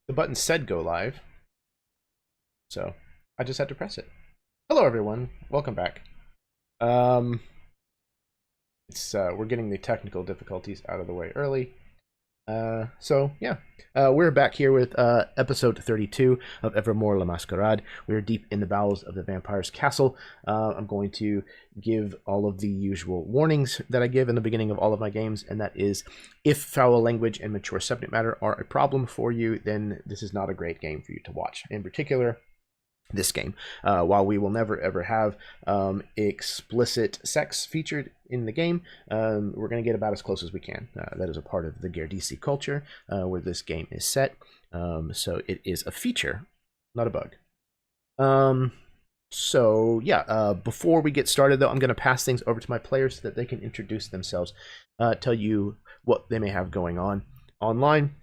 The button said go live, so I just had to press it. Hello, everyone. Welcome back. Um, we're getting the technical difficulties out of the way early. We're back here with episode 32 of Evermore le Masquerade. We're deep in the bowels of the vampire's castle. I'm going to give all of the usual warnings that I give in the beginning of all of my games, and that is, if foul language and mature subject matter are a problem for you, then this is not a great game for you to watch. In particular, this game. While we will never ever have explicit sex featured in the game, we're going to get about as close as we can. That is a part of the Gerdessi culture where this game is set. So it is a feature, not a bug. Before we get started, though, I'm going to pass things over to my players so that they can introduce themselves, tell you what they may have going on online.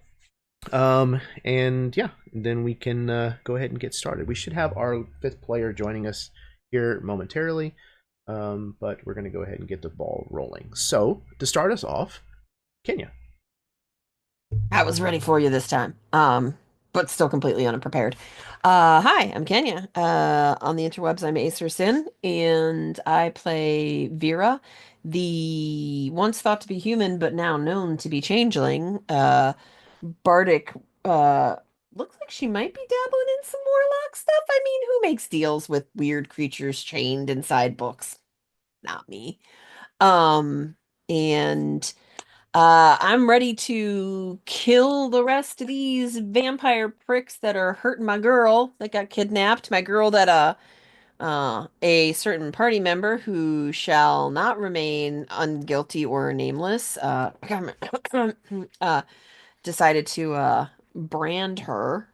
Then we can go ahead and get started. We should have our fifth player joining us here momentarily, but we're going to go ahead and get the ball rolling. So, to start us off, Kenya. I was ready for you this time, but still completely unprepared. Hi, I'm Kenya. On the interwebs, I'm Acer Sin, and I play Vera, the once thought to be human, but now known to be changeling, Bardic. Looks like she might be dabbling in some Warlock stuff. I mean, who makes deals with weird creatures chained inside books? Not me. Um, and I'm ready to kill the rest of these vampire pricks that are hurting my girl that got kidnapped. My girl that a certain party member who shall not remain unguilty or nameless decided to brand her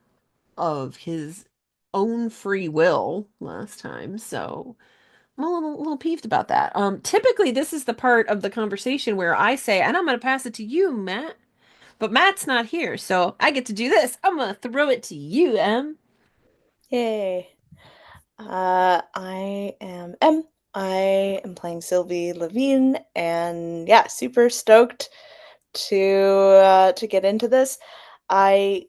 of his own free will last time. So I'm a little peeved about that. Typically this is the part of the conversation where I say, and I'm gonna pass it to you, Matt. But Matt's not here, so I get to do this. I'm gonna throw it to you, Em. Yay. I am M. I am playing Sylvie Levine, and yeah, super stoked to get into this. I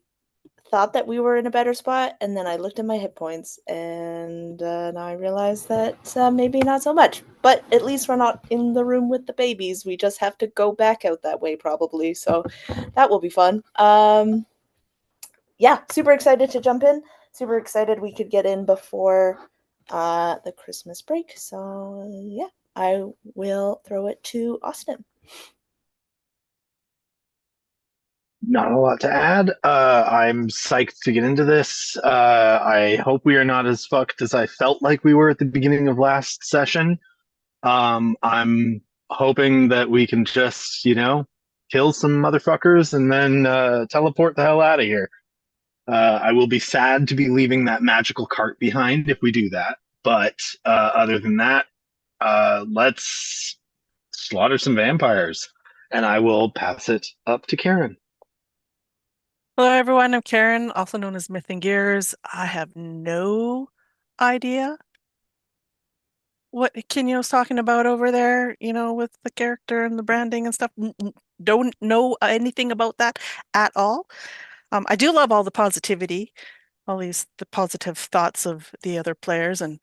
thought that we were in a better spot, and then I looked at my hit points, and now I realize that maybe not so much. But at least we're not in the room with the babies. We just have to go back out that way, probably. So that will be fun. Yeah, super excited to jump in. Super excited we could get in before the Christmas break. So yeah, I will throw it to Austin. Not a lot to add. I'm psyched to get into this. I hope we are not as fucked as I felt like we were at the beginning of last session. I'm hoping that we can just, kill some motherfuckers and then teleport the hell out of here. I will be sad to be leaving that magical cart behind if we do that. But other than that, let's slaughter some vampires. And I will pass it up to Karen. Hello, everyone. I'm Karen, also known as Myth and Gears. I have no idea what Kinyo's talking about over there, with the character and the branding and stuff. Don't know anything about that at all. I do love all the positivity, all the positive thoughts of the other players and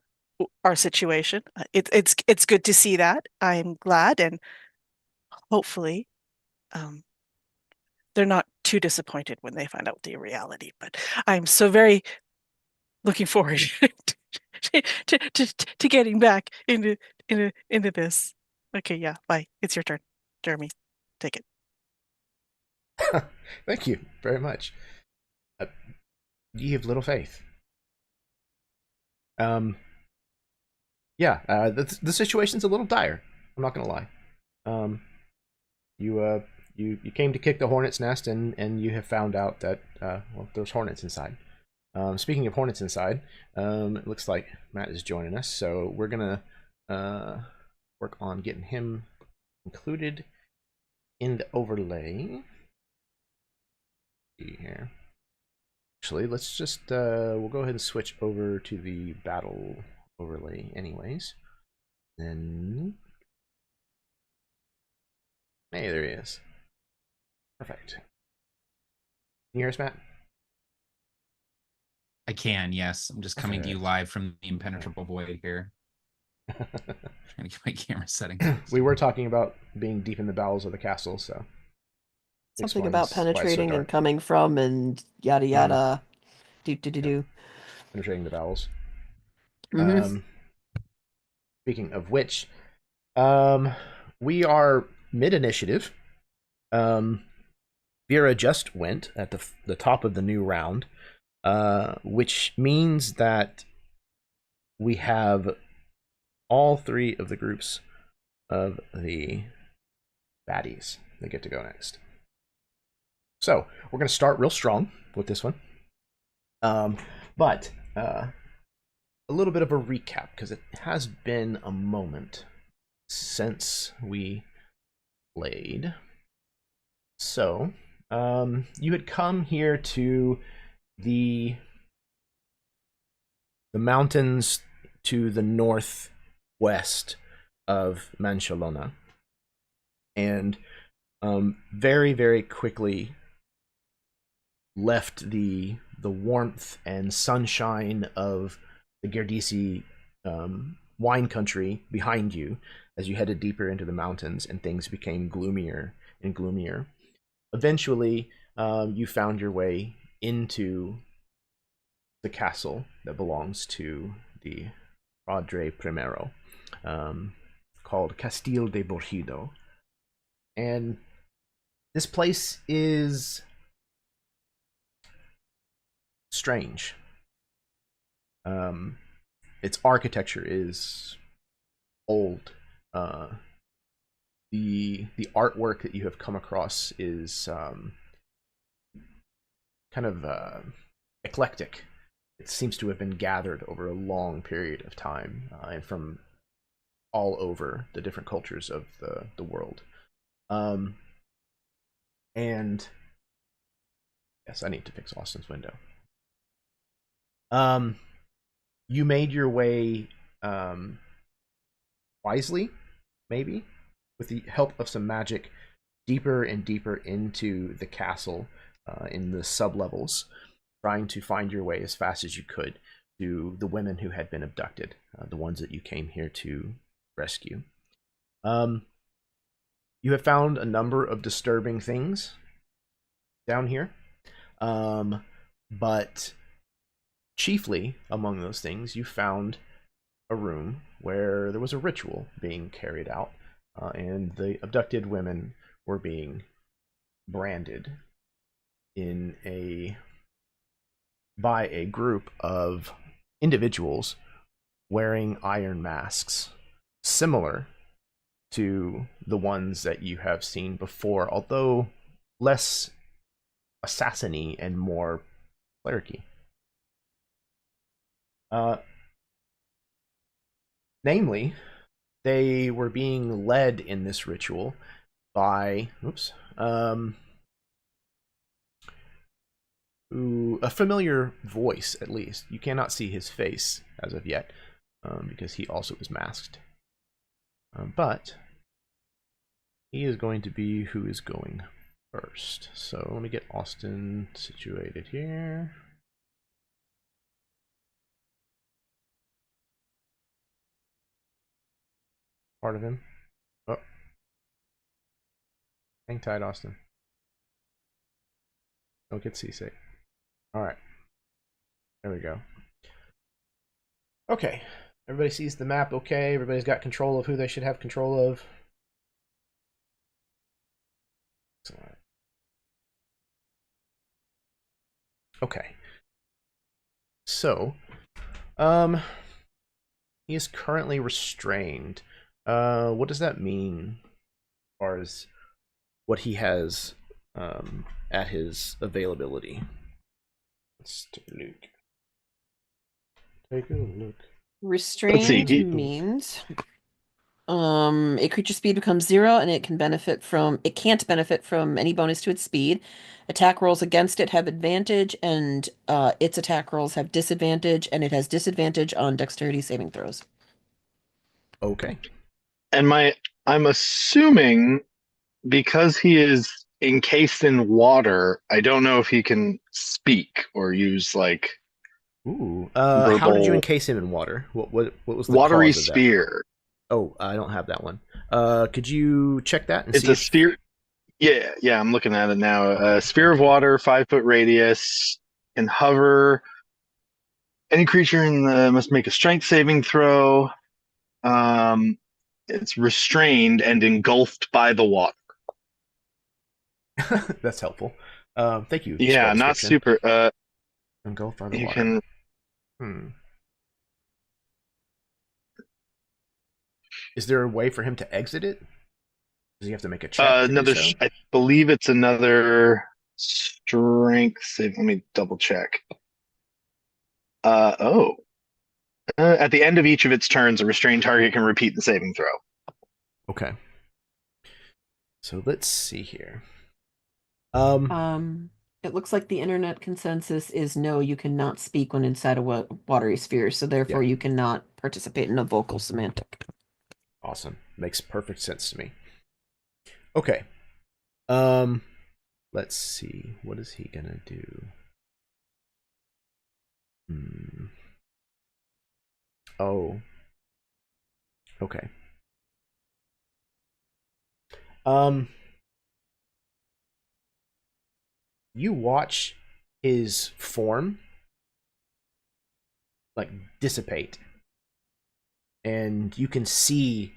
our situation. It's good to see that. I'm glad, and hopefully, um, they're not too disappointed when they find out the reality. But I'm so very looking forward to getting back into this. Okay, yeah, bye. It's your turn, Jeremy. Take it. Thank you very much. You have little faith. The situation's a little dire. I'm not gonna lie. Um, you came to kick the hornet's nest, and you have found out that there's hornets inside. Speaking of hornets inside, it looks like Matt is joining us, so we're gonna work on getting him included in the overlay. See here. Actually, let's just we'll go ahead and switch over to the battle overlay, anyways. Then, hey, there he is. Perfect. Can you hear us, Matt? I can, yes. I'm just coming to you Okay. live from the impenetrable void here. Trying to get my camera settings. We were talking about being deep in the bowels of the castle, so Something about explains why it's so penetrating and dark. coming from and yada yada. Do do do do. Penetrating the bowels. Mm-hmm. Speaking of which, we are mid-initiative. Vera just went at the top of the new round, which means that we have all three of the groups of the baddies that get to go next. So we're going to start real strong with this one, but a little bit of a recap because it has been a moment since we played. So you had come here to the mountains to the northwest of Manchalona, and very, very quickly left the warmth and sunshine of the Gerdessi wine country behind you as you headed deeper into the mountains, and things became gloomier and gloomier. Eventually, you found your way into the castle that belongs to the Padre Primero, called Castille de Borjido. And this place is strange. Its architecture is old. The artwork that you have come across is kind of eclectic. It seems to have been gathered over a long period of time and from all over the different cultures of the world. And yes, I need to fix Austin's window. You made your way wisely, maybe, with the help of some magic, deeper and deeper into the castle in the sublevels, trying to find your way as fast as you could to the women who had been abducted, the ones that you came here to rescue. You have found a number of disturbing things down here, but chiefly among those things, you found a room where there was a ritual being carried out, and the abducted women were being branded by a group of individuals wearing iron masks, similar to the ones that you have seen before, although less assassiny and more clericy. Namely, they were being led in this ritual by a familiar voice, at least. You cannot see his face as of yet, because he also is masked. But he is going to be who is going first. So let me get Austin situated here. Part of him. Oh. Hang tight, Austin. Don't get seasick. Alright. There we go. Okay. Everybody sees the map okay. Everybody's got control of who they should have control of. Excellent. Okay. So, he is currently restrained. What does that mean as far as what he has at his availability? Let's take a look. Take a look. Restrained means a creature's speed becomes 0 and it can't benefit from any bonus to its speed. Attack rolls against it have advantage, and its attack rolls have disadvantage, and it has disadvantage on dexterity saving throws. Okay. And I'm assuming because he is encased in water, I don't know if he can speak or use like Ooh. How did you Verbal- encase him in water? What was the Watery cause of that? sphere. Oh, I don't have that one. Could you check that and It's see a if... sphere. Yeah, I'm looking at it now. Okay, A sphere thank of you. water, 5-foot radius, can hover. Any creature in the must make a strength saving throw. It's restrained and engulfed by the water. That's helpful. Thank you. Yeah, Spell not description. super. Engulfed by the You water. can. Hmm. Is there a way for him to exit it? Does he have to make a check to do Another. so? I believe it's another strength save. Let me double check. Oh. At the end of each of its turns, a restrained target can repeat the saving throw. Okay. So let's see here. It looks like the internet consensus is no, you cannot speak when inside a watery sphere, so therefore you cannot participate in a vocal semantic. Awesome. Makes perfect sense to me. Okay. Let's see. What is he gonna do? Oh. Okay. You watch his form like dissipate, and you can see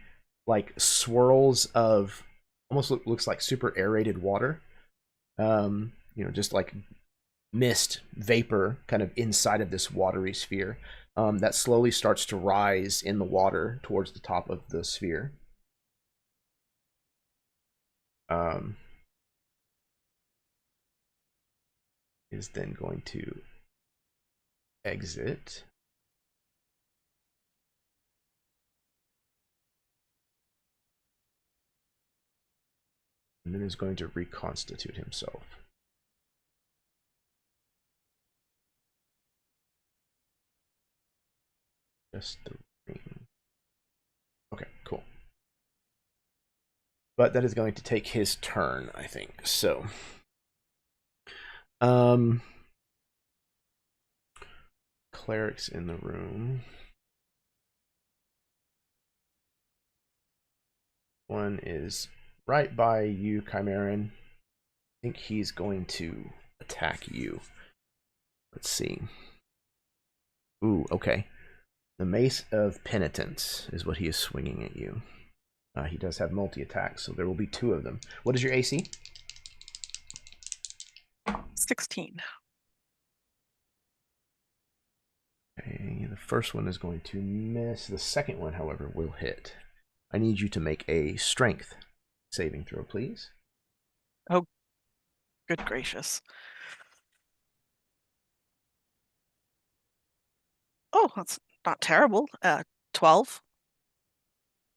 like swirls of almost looks like super aerated water. Just like mist, vapor kind of inside of this watery sphere that slowly starts to rise in the water towards the top of the sphere. Is then going to exit. And then is going to reconstitute himself. Just the ring. Okay, cool. But that is going to take his turn, I think. So, clerics in the room. One is right by you, Chimeran. I think he's going to attack you. Let's see. Ooh, okay. The Mace of Penitence is what he is swinging at you. He does have multi-attacks, so there will be 2 of them. What is your AC? 16. Okay, the first one is going to miss. The second one, however, will hit. I need you to make a strength saving throw, please. Oh, good gracious. Oh, that's not terrible. 12.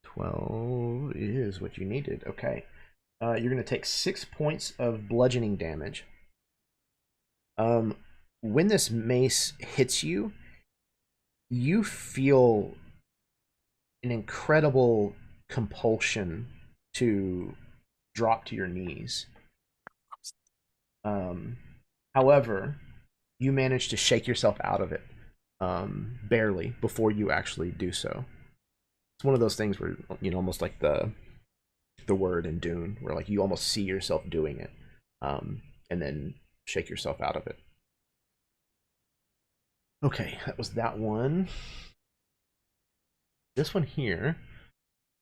12 is what you needed. Okay. You're going to take 6 points of bludgeoning damage. When this mace hits you, you feel an incredible compulsion to drop to your knees. However, you manage to shake yourself out of it, barely, before you actually do so. It's one of those things where, almost like the word in Dune, where like you almost see yourself doing it, and then shake yourself out of it. Okay, that was that one. This one here,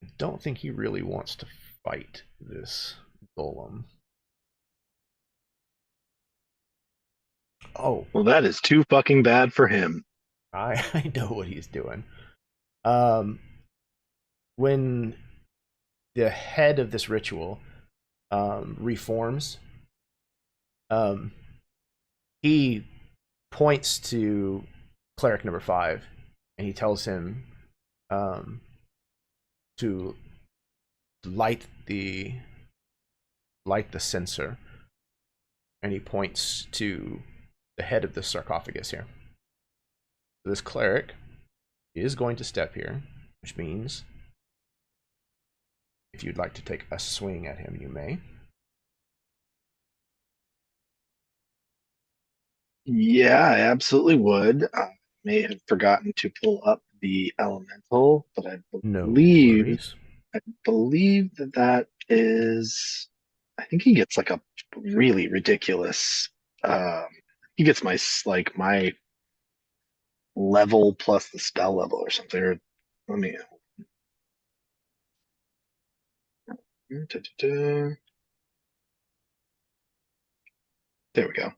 I don't think he really wants to fight this golem. Oh, Well, that is too fucking bad for him. I know what he's doing. When the head of this ritual reforms, he points to cleric number 5, and he tells him to light the censer, and he points to the head of the sarcophagus here. This cleric is going to step here, which means if you'd like to take a swing at him, you may. Yeah, I absolutely would. may have forgotten to pull up the elemental, but I No believe worries. that is. I think he gets like a really ridiculous. He gets my level plus the spell level or something. Or let me. There we go.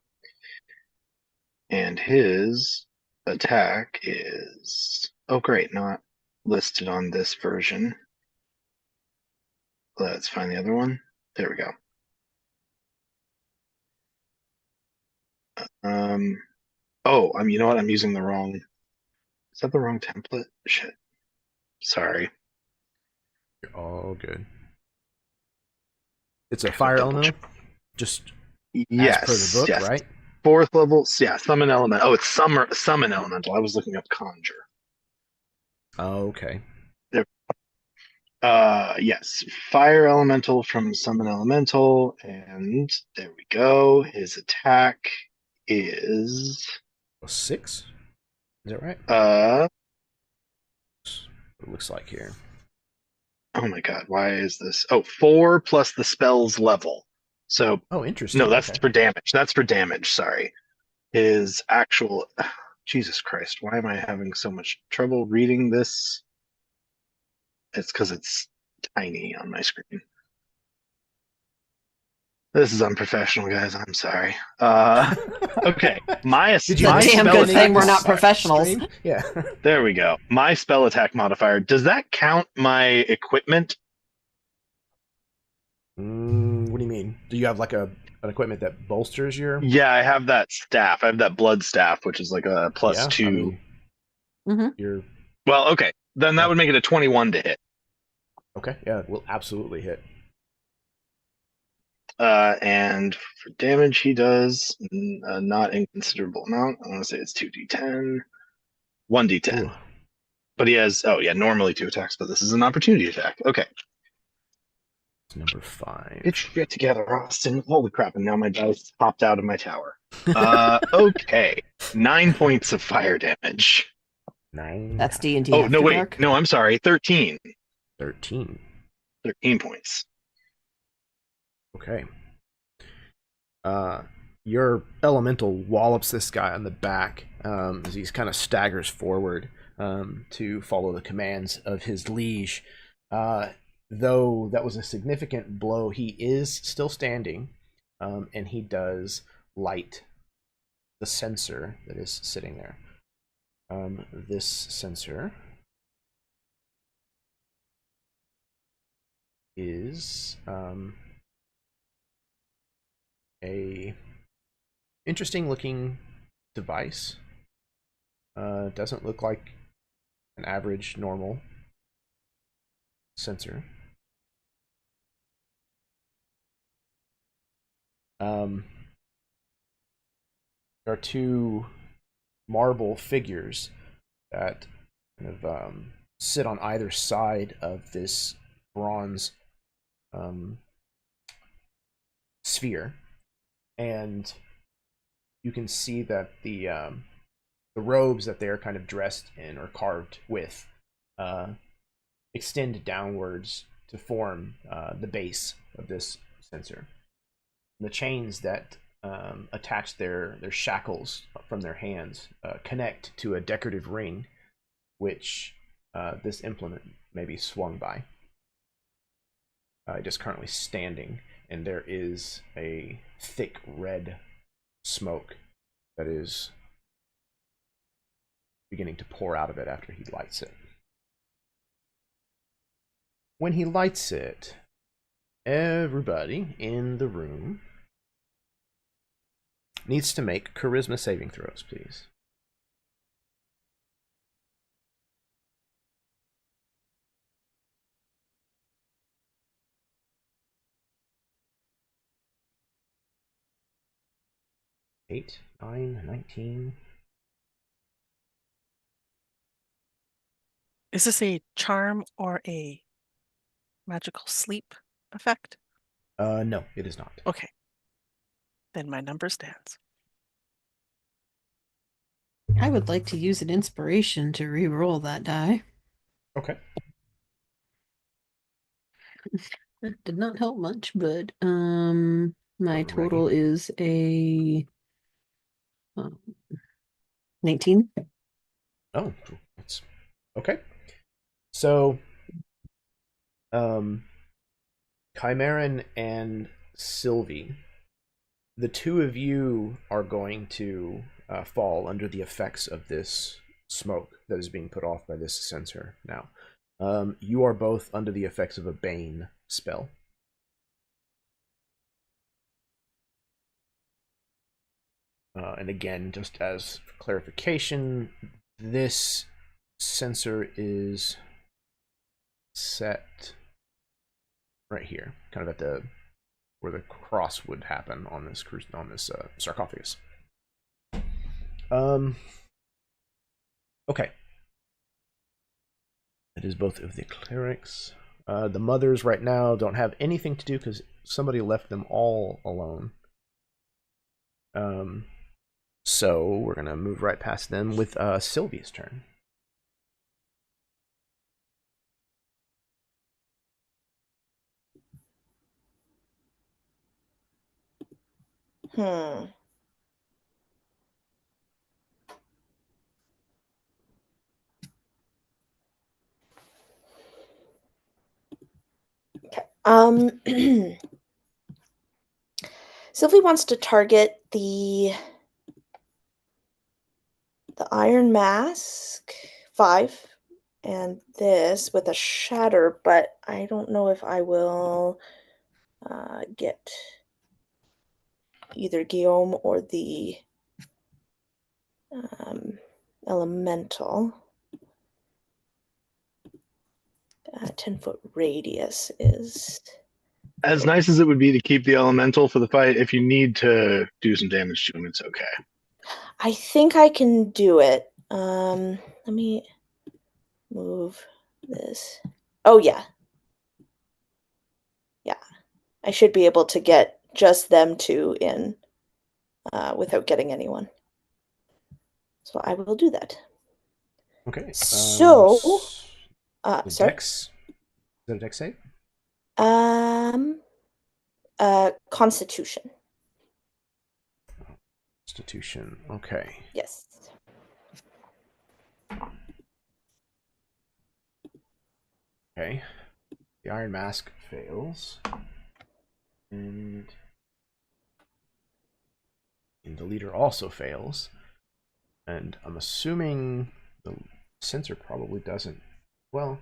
And his attack is, oh great, not listed on this version. Let's find the other one. There we go. You know what? I'm using the wrong. Is that the wrong template? Shit. Sorry. You're all good. It's a Gotta fire double elemental, just Yes. as per the book, yes. right? 4th level. Yeah. Summon element. Oh, it's summon elemental. I was looking up conjure. Oh, okay. Yes. Fire elemental from summon elemental, and there we go. His attack is A 6? Is that right? It looks like here. Oh my god, why is this? Oh, 4 plus the spell's level. So Oh, interesting. no, that's okay. for damage. That's for damage, sorry. His actual Jesus Christ, why am I having so much trouble reading this? It's because it's tiny on my screen. This is unprofessional, guys. I'm sorry. Okay. Did you It's a damn spell good it thing out we're this not professionals. stream? Yeah. There we go. My spell attack modifier. Does that count my equipment? What do you mean? Do you have like an equipment that bolsters your? Yeah, I have that staff. I have that blood staff, which is like a +2. I mean, Mhm. you're Well, okay. Then that would make it a 21 to hit. okay. Yeah, we'll absolutely hit. And for damage, he does a not inconsiderable amount. I want to say it's 2d10, 1d10. Ooh. But he has, normally 2 attacks, but this is an opportunity attack. Okay. It's number 5. Get your shit together, Austin. Holy crap, and now my dice popped out of my tower. Okay. 9 points of fire damage. 9. That's D&D Oh, After no, wait. Dark. No, I'm sorry. 13. 13. 13 points. Okay. Your elemental wallops this guy on the back as he kind of staggers forward to follow the commands of his liege. Though that was a significant blow, he is still standing, and he does light the censer that is sitting there. This censer is a interesting looking device. Doesn't look like an average normal sensor. There are 2 marble figures that kind of sit on either side of this bronze sphere, and you can see that the robes that they're kind of dressed in or carved with extend downwards to form the base of this censer. The chains that attach their shackles from their hands connect to a decorative ring, which this implement may be swung by. Just currently standing, and there is a thick red smoke that is beginning to pour out of it after he lights it. When he lights it, everybody in the room needs to make charisma saving throws, please. Eight, 9, 19. Is this a charm or a magical sleep effect? No, it is not. Okay. Then my number stands. I would like to use an inspiration to re-roll that die. Okay. That did not help much, but my Right. total is a 19. Oh, that's okay. So, Chimeran and Sylvie, the two of you are going to fall under the effects of this smoke that is being put off by this censer now. You are both under the effects of a Bane spell. And again, just as clarification, this sensor is set right here, kind of at the where the cross would happen on this sarcophagus. Okay. It is both of the clerics. The mothers right now don't have anything to do because somebody left them all alone. So we're gonna move right past them with Sylvia's turn. Hmm. Okay. Sylvie wants to target the Iron Mask 5 and this with a shatter, but I don't know if I will get either Guillaume or the elemental. 10-foot radius is... As nice as it would be to keep the elemental for the fight, if you need to do some damage to him, it's okay. I think I can do it. Let me move this. Oh, yeah. Yeah. I should be able to get just them two in without getting anyone. So I will do that. Okay. So, sorry. Dex. Is that a Dex save? Constitution. Constitution. Okay. Yes. Okay. The Iron Mask fails. And the leader also fails. And I'm assuming the sensor probably doesn't. Well,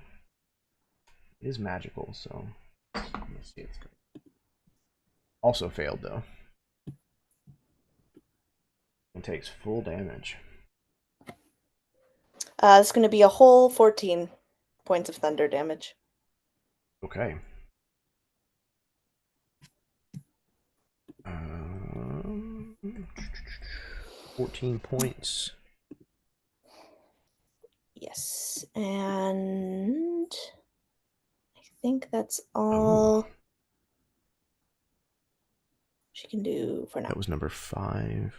it is magical, so let's see. It's good. Also failed though. And takes full damage. It's going to be a whole 14 points of thunder damage. Okay. 14 points. Yes, and I think that's all she can do for now. That was number 5.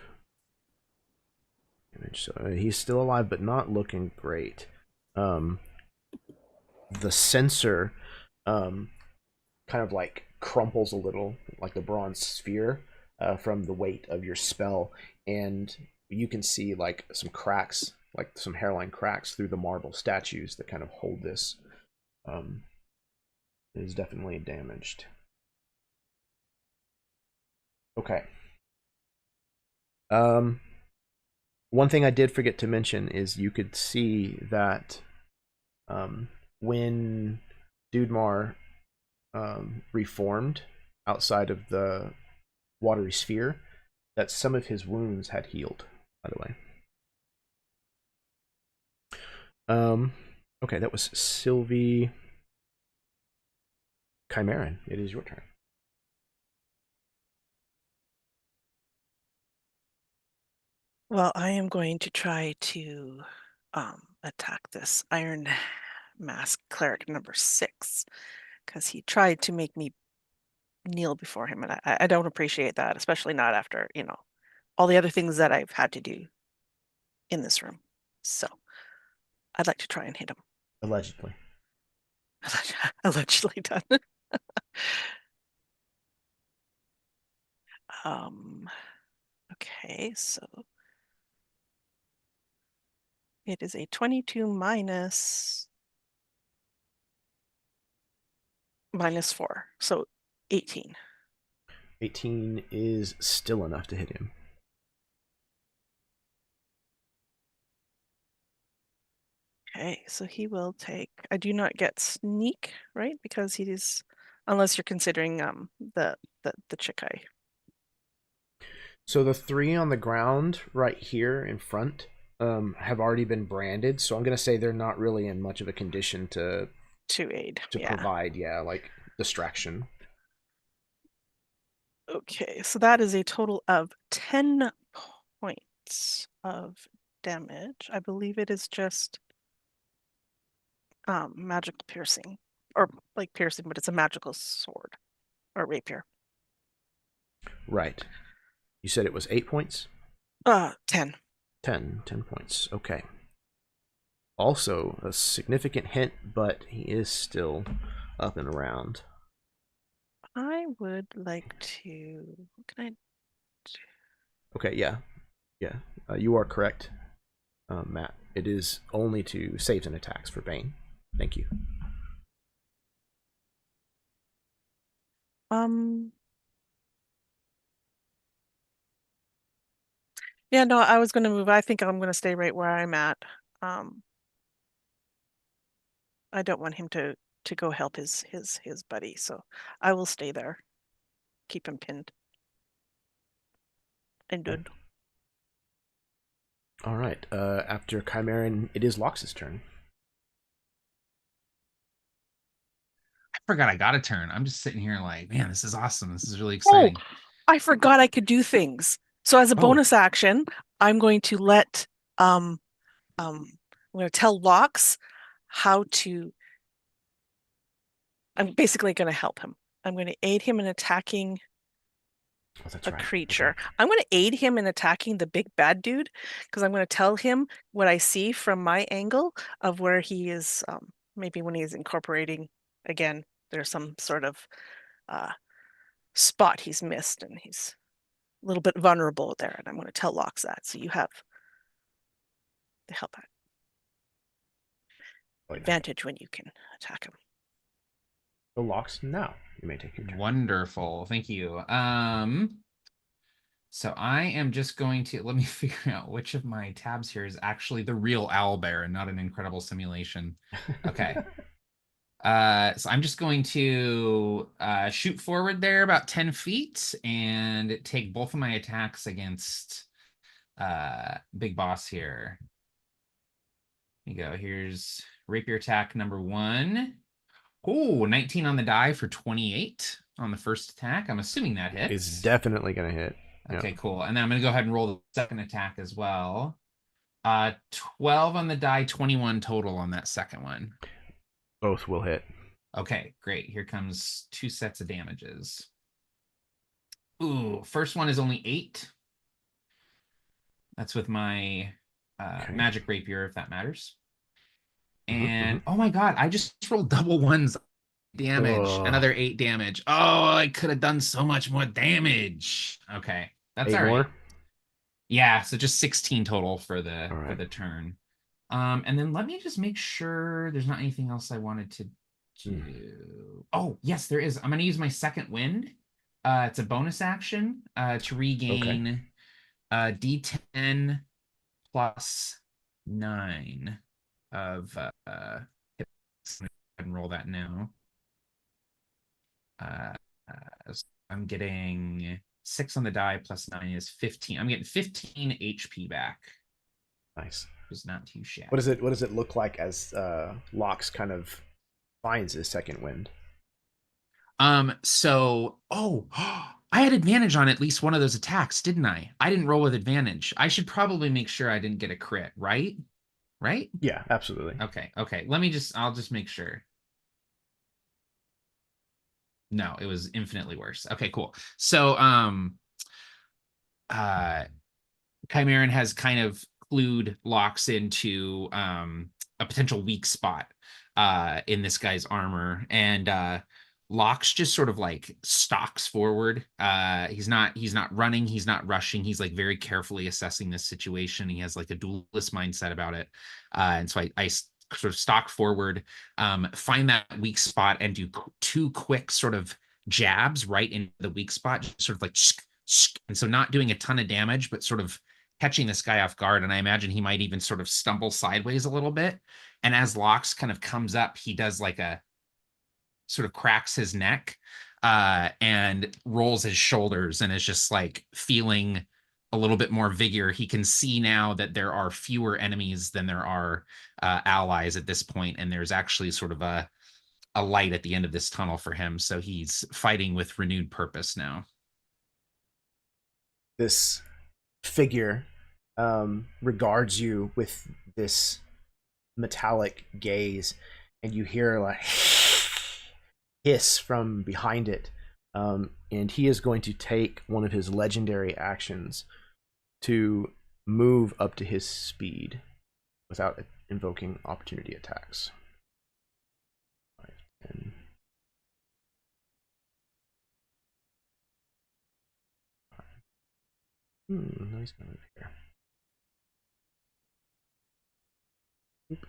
So he's still alive, but not looking great. The sensor kind of like crumples a little, like the bronze sphere, from the weight of your spell, and you can see like some cracks, like some hairline cracks through the marble statues that kind of hold this. It is definitely damaged. Okay. One thing I did forget to mention is you could see that when Dudemar reformed outside of the watery sphere, that some of his wounds had healed, by the way. Okay, that was Sylvie. Chimeran, it is your turn. Well, I am going to try to attack this Iron Mask cleric number 6 because he tried to make me kneel before him, and I don't appreciate that, especially not after, all the other things that I've had to do. in this room. So I'd like to try and hit him. Allegedly. Allegedly done. Okay, so it is a 22 minus 4, so 18. 18 is still enough to hit him. Okay, so he will take. I do not get sneak, right? Because he is, unless you're considering the chick eye. So the 3 on the ground right here in front have already been branded. So I'm gonna say they're not really in much of a condition to aid. Provide, like distraction. Okay, so that is a total of 10 points of damage. I believe it is just magical piercing, or like piercing, but it's a magical sword or rapier. Right. You said it was 8 points? 10. 10 points. Okay. Also, a significant hint, but he is still up and around. I would like to. What can I do? Okay, yeah. You are correct, Matt. It is only to saves and attacks for Bane. Thank you. Yeah, no, I was going to move. I think I'm going to stay right where I'm at. I don't want him to go help his buddy, so I will stay there. Keep him pinned. And good. All right. After Chimeran, it is Lox's turn. I forgot I got a turn. I'm just sitting here like, man, this is awesome. This is really exciting. Oh, I forgot I could do things. So as a bonus action, I'm going to let I'm going to tell Lox how to. I'm basically going to help him. I'm going to aid him in attacking a creature. Okay. I'm going to aid him in attacking the big bad dude because I'm going to tell him what I see from my angle of where he is. Maybe when he's incorporating again, there's some sort of spot he's missed, and he's a little bit vulnerable there. And I'm going to tell Lox that, so you have the help advantage when you can attack him. So Lox, now you may take your turn. Wonderful, thank you. So I am just going to, let me figure out which of my tabs here is actually the real owlbear and not an incredible simulation. Okay. So I'm just going to shoot forward there about 10 feet and take both of my attacks against Big Boss here. Here you go. Here's rapier attack number 1. Oh, 19 on the die for 28 on the first attack. I'm assuming that hits. It's definitely going to hit. Okay, cool. And then I'm going to go ahead and roll the second attack as well. 12 on the die, 21 total on that second one. Both will hit. Okay, great. Here comes 2 sets of damages. Ooh, first one is only 8. That's with my magic rapier, if that matters. And oh my god, I just rolled double 1s damage. Another 8 damage. Oh, I could have done so much more damage. Okay, that's 8 all right. More? Yeah, so just 16 total for the turn. And then let me just make sure there's not anything else I wanted to do. Oh, yes, there is. I'm going to use my second wind. It's a bonus action to regain D10 plus 9 of and roll that now. I'm getting 6 on the die plus 9 is 15. I'm getting 15 HP back. Nice. It's not too shabby. What does it look like as Lox kind of finds his second wind? So I had advantage on at least one of those attacks, didn't I? I didn't roll with advantage. I should probably make sure I didn't get a crit, right? Right? Yeah, absolutely. Okay. I'll just make sure. No, it was infinitely worse. Okay, cool. So Chimeran has kind of clued Locks into a potential weak spot in this guy's armor, and Locks just sort of like stalks forward. He's not running, he's not rushing, he's like very carefully assessing this situation. He has like a duelist mindset about it. And so I sort of stalk forward, find that weak spot, and do two quick sort of jabs right into the weak spot, just sort of like, and so not doing a ton of damage, but sort of catching this guy off guard. And I imagine he might even sort of stumble sideways a little bit. And as Locks kind of comes up, he does like a sort of cracks his neck and rolls his shoulders and is just like feeling a little bit more vigor. He can see now that there are fewer enemies than there are allies at this point, and there's actually sort of a light at the end of this tunnel for him. So he's fighting with renewed purpose now. This figure regards you with this metallic gaze, and you hear like hiss from behind it, and he is going to take one of his legendary actions to move up to his speed without invoking opportunity attacks. 5, 10. No, he's gonna move here. Oop.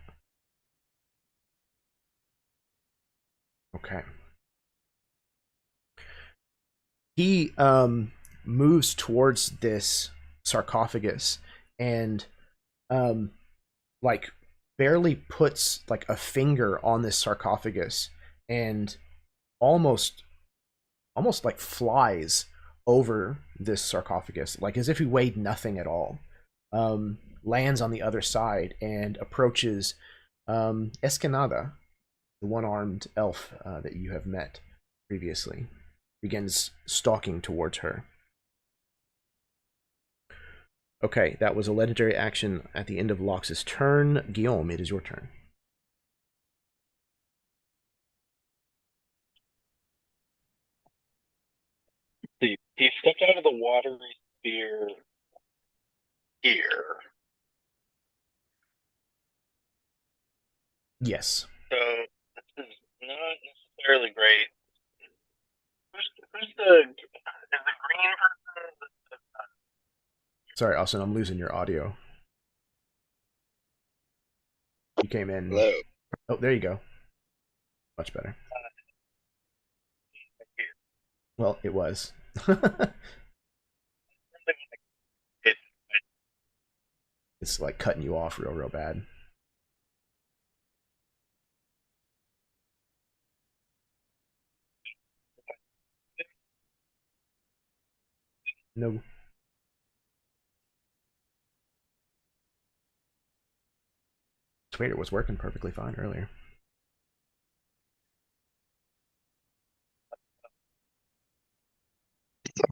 Okay. He moves towards this sarcophagus and like barely puts like a finger on this sarcophagus and almost like flies over this sarcophagus, like as if he weighed nothing at all. Lands on the other side and approaches Escanada, the one-armed elf that you have met previously. Begins stalking towards her. Okay, that was a legendary action at the end of Locke's turn. Guillaume, it is your turn. He stepped out of the watery sphere here. Yes. So this is not necessarily great. Who's the green person? Sorry, Austin, I'm losing your audio. You came in. Hello. Oh, there you go. Much better. Well, it was. It's like cutting you off real bad. No. It's weird, it was working perfectly fine earlier.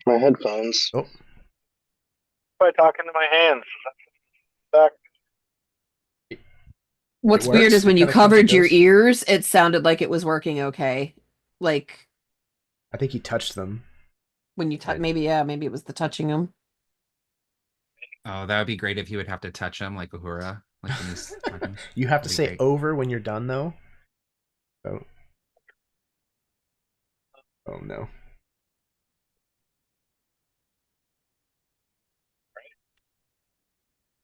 My headphones. Oh. By talking to my hands. Back. What's It weird works. is when It you kinda comes covered and your goes. ears, it sounded like it was working okay. Like I think he touched them. when you touch, maybe it was the touching them. Oh, that would be great if you would have to touch him like Uhura. Like when he's talking. You have to That'd be say great. over when you're done, though. So. Oh no.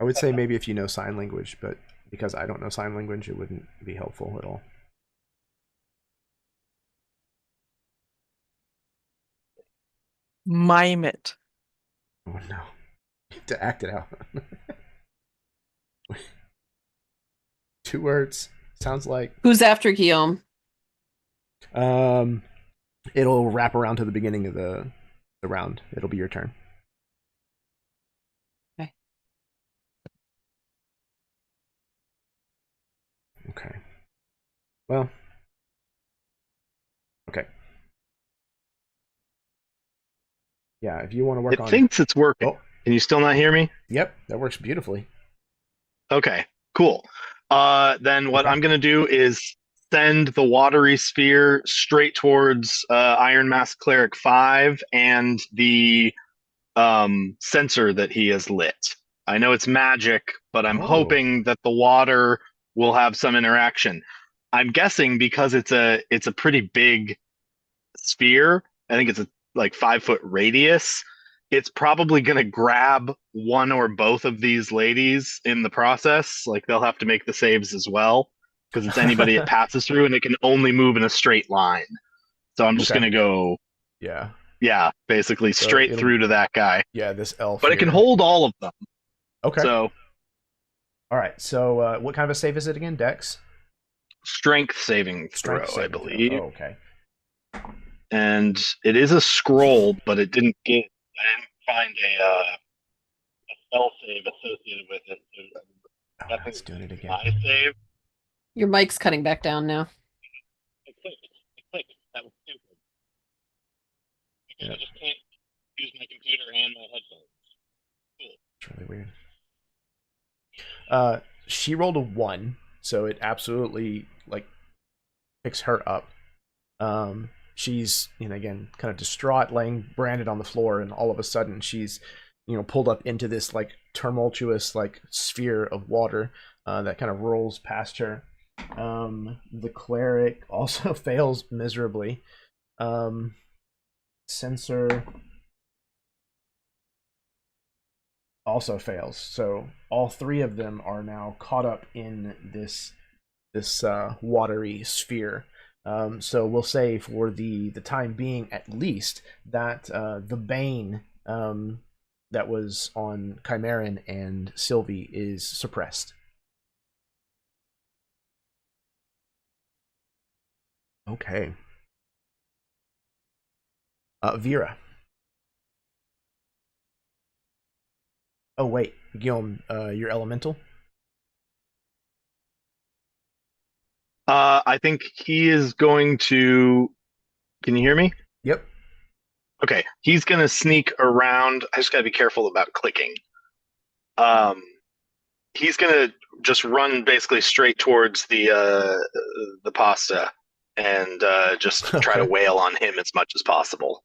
I would say maybe if you know sign language, but because I don't know sign language, it wouldn't be helpful at all. Mime it. Oh no. You have to act it out. 2 words. Sounds like. Who's after Guillaume? It'll wrap around to the beginning of the round. It'll be your turn. Okay. Okay. Well. Okay. Yeah, if you want to work on. It thinks it's working. Oh, Can you still not hear me? yep, that works beautifully. Okay, cool. Then what Okay. I'm going to do is send the watery sphere straight towards Iron Mask Cleric 5 and the sensor that he has lit. I know it's magic, but I'm Oh. hoping that the water will have some interaction. I'm guessing because it's a pretty big sphere. I think it's a like 5 foot radius. It's probably gonna grab one or both of these ladies in the process. Like they'll have to make the saves as well because it's anybody it passes through, and it can only move in a straight line. So I'm just Okay. gonna go, Yeah. yeah, basically So straight it'll- through to that guy. Yeah, this elf But it can here. hold all of them. Okay. So All right. So what kind of a save is it again? Dex? strength saving throw, Strength I saving throw. believe. Oh, okay. And it is a scroll, but I didn't find a spell save associated with it. So Oh, I'm it's doing it again. my save. Your mic's cutting back down now. It clicked. That was stupid. Because Yeah. I just can't use my computer and my headphones. Cool. It's really weird. She rolled a 1, so it absolutely like picks her up. She's, again, kind of distraught, laying branded on the floor, and all of a sudden she's, pulled up into this like tumultuous like sphere of water that kind of rolls past her. The cleric also fails miserably. Censor also fails. So all three of them are now caught up in this watery sphere. So we'll say for the time being, at least, that the bane that was on Chimeran and Sylvie is suppressed. Okay. Vera. Oh wait, Guillaume, your elemental. I think he is going to. Can you hear me? Yep. Okay, he's gonna sneak around. I just gotta be careful about clicking. Um, he's gonna just run basically straight towards the pasta and just try to Okay. wail on him as much as possible.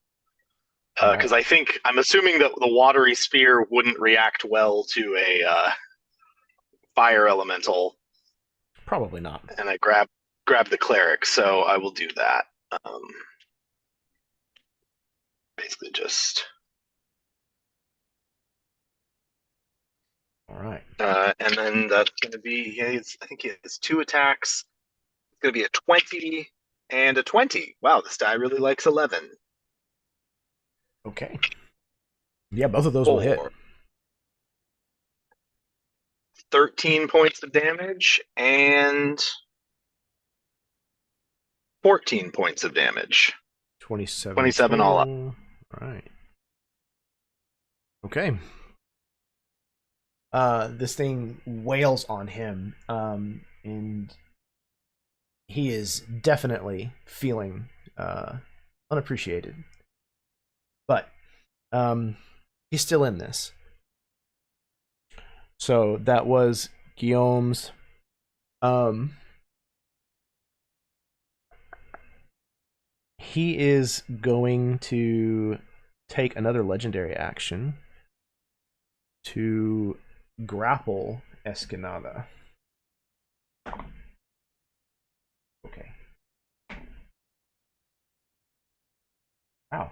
All Because right. I'm assuming that the watery sphere wouldn't react well to a fire elemental, Probably not. and I grab the cleric, so I will do that. Um, basically, just All right. and then that's going to be I think he has 2 attacks. It's going to be a 20 and a 20. Wow, this guy really likes 11. Okay. Yeah, both of those will hit. 13 points of damage and 14 points of damage. 27. 27 all up. All right. Okay. This thing wails on him, and he is definitely feeling unappreciated. But he's still in this. So that was Guillaume's. He is going to take another legendary action to grapple Escanada. Okay. Wow.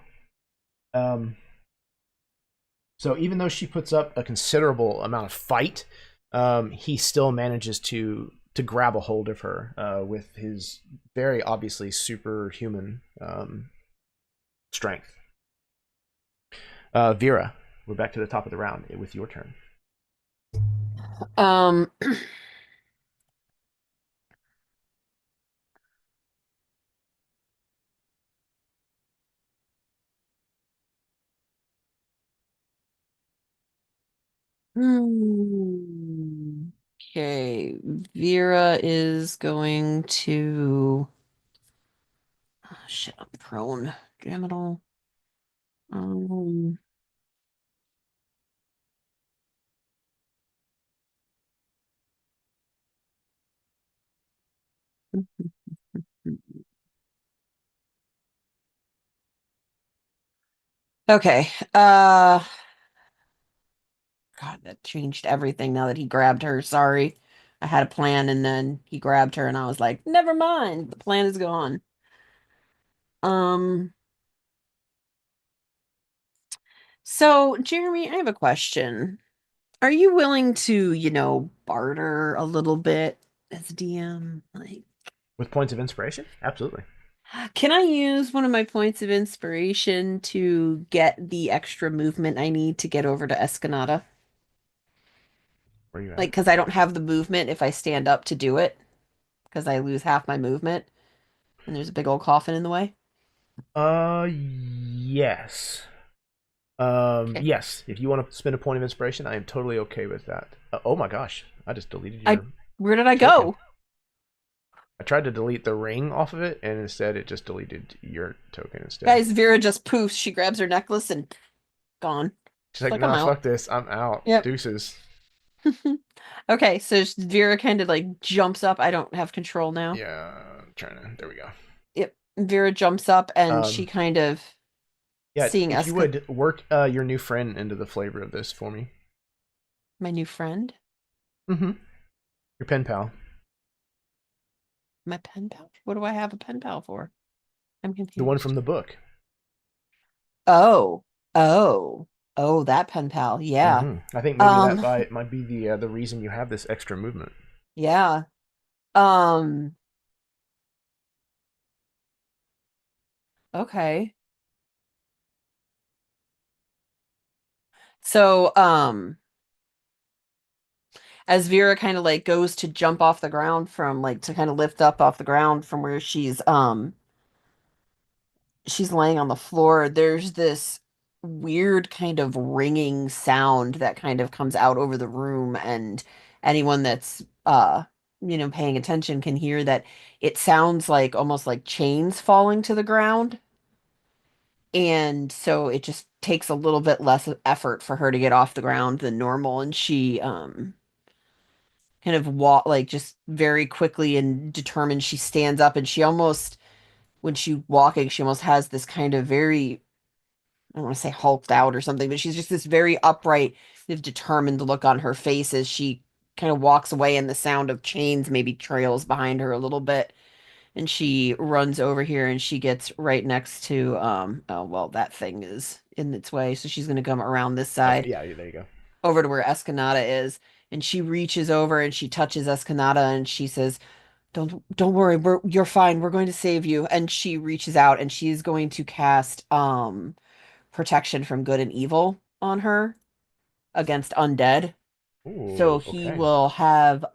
So even though she puts up a considerable amount of fight, he still manages to grab a hold of her with his very obviously superhuman strength. Vera, we're back to the top of the round with your turn. Um, okay, Vera is going to. Oh, shit, I'm prone. Damn it all. Um, okay. God, God, that changed everything now that he grabbed her. Sorry. I had a plan and then he grabbed her and I was like, never mind. The plan is gone. So Jeremy, I have a question. Are you willing to, barter a little bit as DM? Like, With points of inspiration? Absolutely. can I use one of my points of inspiration to get the extra movement I need to get over to Escanada? Where are you at? Like, because I don't have the movement if I stand up to do it, because I lose half my movement, and there's a big old coffin in the way. Yes. Okay. Yes. If you want to spend a point of inspiration, I am totally okay with that. Oh my gosh, I just deleted your. Where did I token. go? I tried to delete the ring off of it, and instead it just deleted your token instead. Guys, Vera just poofs. She grabs her necklace and gone. She's like, I'm nah, out. fuck this. I'm out. Yep. Deuces. Okay, so Vera kind of like jumps up. I don't have control now. Yeah, I'm trying to. There we go. Yep. Vera jumps up and she kind of seeing if you would work your new friend into the flavor of this for me. My new friend? Mm-hmm. Your pen pal. My pen pal? What do I have a pen pal for? I'm confused. The one from the book. Oh, that pen pal. Yeah. Mm-hmm. I think maybe that might be the reason you have this extra movement. Yeah. Okay. So, as Vera kind of like goes to jump off the ground from like to kind of lift up off the ground from where she's laying on the floor, there's this weird kind of ringing sound that kind of comes out over the room, and anyone that's paying attention can hear that it sounds like almost like chains falling to the ground. And so it just takes a little bit less effort for her to get off the ground than normal, and she kind of like just very quickly and determined she stands up, and she almost when she's walking she almost has this kind of very, I don't want to say hulked out or something, but she's just this very upright, determined look on her face as she kind of walks away, and the sound of chains maybe trails behind her a little bit. And she runs over here and she gets right next to oh well, that thing is in its way, so she's going to come around this side. Okay, yeah, there you go. Over to where Escanada is, and she reaches over and she touches Escanada and she says, Don't worry, you're fine. We're going to save you." And she reaches out and she's going to cast protection from good and evil on her against undead. Ooh, So he okay. will have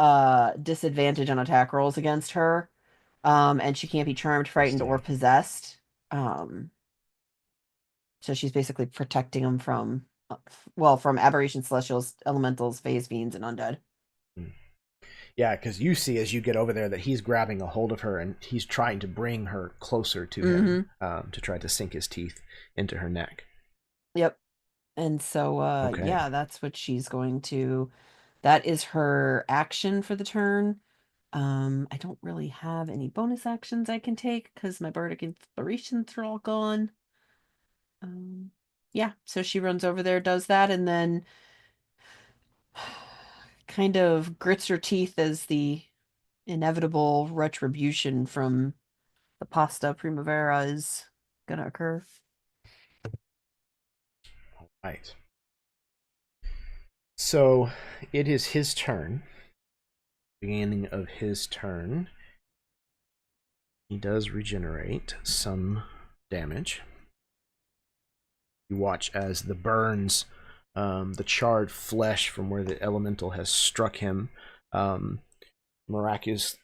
disadvantage on attack rolls against her. And she can't be charmed, frightened, or possessed. So she's basically protecting him from aberrations, celestials, elementals, phase fiends, and undead. Yeah, because you see as you get over there that he's grabbing a hold of her and he's trying to bring her closer to him to try to sink his teeth into her neck. Yep. And so, Okay. yeah, that's what she's going to. That is her action for the turn. I don't really have any bonus actions I can take because my bardic inspirations are all gone. Yeah, so she runs over there, does that, and then kind of grits her teeth as the inevitable retribution from the pasta primavera is gonna occur. All right. So it is his turn. Beginning of his turn. He does regenerate some damage. You watch as the burns, the charred flesh from where the elemental has struck him, miraculously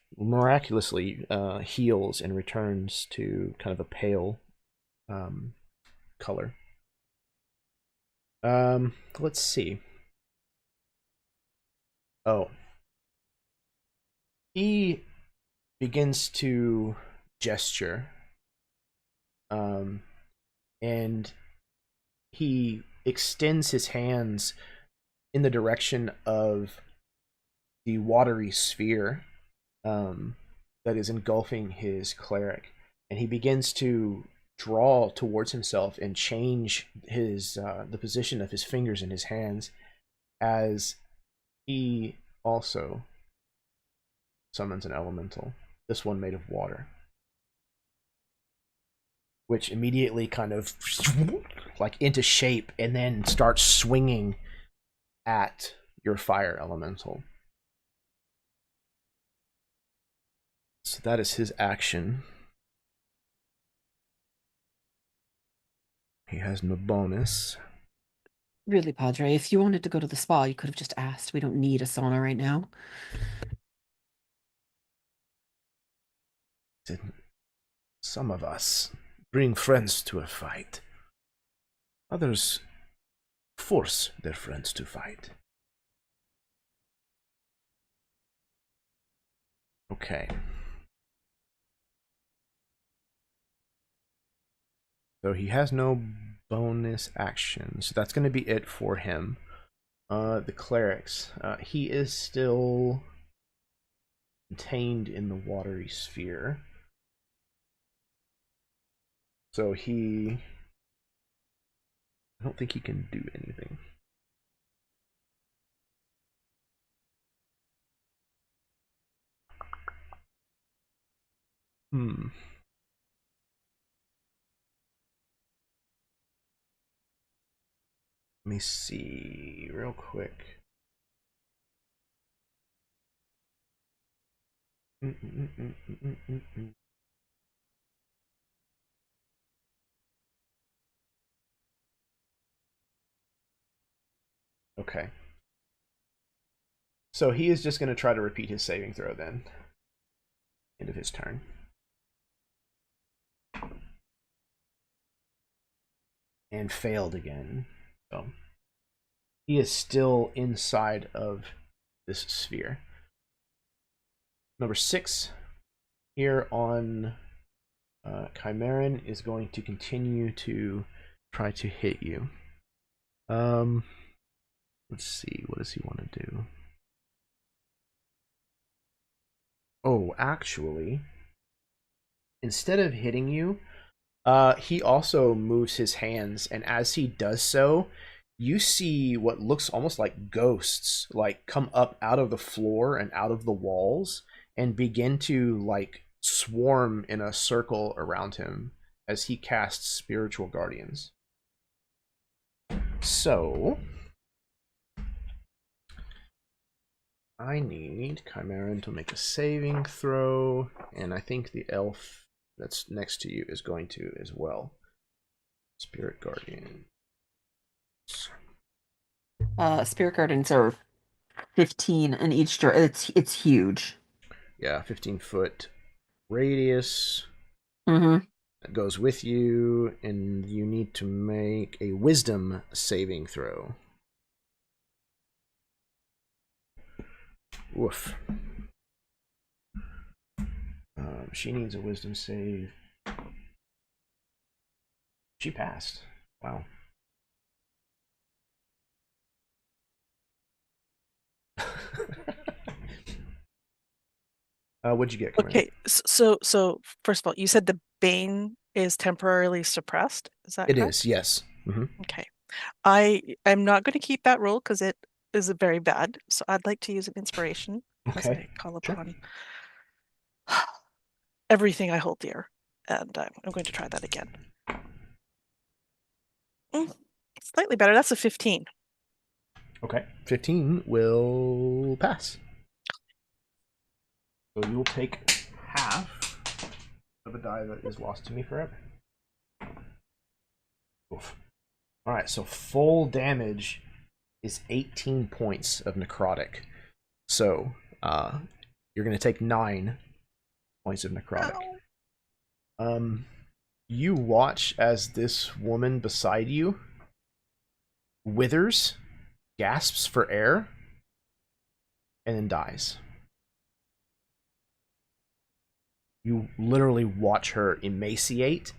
heals and returns to kind of a pale color. Let's see. Oh. He begins to gesture. And he extends his hands in the direction of the watery sphere that is engulfing his cleric. And he begins to draw towards himself and change his the position of his fingers in his hands. as he also summons an elemental, this one made of water, which immediately kind of like into shape and then starts swinging at your fire elemental. So that is his action. He has no bonus. Really, Padre, if you wanted to go to the spa, you could have just asked. We don't need a sauna right now. Some of us bring friends to a fight. Others force their friends to fight. Okay. So he has no bonus action, so that's going to be it for him. The clerics. He is still contained in the watery sphere. So I don't think he can do anything. Let me see real quick. Okay. So he is just going to try to repeat his saving throw then. End of his turn. And failed again. So he is still inside of this sphere. Number 6 here on Chimeran is going to continue to try to hit you. Let's see, what does he want to do? Oh, actually, instead of hitting you, he also moves his hands, and as he does so, you see what looks almost like ghosts like come up out of the floor and out of the walls and begin to like swarm in a circle around him as he casts spiritual guardians. So I need Chimeran to make a saving throw, and I think the elf that's next to you is going to as well. Spirit Guardian. Spirit Guardians are 15 in each direction. It's huge. Yeah, 15-foot radius. Mm-hmm. That goes with you, and you need to make a wisdom saving throw. Woof. She needs a wisdom save. She passed. Wow. What'd you get, Cameron? Okay, so first of all, you said the Bane is temporarily suppressed. Is that It correct? is, yes. Mm-hmm. Okay. I'm not going to keep that roll because it is very bad. So I'd like to use an inspiration as Okay, I call sure. upon everything I hold dear, and I'm going to try that again. Slightly better. That's a 15. Okay, 15 will pass. So you will take half of a die that is lost to me forever. Oof. Alright, so full damage is 18 points of necrotic. So you're going to take 9 points of necrotic. You watch as this woman beside you withers, gasps for air, and then dies. You literally watch her emaciate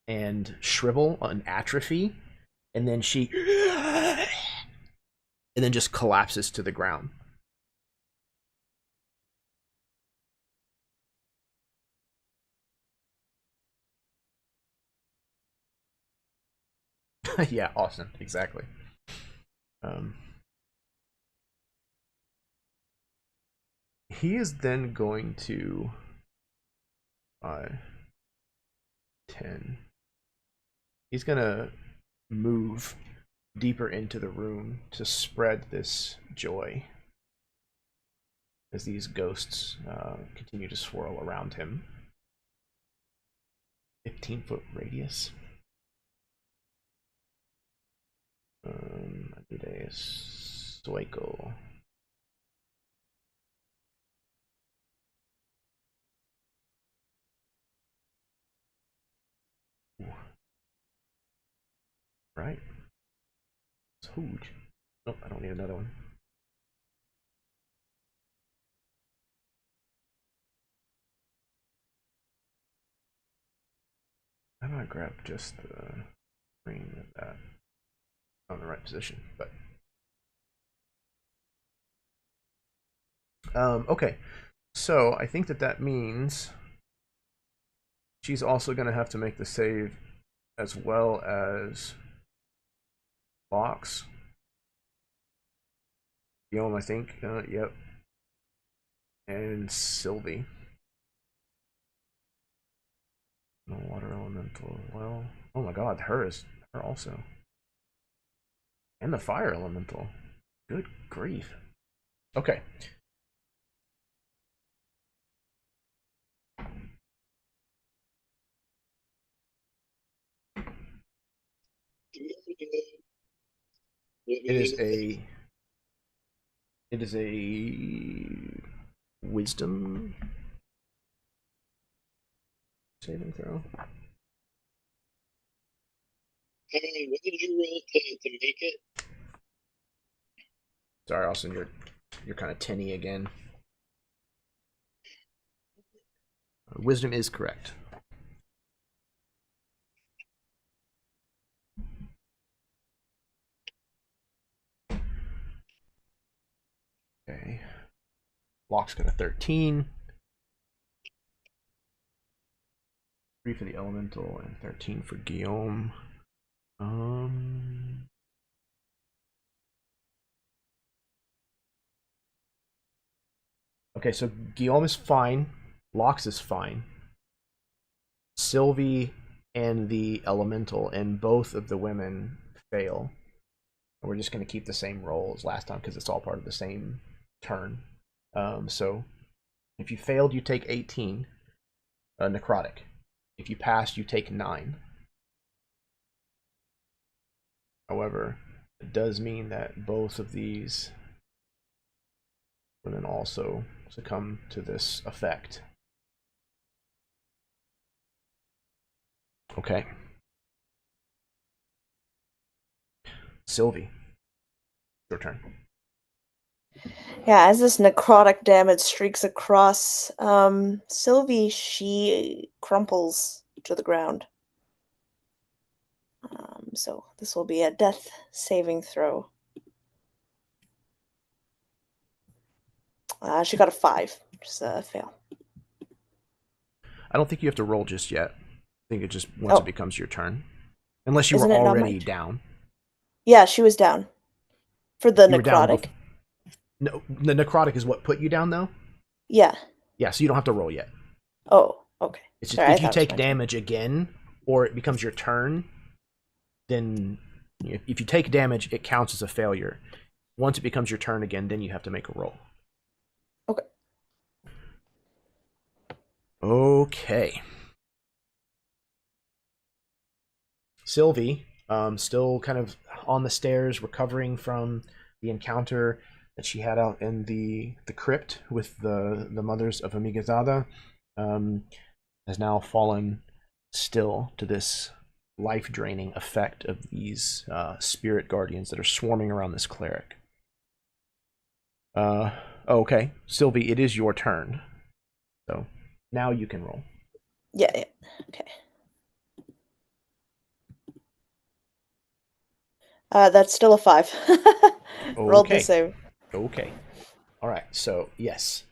and shrivel and atrophy, and then she and then just collapses to the ground. Yeah, awesome. Exactly. He is then going to 10. He's gonna move deeper into the room to spread this joy as these ghosts continue to swirl around him. 15-foot radius. I need a Stoico. Right. It's huge. Nope, I don't need another one. How do I grab just the screen of that on the right position? But okay, so I think that means she's also going to have to make the save as well as Box. Guillaume, I think. Yep. And Sylvie. No water elemental as well. Oh my god, her also. And the fire elemental. Good grief. Okay. It is a wisdom saving throw. Hey, what did you roll to make it? Sorry, Austin, you're kind of tinny again. Wisdom is correct. Okay. Locke's got a 13. 3 for the elemental and 13 for Guillaume. Okay, so Guillaume is fine. Locke's is fine. Sylvie and the elemental and both of the women fail. We're just going to keep the same roll as last time because it's all part of the same turn. So if you failed, you take 18 necrotic. If you passed, you take 9. However, it does mean that both of these women also succumb to this effect. Okay. Sylvie, your turn. Yeah, as this necrotic damage streaks across Sylvie, she crumples to the ground. So this will be a death saving throw. She got a 5, which is a fail. I don't think you have to roll just yet. I think it just once it becomes your turn. Unless you Isn't were it not already my down. Yeah, she was down. For the You were down necrotic. No, the necrotic is what put you down, though? Yeah. Yeah, so you don't have to roll yet. Oh, okay. It's just, Sorry, if you take damage again, or it becomes your turn, then if you take damage, it counts as a failure. Once it becomes your turn again, then you have to make a roll. Okay. Okay. Sylvie, still kind of on the stairs, recovering from the encounter that she had out in the crypt with the mothers of Amigazada, has now fallen still to this life-draining effect of these spirit guardians that are swarming around this cleric. Okay, Sylvie, it is your turn. So now you can roll. Yeah. Okay. That's still a 5. Rolled the save. Okay. All right. So yes,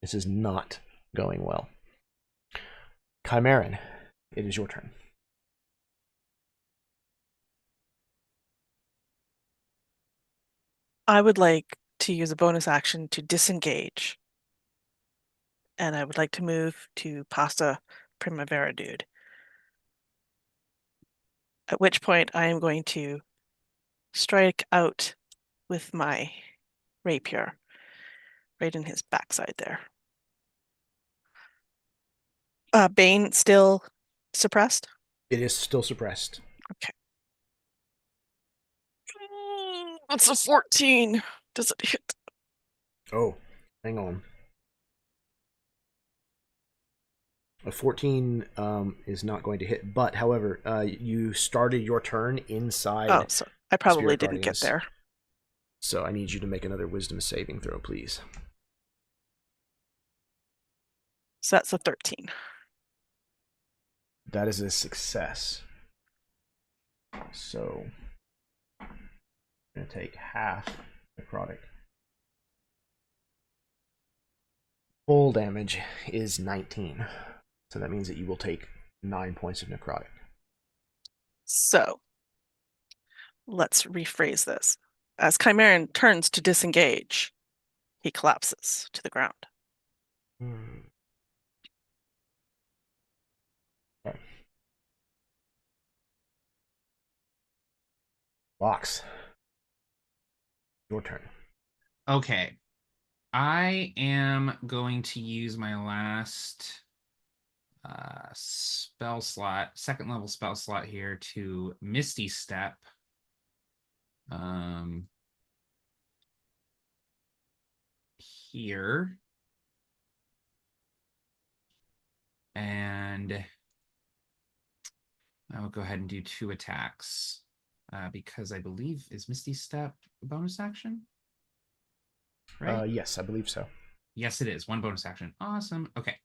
this is not going well. Chimeran, it is your turn. I would like to use a bonus action to disengage. and I would like to move to Pasta Primavera dude. At which point I am going to strike out with my rapier right in his backside there. Bane still suppressed? It is still suppressed. Okay. That's a 14. Does it hit? Oh, hang on. A 14 is not going to hit, but however, you started your turn inside. Oh, so I probably Spirit didn't Guardians. get there. So I need you to make another wisdom saving throw, please. So that's a 13. That is a success. So I'm going to take half necrotic. Full damage is 19. So that means that you will take 9 points of necrotic. So let's rephrase this. As Chimeran turns to disengage, he collapses to the ground. Okay. Box. Your turn. Okay. I am going to use my last spell slot, second level spell slot here to Misty Step. Here. And I will go ahead and do 2 attacks because I believe, is Misty Step a bonus action? Right? Yes, I believe so. Yes, it is. 1 bonus action. Awesome. Okay.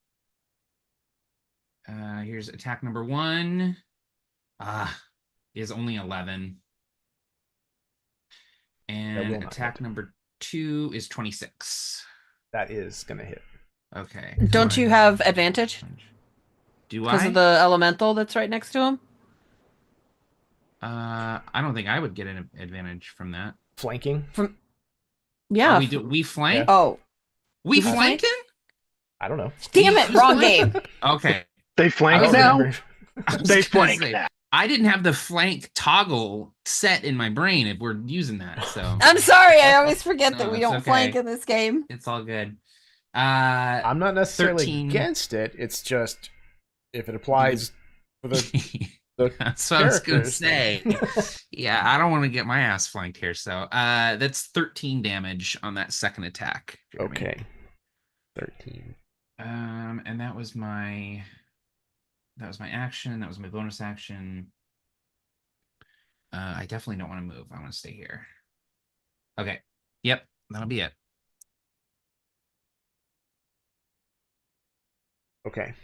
Here's attack number 1. Is only 11. And attack number 2 is 26. That is going to hit. Okay. Don't you have advantage? Do Because I? of the elemental that's right next to him? I don't think I would get an advantage from that. Flanking? Yeah. We flank? Yeah. Oh. We Do we flanking? I don't know. Damn it, wrong game. Okay. They flank I don't now? remember. They flank say, now. I didn't have the flank toggle set in my brain if we're using that, so I'm sorry, I always forget that No, we it's don't okay. flank in this game. it's all good. I'm not necessarily 13. against it. It's just if it applies for the That's what I was gonna characters, say. Yeah, I don't want to get my ass flanked here. So that's 13 damage on that second attack. Jeremy. Okay. 13. And that was my action. That was my bonus action. I definitely don't want to move. I want to stay here. Okay. Yep, that'll be it. Okay.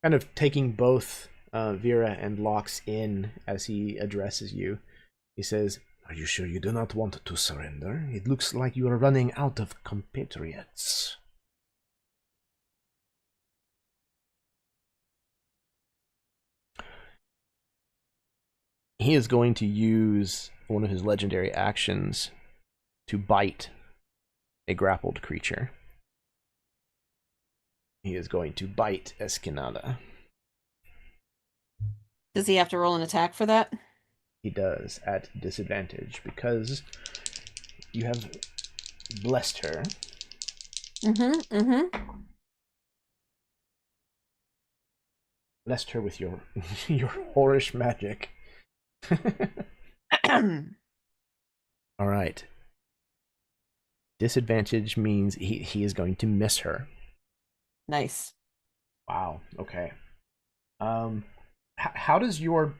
Kind of taking both Vera and Lox in as he addresses you. He says, "Are you sure you do not want to surrender? It looks like you are running out of compatriots." He is going to use one of his legendary actions to bite a grappled creature. He is going to bite Esquinada. Does he have to roll an attack for that? He does, at disadvantage, because you have blessed her. Blessed her with your your whorish magic. All right. Disadvantage means he is going to miss her. Nice. Wow. Okay. How does your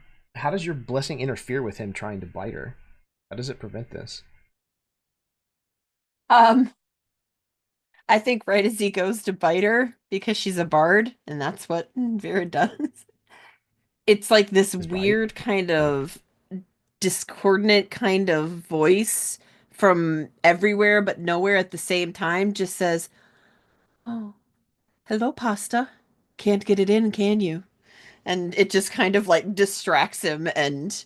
blessing interfere with him trying to bite her? How does it prevent this? I think right as he goes to bite her, because she's a bard, and that's what Vera does. It's like this weird kind of discordant kind of voice from everywhere but nowhere at the same time just says, "Oh, hello, pasta. Can't get it in, can you?" And it just kind of like distracts him, and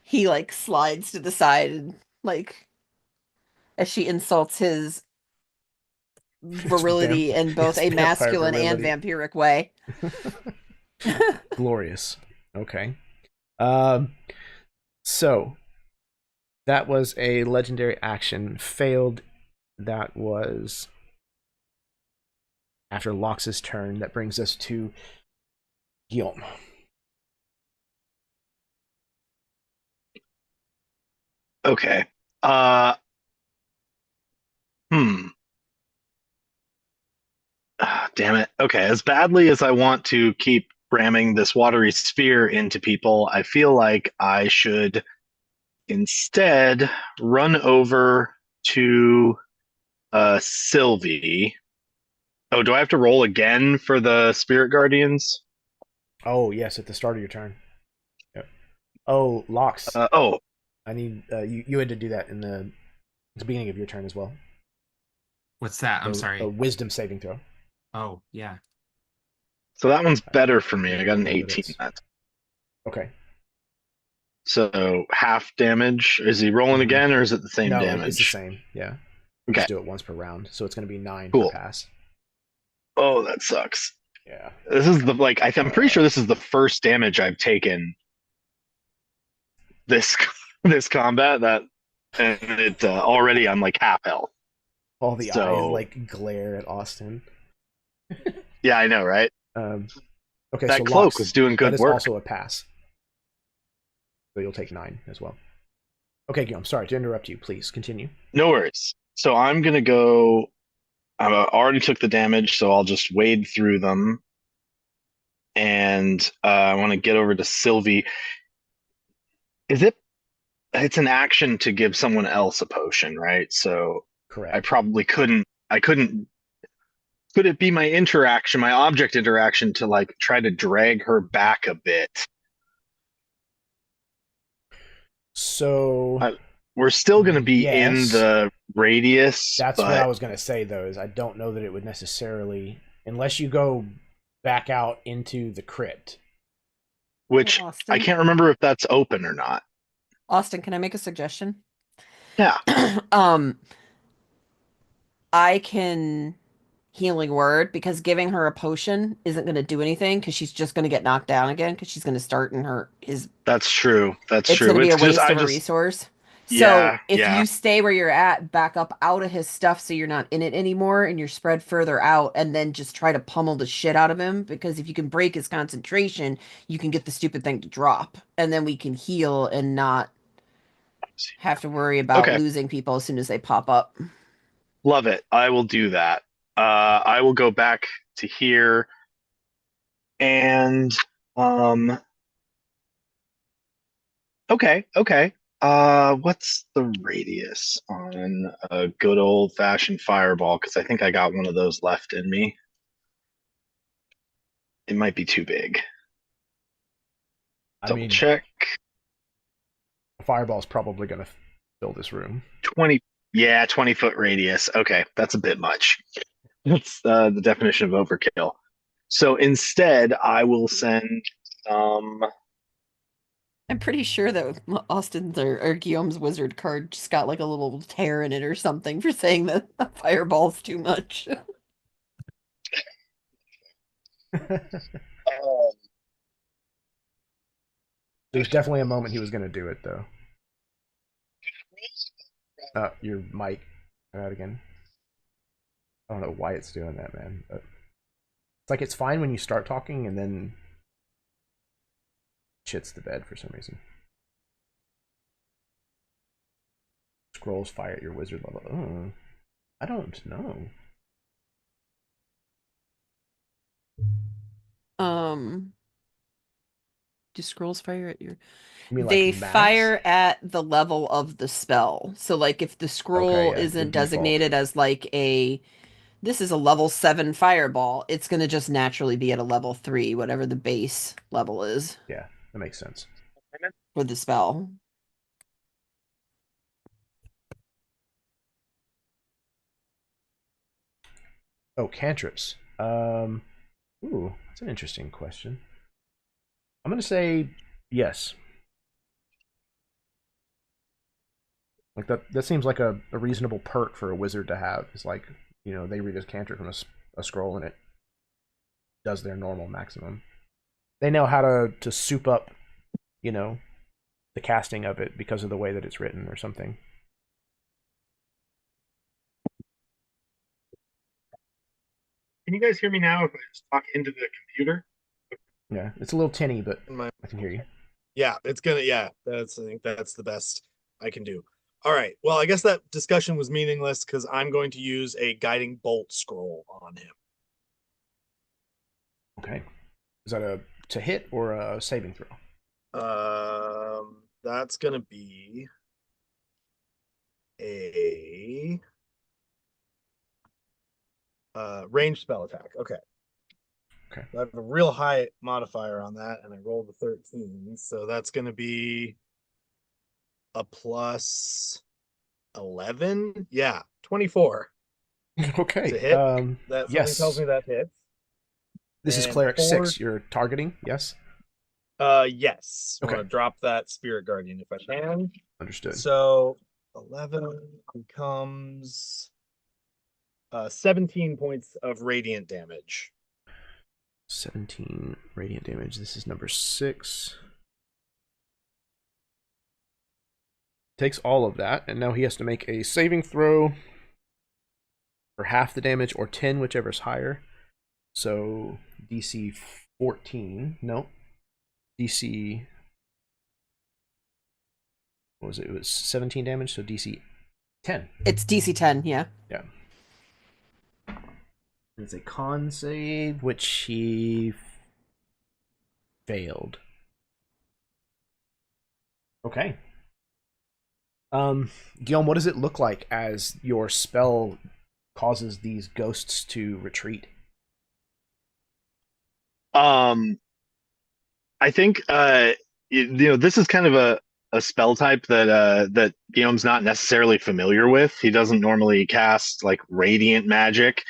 he like slides to the side and like as she insults his virility in both his a vampire masculine and virility. vampiric way. Glorious. Okay. So that was a legendary action. Failed. That was after Lox's turn. That brings us to Guillaume. Okay. Uh. Hmm. Damn it. Okay. As badly as I want to keep ramming this watery sphere into people, I feel like I should instead run over to Sylvie. Oh, do I have to roll again for the Spirit Guardians? Oh yes, at the start of your turn. Yep. Oh, Lox. Oh, I need you had to do that in the beginning of your turn as well. What's that? I'm A sorry. wisdom saving throw. Oh, yeah. so that one's better for me. I got an Roll that 18. it's- Okay. So half damage. Is he rolling Mhm. again, or is it the same No, damage? it's the same. Yeah. Okay. Just do it once per round, so it's going to be 9 Cool. per pass. Oh, that sucks. Yeah. This is the I'm pretty sure this is the first damage I've taken this this combat. That and it already I'm like half health. All the So- eyes like glare at Austin. Yeah, I know, right? Okay, That so cloak Lox, was doing that good is work. also a pass. So you'll take 9 as well. Okay, Guillaume, sorry to interrupt you. Please continue. No worries. So I'm gonna go. I already took the damage, so I'll just wade through them. And I want to get over to Sylvie. Is it? It's an action to give someone else a potion, right? So Correct. I probably couldn't. I couldn't. Could it be my interaction, my object interaction, to like try to drag her back a bit? So We're still going to be in Yes. the radius. that's but what I was going to say, though, is I don't know that it would necessarily, unless you go back out into the crypt. which Austin? I can't remember if that's open or not. Austin, can I make a suggestion? Yeah. I can healing word because giving her a potion isn't going to do anything because she's just going to get knocked down again because she's going to start in his. That's true. That's It's true. going to be a It's just waste I of a just resource. So Yeah, if yeah. you stay where you're at, back up out of his stuff so you're not in it anymore and you're spread further out, and then just try to pummel the shit out of him because if you can break his concentration, you can get the stupid thing to drop, and then we can heal and not have to worry about Okay. losing people as soon as they pop up. Love it. I will do that. I will go back to here and okay. What's the radius on a good old fashioned fireball? Because I think I got one of those left in me. It might be too big. I Double mean, check. a fireball's probably going to fill this room. 20. Yeah, 20-foot radius. Okay, that's a bit much. That's the definition of overkill. So instead, I will send some. I'm pretty sure that Austin's or Guillaume's wizard card just got like a little tear in it or something for saying that a fireball's too much. There's definitely a moment he was going to do it, though. Your mic cut out again. I don't know why it's doing that, man. But it's like it's fine when you start talking and then shits the bed for some reason. Scrolls fire at your wizard level. Oh, I don't know. Do scrolls fire at your? You mean They like max? fire at the level of the spell. So like if the scroll Okay, yeah, isn't the default. designated as like this is a level 7 fireball, it's gonna just naturally be at a level 3, whatever the base level is Yeah, that makes sense. for the spell. Oh, cantrips. Ooh, that's an interesting question. I'm gonna say yes. Like that seems like a reasonable perk for a wizard to have. It's like, they read a cantrip from a scroll and it does their normal maximum. They know how to soup up, the casting of it because of the way that it's written or something. Can you guys hear me now if I just talk into the computer? Yeah, it's a little tinny, but My, I can hear you. yeah, I think that's the best I can do. All right. Well, I guess that discussion was meaningless because I'm going to use a guiding bolt scroll on him. Okay. Is that a to hit or a saving throw? That's gonna be a ranged spell attack. Okay. Okay. I have a real high modifier on that, and I rolled a 13, so that's gonna be a plus 11. Yeah, 24 Okay. to hit. That something yes. tells me that hits. This is And cleric 4 6. You're targeting. Yes. Yes. I'm Okay. gonna drop that spirit guardian if I can. Understood. So 11 becomes 17 points of radiant damage. 17 radiant damage. This is number 6. Takes all of that, and now he has to make a saving throw for half the damage or 10, whichever's higher. So DC 14. No. DC. What was it? It was 17 damage, so DC 10. It's DC 10, yeah. Yeah. It's a con save, which he failed. Okay. Guillaume, what does it look like as your spell causes these ghosts to retreat? I think this is kind of a spell type that Guillaume's not necessarily familiar with. He doesn't normally cast like radiant magic.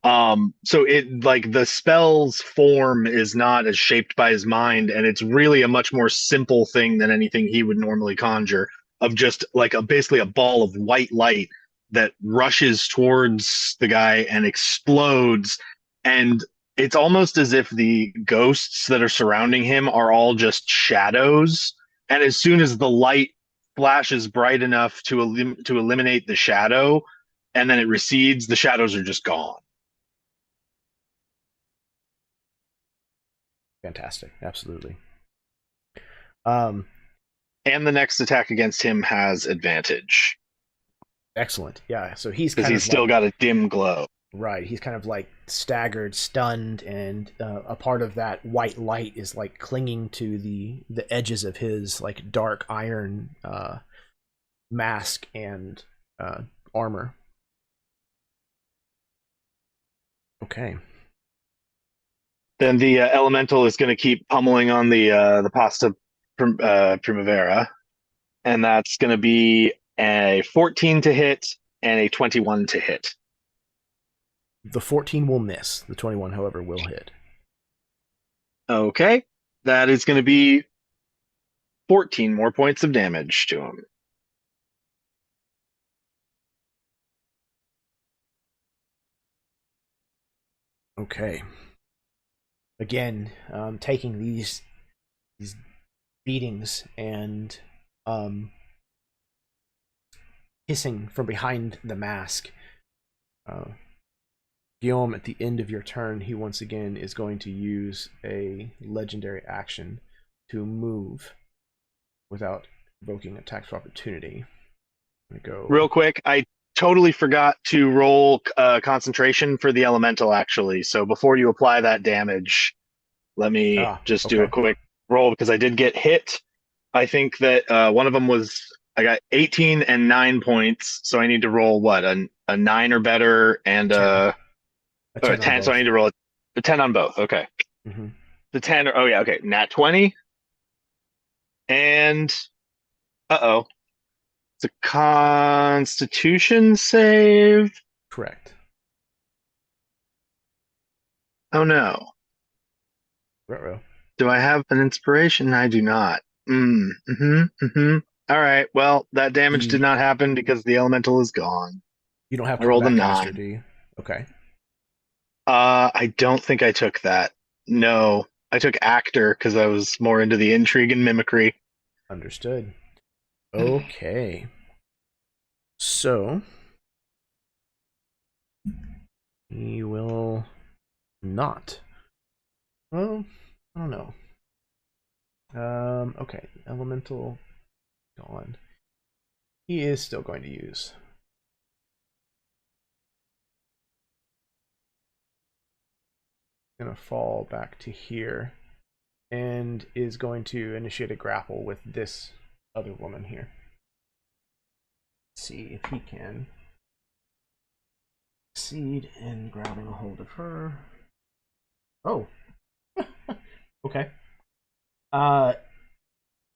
So it like the spell's form is not as shaped by his mind, and it's really a much more simple thing than anything he would normally conjure, of just like basically a ball of white light that rushes towards the guy and explodes. And it's almost as if the ghosts that are surrounding him are all just shadows. And as soon as the light flashes bright enough to eliminate the shadow, and then it recedes, the shadows are just gone. Fantastic. Absolutely. And the next attack against him has advantage. Excellent. Yeah. So he's because kind he's of still like, got a dim glow. Right. He's kind of like staggered, stunned, and a part of that white light is like clinging to the edges of his like dark iron mask and armor. Okay. Then the elemental is going to keep pummeling on the pasta primavera, and that's going to be a 14 to hit and a 21 to hit. The 14 will miss. The 21, however, will hit. Okay, that is going to be 14 more points of damage to him. Okay. Again, taking these beatings and hissing from behind the mask. Guillaume, at the end of your turn, he once again is going to use a legendary action to move without invoking attacks of opportunity. I'm gonna go real quick. I totally forgot to roll concentration for the elemental, actually. So before you apply that damage, let me just do a quick roll, because I did get hit. I think that one of them was, I got 18 and 9 points, so I need to roll what, a 9 or better, and 10. A 10, so I need to roll a 10 on both. Okay. Mm-hmm. The 10, oh yeah, okay. Nat 20. And, uh-oh. It's a Constitution save? Correct. Oh no. Ruh-roh. Do I have an inspiration? I do not. All All right. Well, that damage You- did not happen because the elemental is gone. You don't have I rolled a combat caster, 9. do you? Okay. I don't think I took that. No, I took actor because I was more into the intrigue and mimicry. Understood. Okay. So he will not. Well, I don't know. Okay. Elemental gone. He is still going to use. Gonna fall back to here and is going to initiate a grapple with this other woman here. Let's see if he can succeed in grabbing a hold of her. Oh. Okay.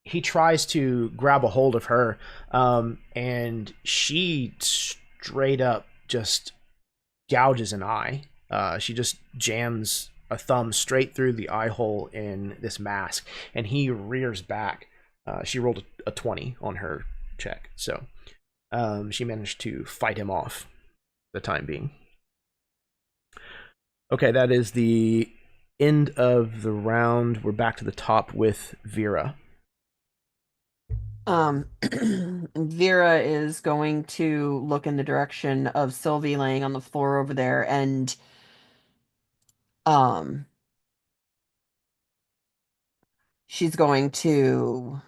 He tries to grab a hold of her, and she straight up just gouges an eye. She just jams a thumb straight through the eye hole in this mask, and he rears back. She rolled a 20 on her check, so she managed to fight him off for the time being. Okay, that is the end of the round. We're back to the top with Vera. Vera is going to look in the direction of Sylvie laying on the floor over there, and she's going to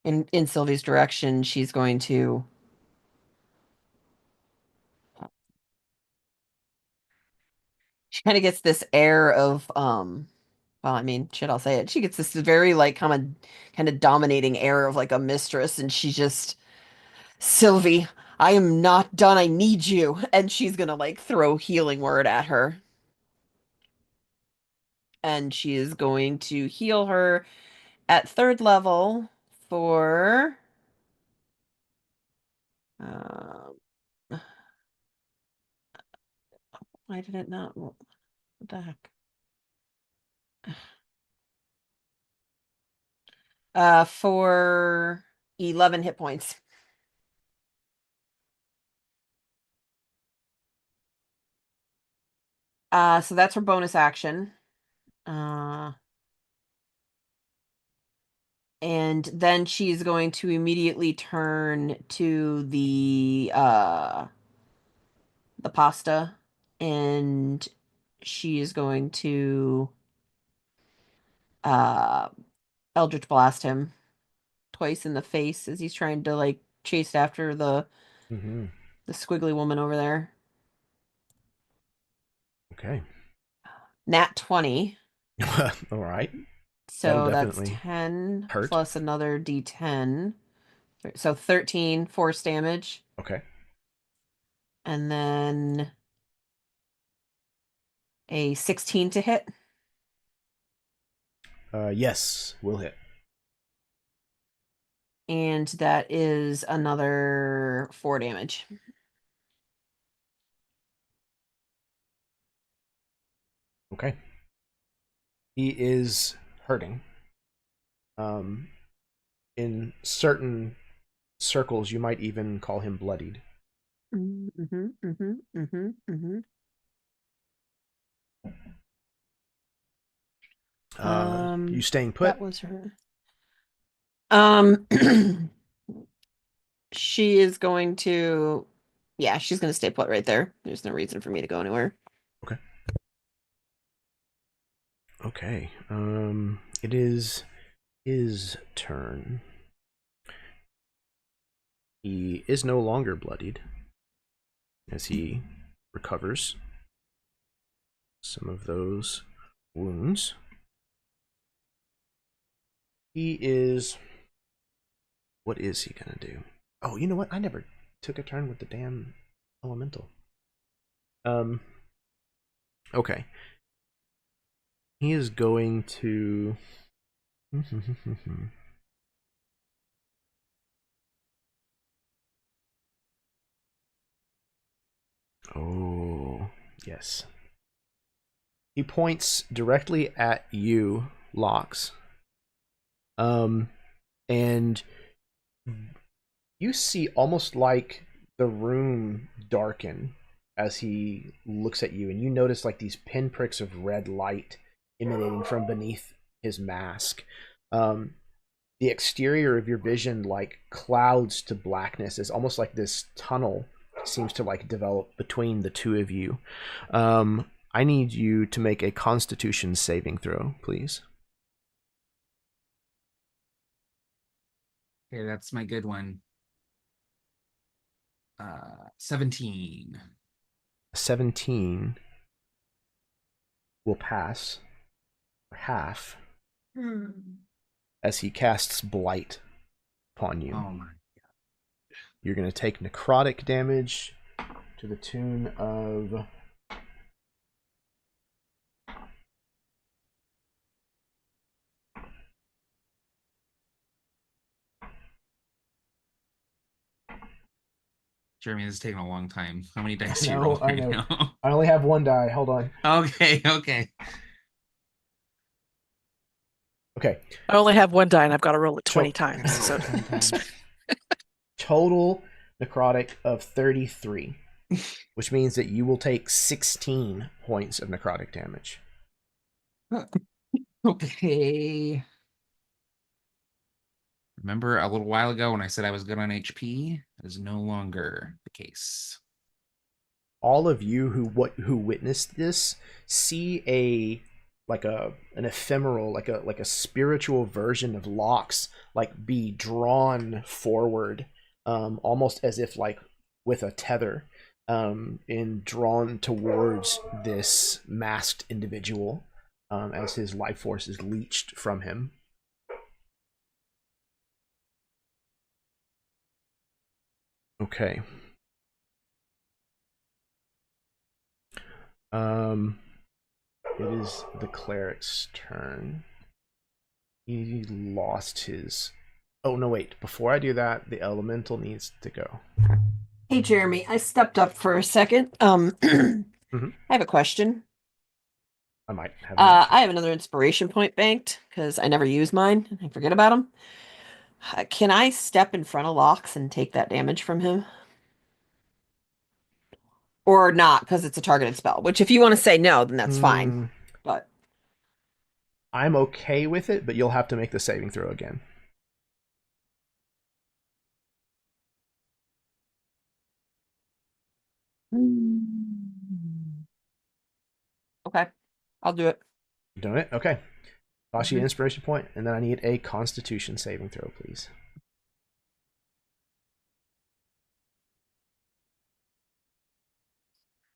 in Sylvie's direction, she's going to she kind of gets this air of well, I mean, shit, I'll say it. She gets this very like kind of dominating air of like a mistress, and she just Sylvie, I am not done. I need you. And she's gonna like throw healing word at her. And she is going to heal her at 3rd level for why did it not what the heck? For 11 hit points. So that's her bonus action. And then she's going to immediately turn to the pasta, and she is going to Eldritch Blast him twice in the face as he's trying to like chase after the squiggly woman over there. Okay. Nat 20. All right. So that's 10 hurt. plus another d10. So 13 force damage. Okay. And then a 16 to hit. Yes, will hit. And that is another 4 damage. Okay. He is hurting. In certain circles, you might even call him bloodied. You staying put? That was her. She is going to, yeah, she's going to stay put right there. There's no reason for me to go anywhere. Okay. Okay. It is his turn. He is no longer bloodied as he recovers some of those wounds. He is... What is he gonna do? Oh, you know what? I never took a turn with the damn elemental. Okay. He is going to... Oh, yes. He points directly at you, Lox. and you see almost like the room darken as he looks at you, and you notice like these pinpricks of red light emanating from beneath his mask. The exterior of your vision like clouds to blackness. It's almost like this tunnel seems to like develop between the two of you. I need you to make a Constitution saving throw, please. Okay, that's my good one. 17. 17 will pass half as he casts Blight upon you. Oh my. You're going to take necrotic damage to the tune of... Jeremy, this is taking a long time. How many dice do you No, roll I right know. now? I only have one die. Hold on. Okay, okay. Okay. I only have one die and I've got to roll it 20 So- times. So Total necrotic of 33, which means that you will take 16 points of necrotic damage. Okay. Remember a little while ago when I said I was good on HP? That is no longer the case. All of you who witnessed this see an ephemeral, like a spiritual version of Locks like be drawn forward, almost as if like with a tether, and drawn towards this masked individual, as his life force is leached from him. Okay. It is the cleric's turn. He lost his... Oh, no, wait. Before I do that, the elemental needs to go. Hey, Jeremy, I stepped up for a second. I have a question. I might have an answer. I have another inspiration point banked because I never use mine and I forget about them. Can I step in front of Locks and take that damage from him? Or not, because it's a targeted spell. Which, if you want to say no, then that's fine. But I'm okay with it, but you'll have to make the saving throw again. okay, I'll do it. You doing it? Okay. Toss you an inspiration point, and then I need a Constitution saving throw, please.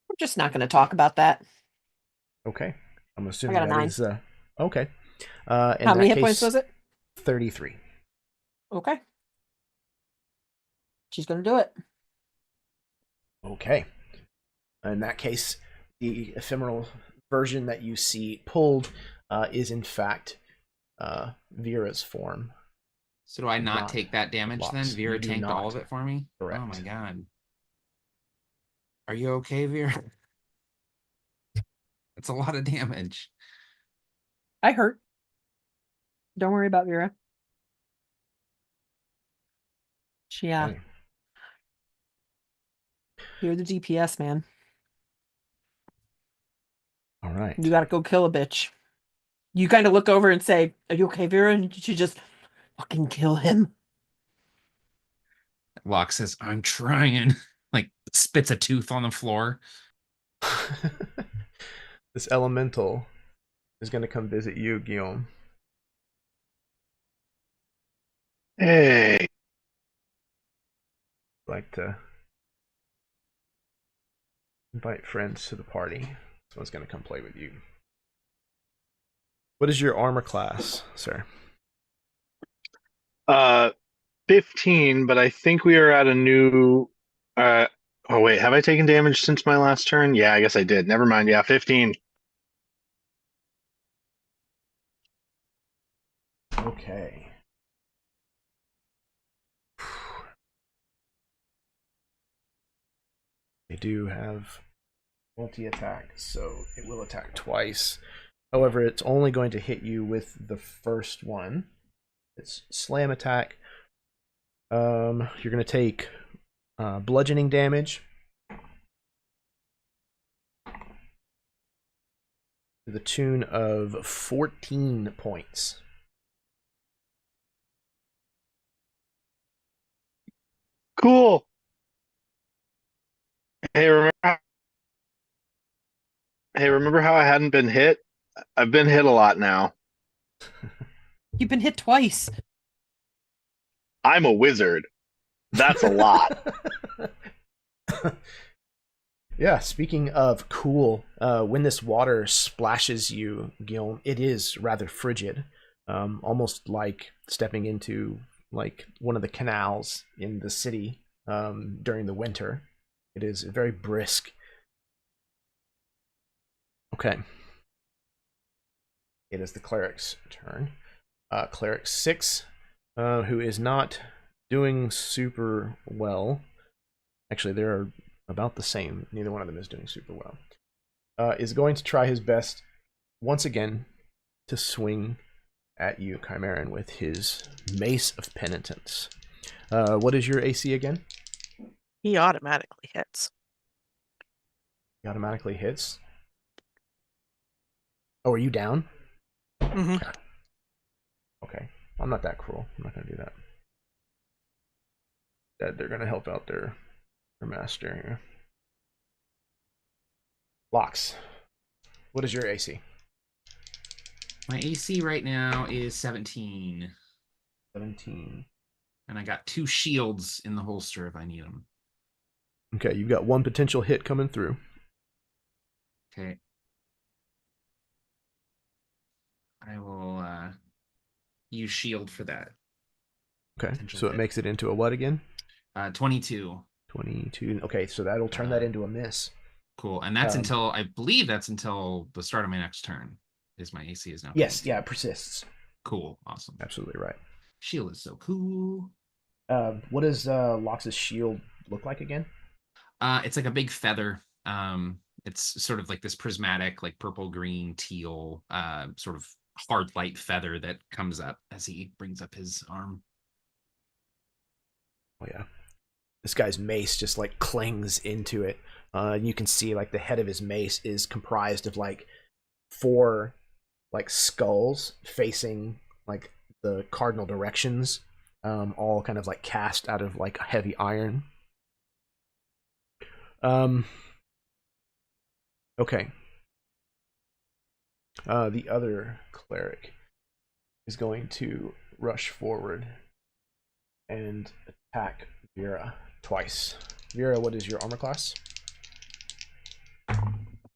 We're just not going to talk about that. Okay. I'm assuming I got a that 9. is okay. In How many that hit points case, was it? 33. Okay. She's going to do it. Okay. In that case, the ephemeral version that you see pulled is in fact Vera's form. So do I not Not take that damage then? Locks. Vera You do tanked all not. of it for me? Correct. Oh my god. Are you okay, Vera? That's a lot of damage. I hurt. Don't worry about Vera. Yeah. Okay. You're the DPS, man. All right. You gotta go kill a bitch. You kind of look over and say, "Are you okay, Vera?" And she just fucking kill him. Locke says, I'm trying. Like, spits a tooth on the floor. This elemental is going to come visit you, Guillaume. Hey. Like to invite friends to the party. This one's going to come play with you. What is your armor class, sir? 15, but I think we are at a new oh wait, have I taken damage since my last turn? Yeah, I guess I did. Never mind. Yeah, 15. Okay. They do have multi-attack, so it will attack twice. However, it's only going to hit you with the first one. its slam attack. You're going to take bludgeoning damage to the tune of 14 points. Cool. Hey, remember how I hadn't been hit? I've been hit a lot now. You've been hit twice. I'm a wizard. That's a lot. Yeah, speaking of cool, when this water splashes you, Guillaume, it is rather frigid, almost like stepping into like one of the canals in the city during the winter. It is very brisk. Okay. It is the cleric's turn. Cleric 6, who is not doing super well. Actually, they're about the same. Neither one of them is doing super well. Is going to try his best once again to swing at you, Chimeran, with his Mace of Penitence. What is your AC again? He automatically hits. He automatically hits. Oh, are you down? Mm-hmm. Okay. I'm not that cruel. I'm not going to do that. They're going to help out their master here. Locks. What is your AC? My AC right now is 17. 17. And I got 2 shields in the holster if I need them. Okay, you've got 1 potential hit coming through. Okay. I will use shield for that. Okay, so it makes it into a what again? 22. 22. Okay, so that'll turn that into a miss. Cool. And that's I believe that's until the start of my next turn. Is my AC is now. Yes, 22. yeah, it persists. Cool. Awesome. Absolutely right. Shield is so cool. What does Lox's shield look like again? It's like a big feather. It's sort of like this prismatic, like purple, green, teal, sort of hard light feather that comes up as he brings up his arm. Oh yeah. This guy's mace just like clings into it. You can see like the head of his mace is comprised of like 4 like skulls facing like the cardinal directions, all kind of like cast out of like heavy iron. Okay. The other cleric is going to rush forward and attack Vera twice. Vera, what is your armor class?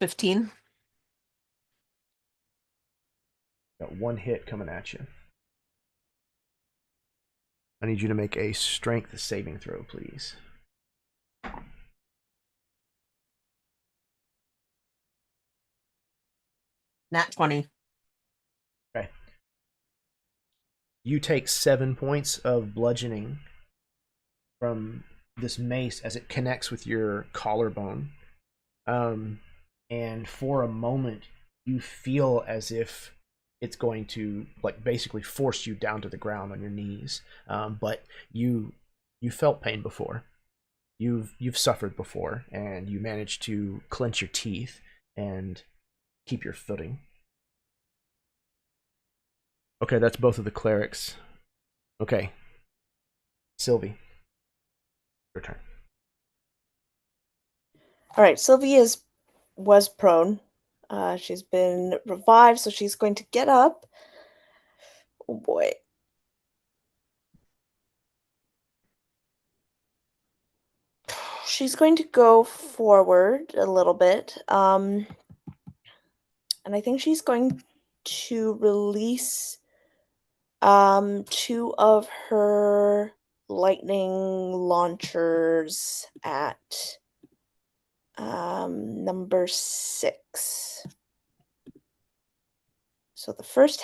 15. Got 1 hit coming at you. I need you to make a strength saving throw, please. Nat 20. Okay. You take 7 points of bludgeoning from this mace as it connects with your collarbone. And for a moment, you feel as if it's going to like basically force you down to the ground on your knees. But you felt pain before. You've suffered before, and you managed to clench your teeth and keep your footing. Okay, that's both of the clerics. Okay. Sylvie, your turn. All right, Sylvie was prone. She's been revived, so she's going to get up. Oh boy. She's going to go forward a little bit. And I think she's going to release 2 of her lightning launchers at number 6. So the first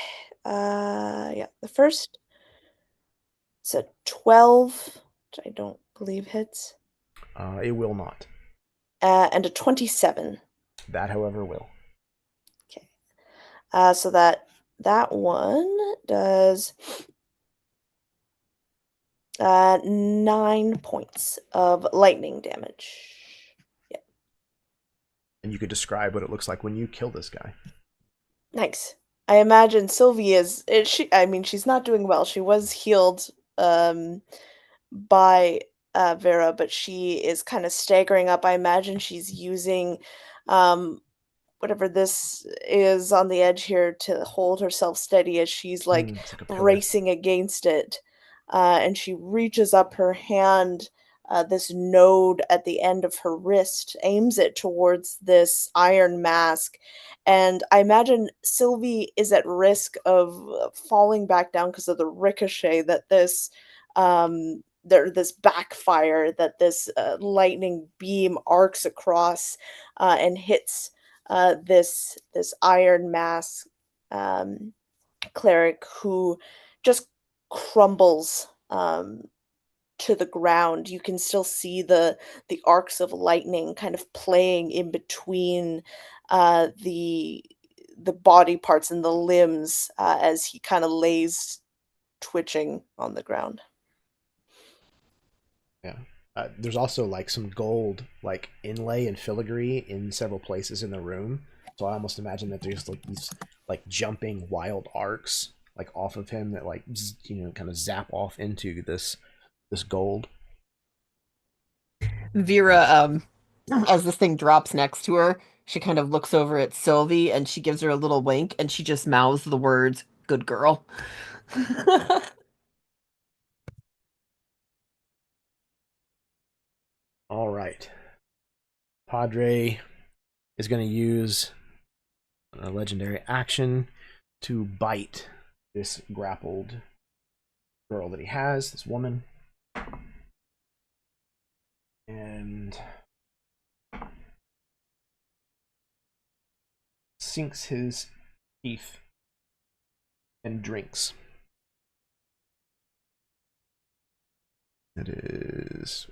it's a 12, which I don't believe hits. It will not. And a 27. That, however, will. Okay. So that one does 9 points of lightning damage. And you could describe what it looks like when you kill this guy. Nice. I imagine Sylvie is she's not doing well. She was healed by Vera, but she is kind of staggering up. I imagine she's using whatever this is on the edge here to hold herself steady as she's like It's like a pillar. bracing against it. And she reaches up her hand, this node at the end of her wrist, aims it towards this iron mask. And I imagine Sylvie is at risk of falling back down because of the ricochet that this this backfire that this lightning beam arcs across and hits this iron mask cleric, who just crumbles to the ground. You can still see the arcs of lightning kind of playing in between the body parts and the limbs as he kind of lays twitching on the ground. Yeah. There's also like some gold like inlay and filigree in several places in the room. So I almost imagine that there's like these like jumping wild arcs like off of him that like kind of zap off into this gold. Vera, as this thing drops next to her, she kind of looks over at Sylvie and she gives her a little wink and she just mouths the words, "Good girl." All right. Padre is going to use a legendary action to bite this grappled girl that he has, this woman. And sinks his teeth and drinks. It is...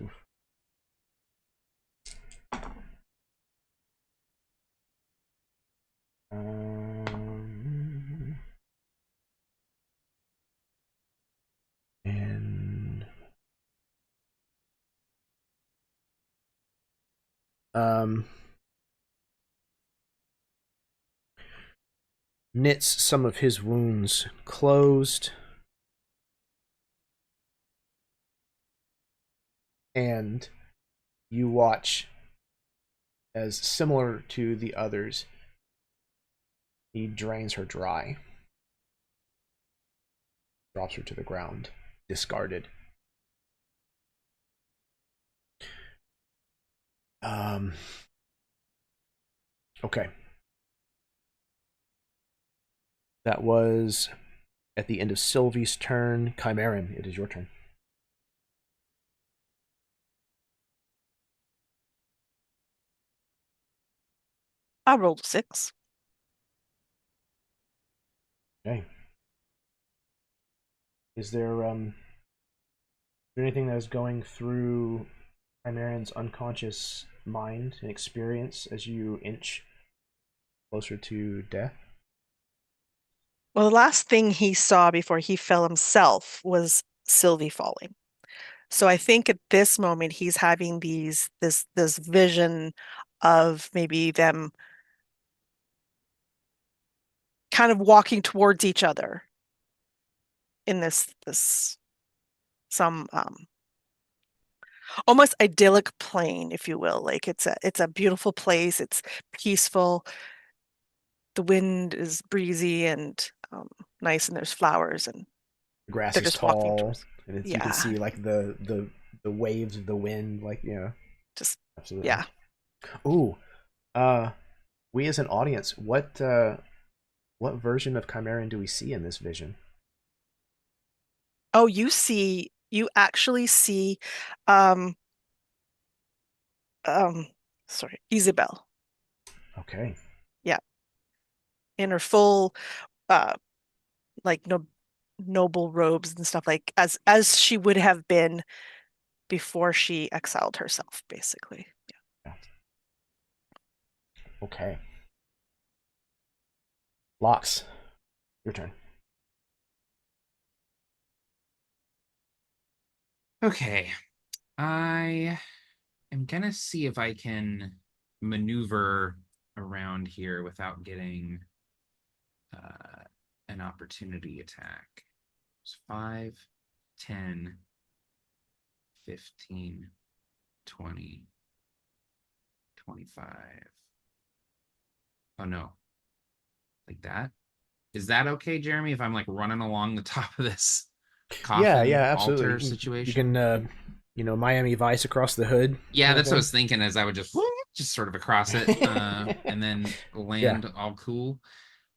and knits some of his wounds closed, and you watch as, similar to the others, he drains her dry, drops her to the ground, discarded. Okay. That was at the end of Sylvie's turn. Chimeran, it is your turn. I rolled a 6. Okay. Is there anything that is going through Chimeran's unconscious mind and experience as you inch closer to death? Well, the last thing he saw before he fell himself was Sylvie falling. So I think at this moment he's having this vision of maybe them kind of walking towards each other in this some almost idyllic plane, if you will. Like it's a beautiful place. It's peaceful. The wind is breezy and nice, and there's flowers, and The grass they're is just walking tall, towards. and you Yeah, can see like the waves of the wind, like just absolutely. yeah. Ooh, we as an audience, what version of Chimeran do we see in this vision? Oh, you actually see sorry, Isabel. Okay. Yeah. In her full like noble robes and stuff, like as she would have been before she exiled herself, basically. Yeah. Okay. Locks, your turn. Okay. I am gonna see if I can maneuver around here without getting an opportunity attack. It's 5, 10, 15, 20, 25. Oh no. Like that? Is that okay, Jeremy, if I'm like running along the top of this coffin Yeah, altar absolutely. situation? You can, Miami Vice across the hood. Yeah, that's what I thing. was thinking as I would just sort of across it and then land all cool.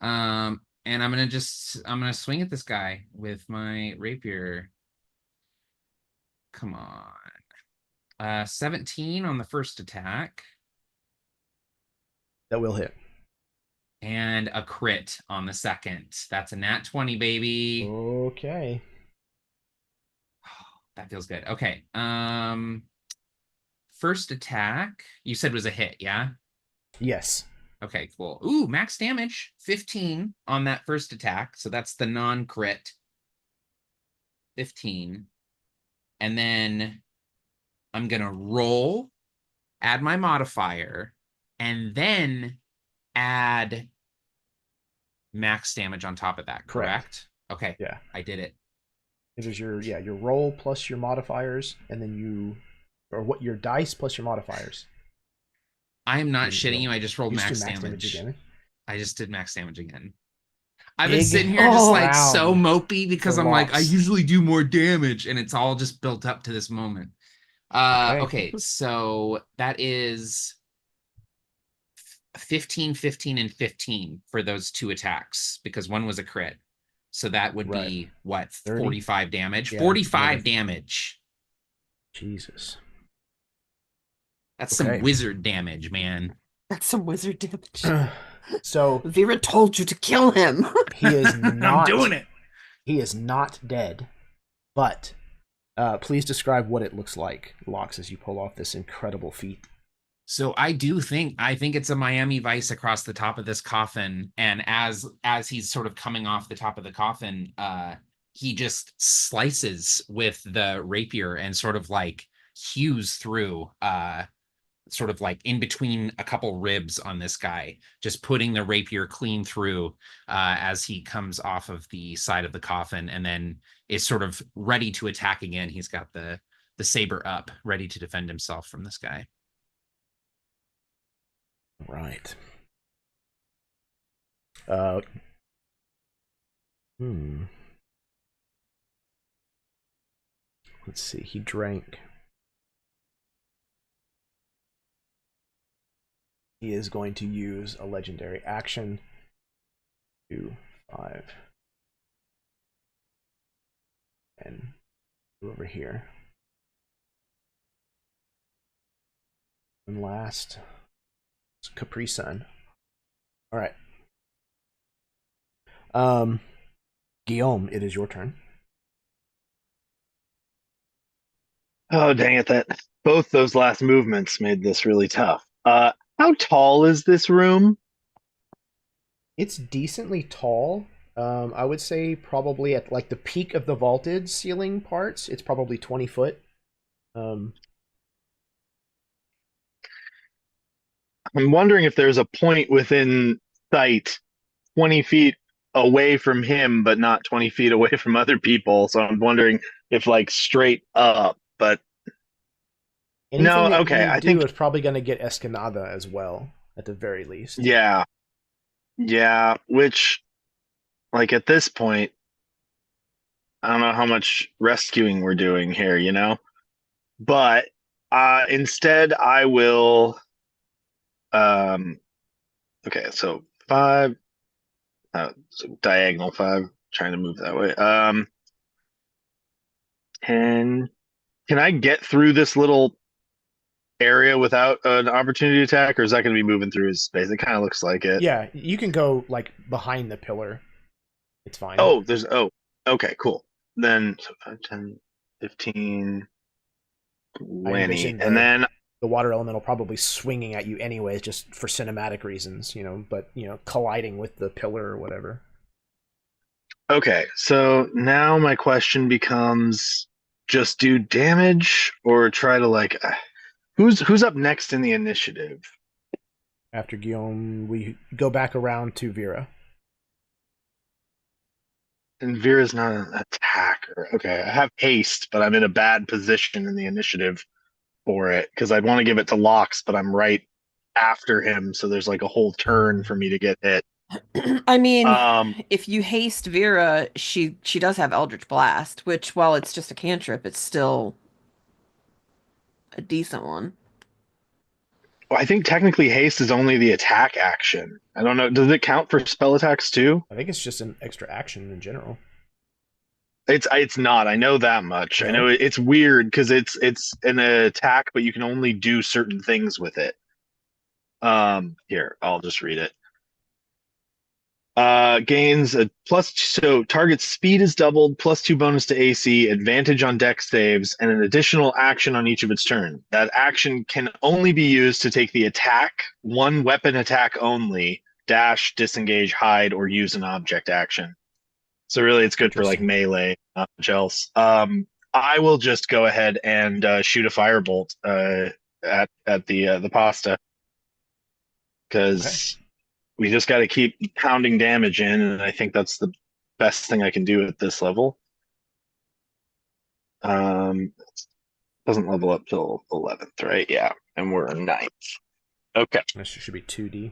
And I'm gonna swing at this guy with my rapier. Come on. 17 on the first attack. That will hit. And a crit on the second. That's a nat 20, baby. Okay. That feels good. Okay. First attack, you said was a hit, yeah? Yes. Okay, cool. Ooh, max damage, 15 on that first attack. So that's the non-crit. 15. And then I'm gonna roll, add my modifier, and then add max damage on top of that, correct? Okay. Yeah. I did it. It is your roll plus your modifiers, and then your dice plus your modifiers. I am not shitting you. I just rolled max damage again. I just did max damage again. I've been sitting here just like so round mopey because I'm like, I usually do more damage, and it's all just built up to this moment. Okay, so that is 15, 15, and 15 for those two attacks because one was a crit. So that would be what, 30? 45 damage? Yeah, 45 damage. Jesus. That's some wizard damage, man. That's some wizard damage. So Vera told you to kill him. He is not I'm doing it. He is not dead. But please describe what it looks like, Lox, as you pull off this incredible feat. So I think it's a Miami Vice across the top of this coffin, and as he's sort of coming off the top of the coffin, he just slices with the rapier and sort of like hews through, sort of like in between a couple ribs on this guy, just putting the rapier clean through as he comes off of the side of the coffin, and then is sort of ready to attack again. He's got the saber up, ready to defend himself from this guy. Right. Let's see. He drank. He is going to use a legendary action. 2, 5. And go over here. And last, Capri Sun. All right. Guillaume, it is your turn. Oh, dang it. Both those last movements made this really tough. How tall is this room? It's decently tall. I would say probably at like the peak of the vaulted ceiling parts, it's probably 20 foot. I'm wondering if there's a point within sight 20 feet away from him, but not 20 feet away from other people. So I'm wondering if like straight up, but anything no, okay. I think it's probably going to get Escanada as well, at the very least. Yeah. Yeah, which like at this point, I don't know how much rescuing we're doing here, you know? But instead I will okay, so 5 so diagonal 5, trying to move that way. 10. Can I get through this little area without an opportunity attack, or is that going to be moving through his space? It kind of looks like it. Yeah, you can go like behind the pillar. It's fine. Okay, cool. Then so 5, 10, 15, 20. And then the water elemental probably swinging at you anyways, just for cinematic reasons, but colliding with the pillar or whatever. Okay, so now my question becomes, just do damage or try to like who's up next in the initiative? After Guillaume, we go back around to Vera. And Vera's not an attacker. Okay, I have haste, but I'm in a bad position in the initiative for it because I'd want to give it to Locks, but I'm right after him, so there's like a whole turn for me to get hit. I mean, Um, if you haste Vera, she does have Eldritch Blast, which while it's just a cantrip, it's still a decent one. well, I think technically haste is only the attack action. I don't know. Does it count for spell attacks too? I think it's just an extra action in general. It's not. I know that much. I No? know it's weird because it's an attack, but you can only do certain things with it. Here, I'll just read it. Gains a plus, so target speed is doubled, +2 bonus to AC, advantage on dex saves, and an additional action on each of its turn. That action can only be used to take the attack, one weapon attack only, dash, disengage, hide, or use an object action. So really, it's good for like melee, not much else. I will just go ahead and shoot a firebolt at the pasta because we just got to keep pounding damage in, and I think that's the best thing I can do at this level. Doesn't level up till 11th, right? Yeah, and we're 9th. Okay. This should be 2D.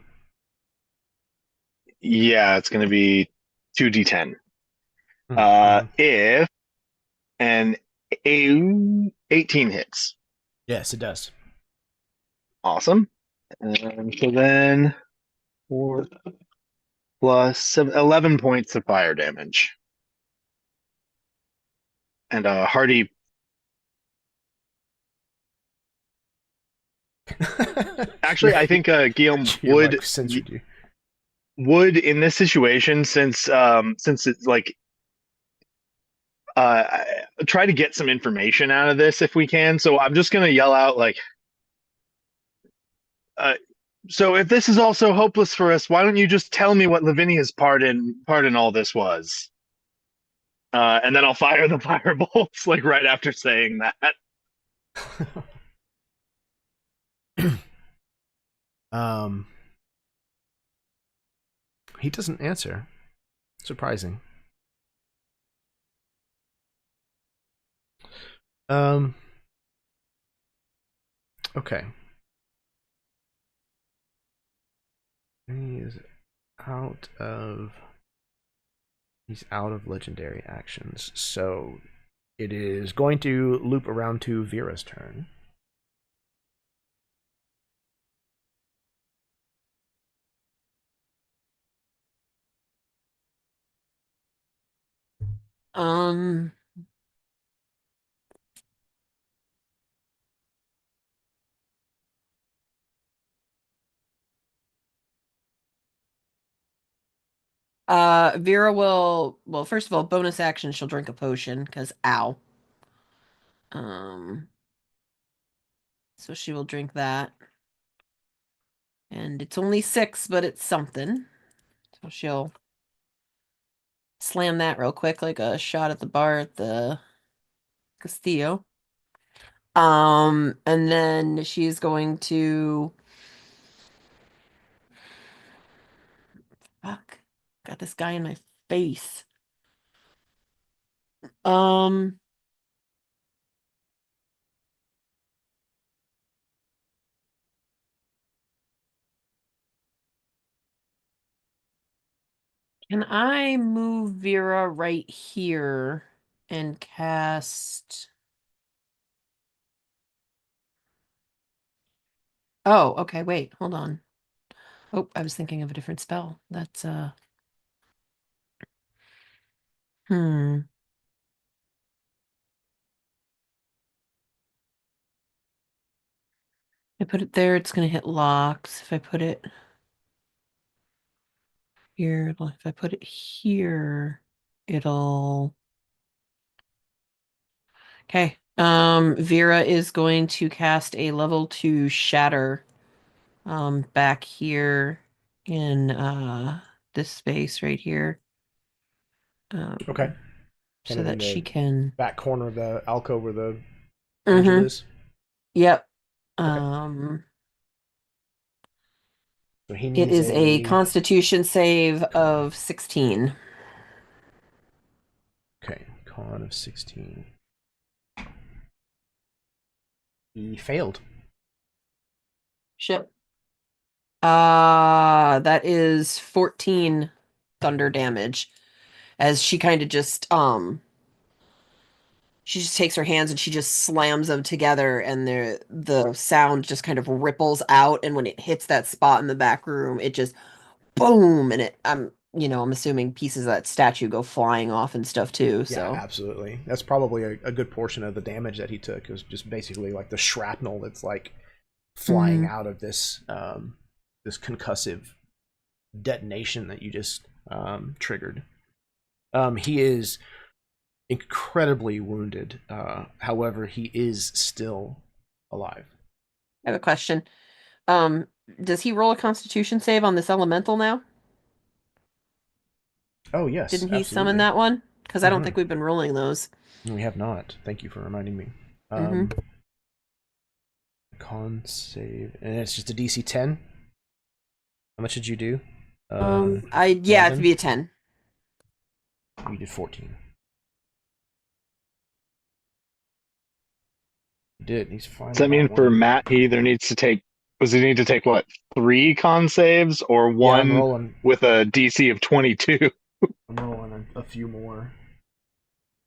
Yeah, it's going to be 2d10. If an 18 hits. Yes, it does. Awesome. And so then 4 plus 7, 11 points of fire damage. And Hardy. Actually, I think Guillaume would in this situation, since it's like try to get some information out of this if we can. So I'm just gonna yell out like, so if this is all so hopeless for us, why don't you just tell me what Lavinia's part in all this was? And then I'll fire the firebolts like right after saying that. He doesn't answer. Surprising. Okay. He's out of legendary actions. So it is going to loop around to Vera's turn. Vera will, well, first of all, bonus action, she'll drink a potion, because ow. So she will drink that. And it's only 6, but it's something. So she'll slam that real quick, like a shot at the bar at the Castille. And then she's going to... Fuck. Got this guy in my face. Can I move Vera right here and cast... Oh, okay, wait, hold on. Oh, I was thinking of a different spell. That's, I put it there, it's gonna hit locks. If I put it here, if I put it here, it'll... Okay. Vera is going to cast a level 2 shatter back here in this space right here. Okay. Kind so of in that she the can. back corner of the alcove where the angel Mhm. is. Yep. So he It needs is a Constitution save of 16. Okay, con of 16. He failed. Shit. That is 14 thunder damage. As she kind of just she just takes her hands and she just slams them together, and the sound just kind of ripples out, and when it hits that spot in the back room, it just boom, and I'm assuming pieces of that statue go flying off and stuff too. Yeah, So absolutely. That's probably a good portion of the damage that he took. Is just basically like the shrapnel that's like flying out of this this concussive detonation that you just triggered. He is incredibly wounded. However, he is still alive. I have a question. Does he roll a Constitution save on this elemental now? Oh yes, Didn't he summon absolutely. that one? Because I don't think we've been rolling those. We have not. Thank you for reminding me. Con save, and it's just a DC 10. How much did you do? It have to be a 10. We did 14. He did. He's fine. Does that mean for Matt, he either needs to take? Does he need to take what, 3 con saves or one with a DC of 22? I'm rolling a few more.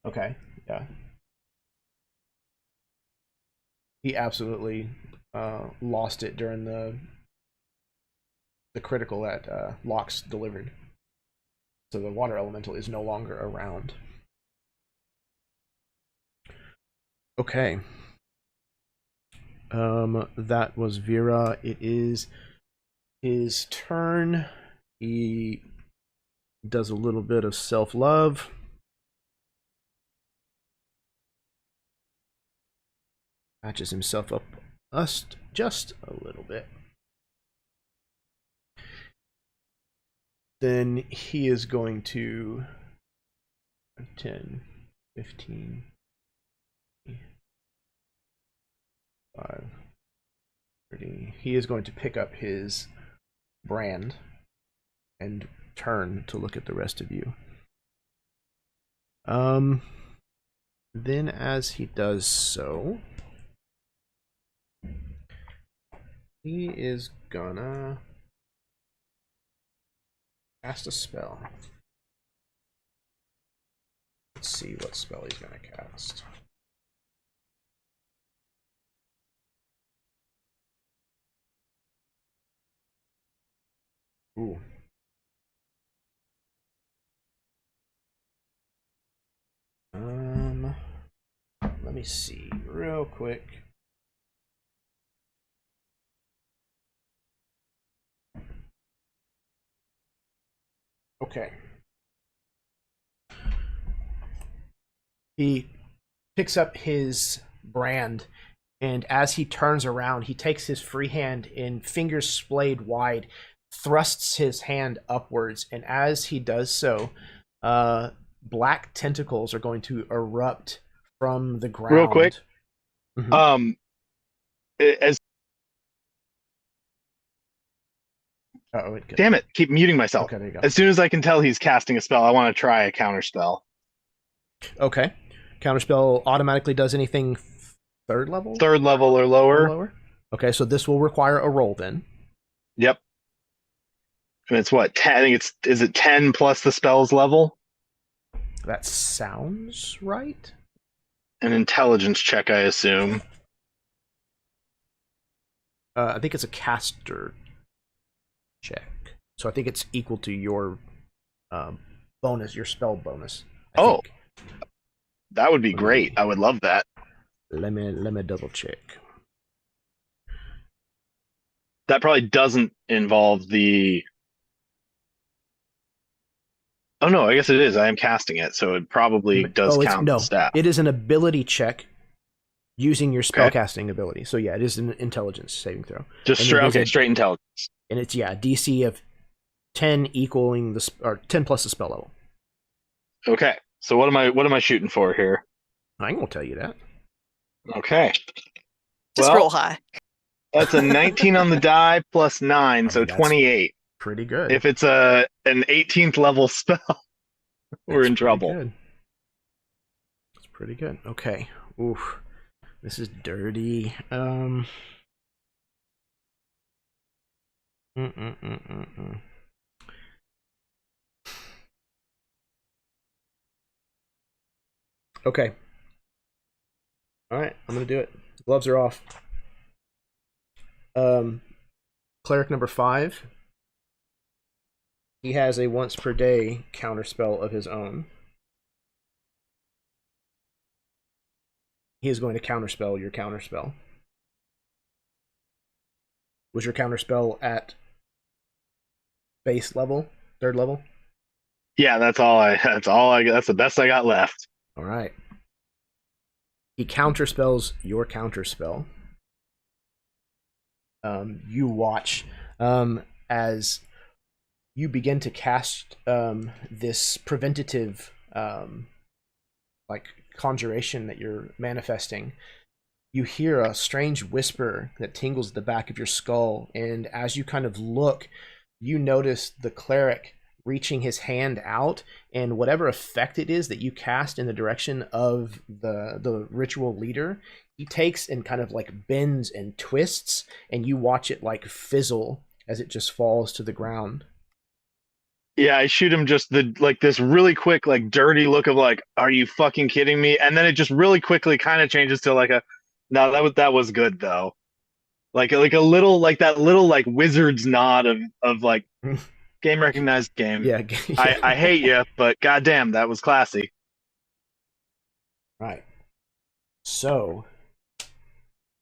Okay, yeah. He absolutely lost it during the critical that Lox delivered. So the water elemental is no longer around. Okay. That was Vera. It is his turn. He does a little bit of self-love. Patches himself up just a little bit. Then he is going to 10, 15, 5, 30. He is going to pick up his brand and turn to look at the rest of you. Then as he does so, he is gonna cast a spell. Let's see what spell he's gonna cast. Ooh. Let me see real quick. Okay. He picks up his brand, and as he turns around, he takes his free hand and fingers splayed wide, thrusts his hand upwards, and as he does so, black tentacles are going to erupt from the ground. Real quick. As damn it, keep muting myself. Okay, there you go. As soon as I can tell he's casting a spell, I want to try a counter spell. Okay. Counterspell automatically does anything third level? Third level or lower. Okay, so this will require a roll then. Yep. And it's what? 10, I think is it 10 plus the spell's level? That sounds right. An intelligence check, I assume. I think it's a caster check. So I think it's equal to your bonus, your spell bonus. I think. That would be great. I would love that. Let me double check. That probably doesn't involve the... Oh no, I guess it is. I am casting it, so it probably does count the stat. It is an ability check using your spellcasting ability. So yeah, it is an intelligence saving throw. Just straight intelligence. And it's DC of 10 equaling or 10 plus the spell level. Okay, So what am I shooting for here? I ain't gonna tell you that. Okay. Just Well, roll high. that's a 19 on the die plus 9, I so mean, that's 28. pretty good. If it's an 18th level spell, we're That's in pretty trouble. good. That's pretty good. Okay. Oof. This is dirty. Mm-mm-mm-mm-mm. Okay. All right, I'm gonna do it. Gloves are off. Cleric number 5. He has a once per day counterspell of his own. He is going to counterspell your counterspell. Was your counterspell at base level, 3rd level? Yeah, that's the best I got left. All right. He counterspells your counterspell. You watch as you begin to cast this preventative like conjuration that you're manifesting. You hear a strange whisper that tingles at the back of your skull, and as you kind of look, you notice the cleric reaching his hand out, and whatever effect it is that you cast in the direction of the ritual leader, he takes and kind of like bends and twists, and you watch it like fizzle as it just falls to the ground. Yeah, I shoot him just this really quick, like dirty look of like, are you fucking kidding me? And then it just really quickly kind of changes to like no, that was good though. Like a little like that little like wizard's nod of like game recognized game. Yeah. I hate you, but goddamn, that was classy. Right. So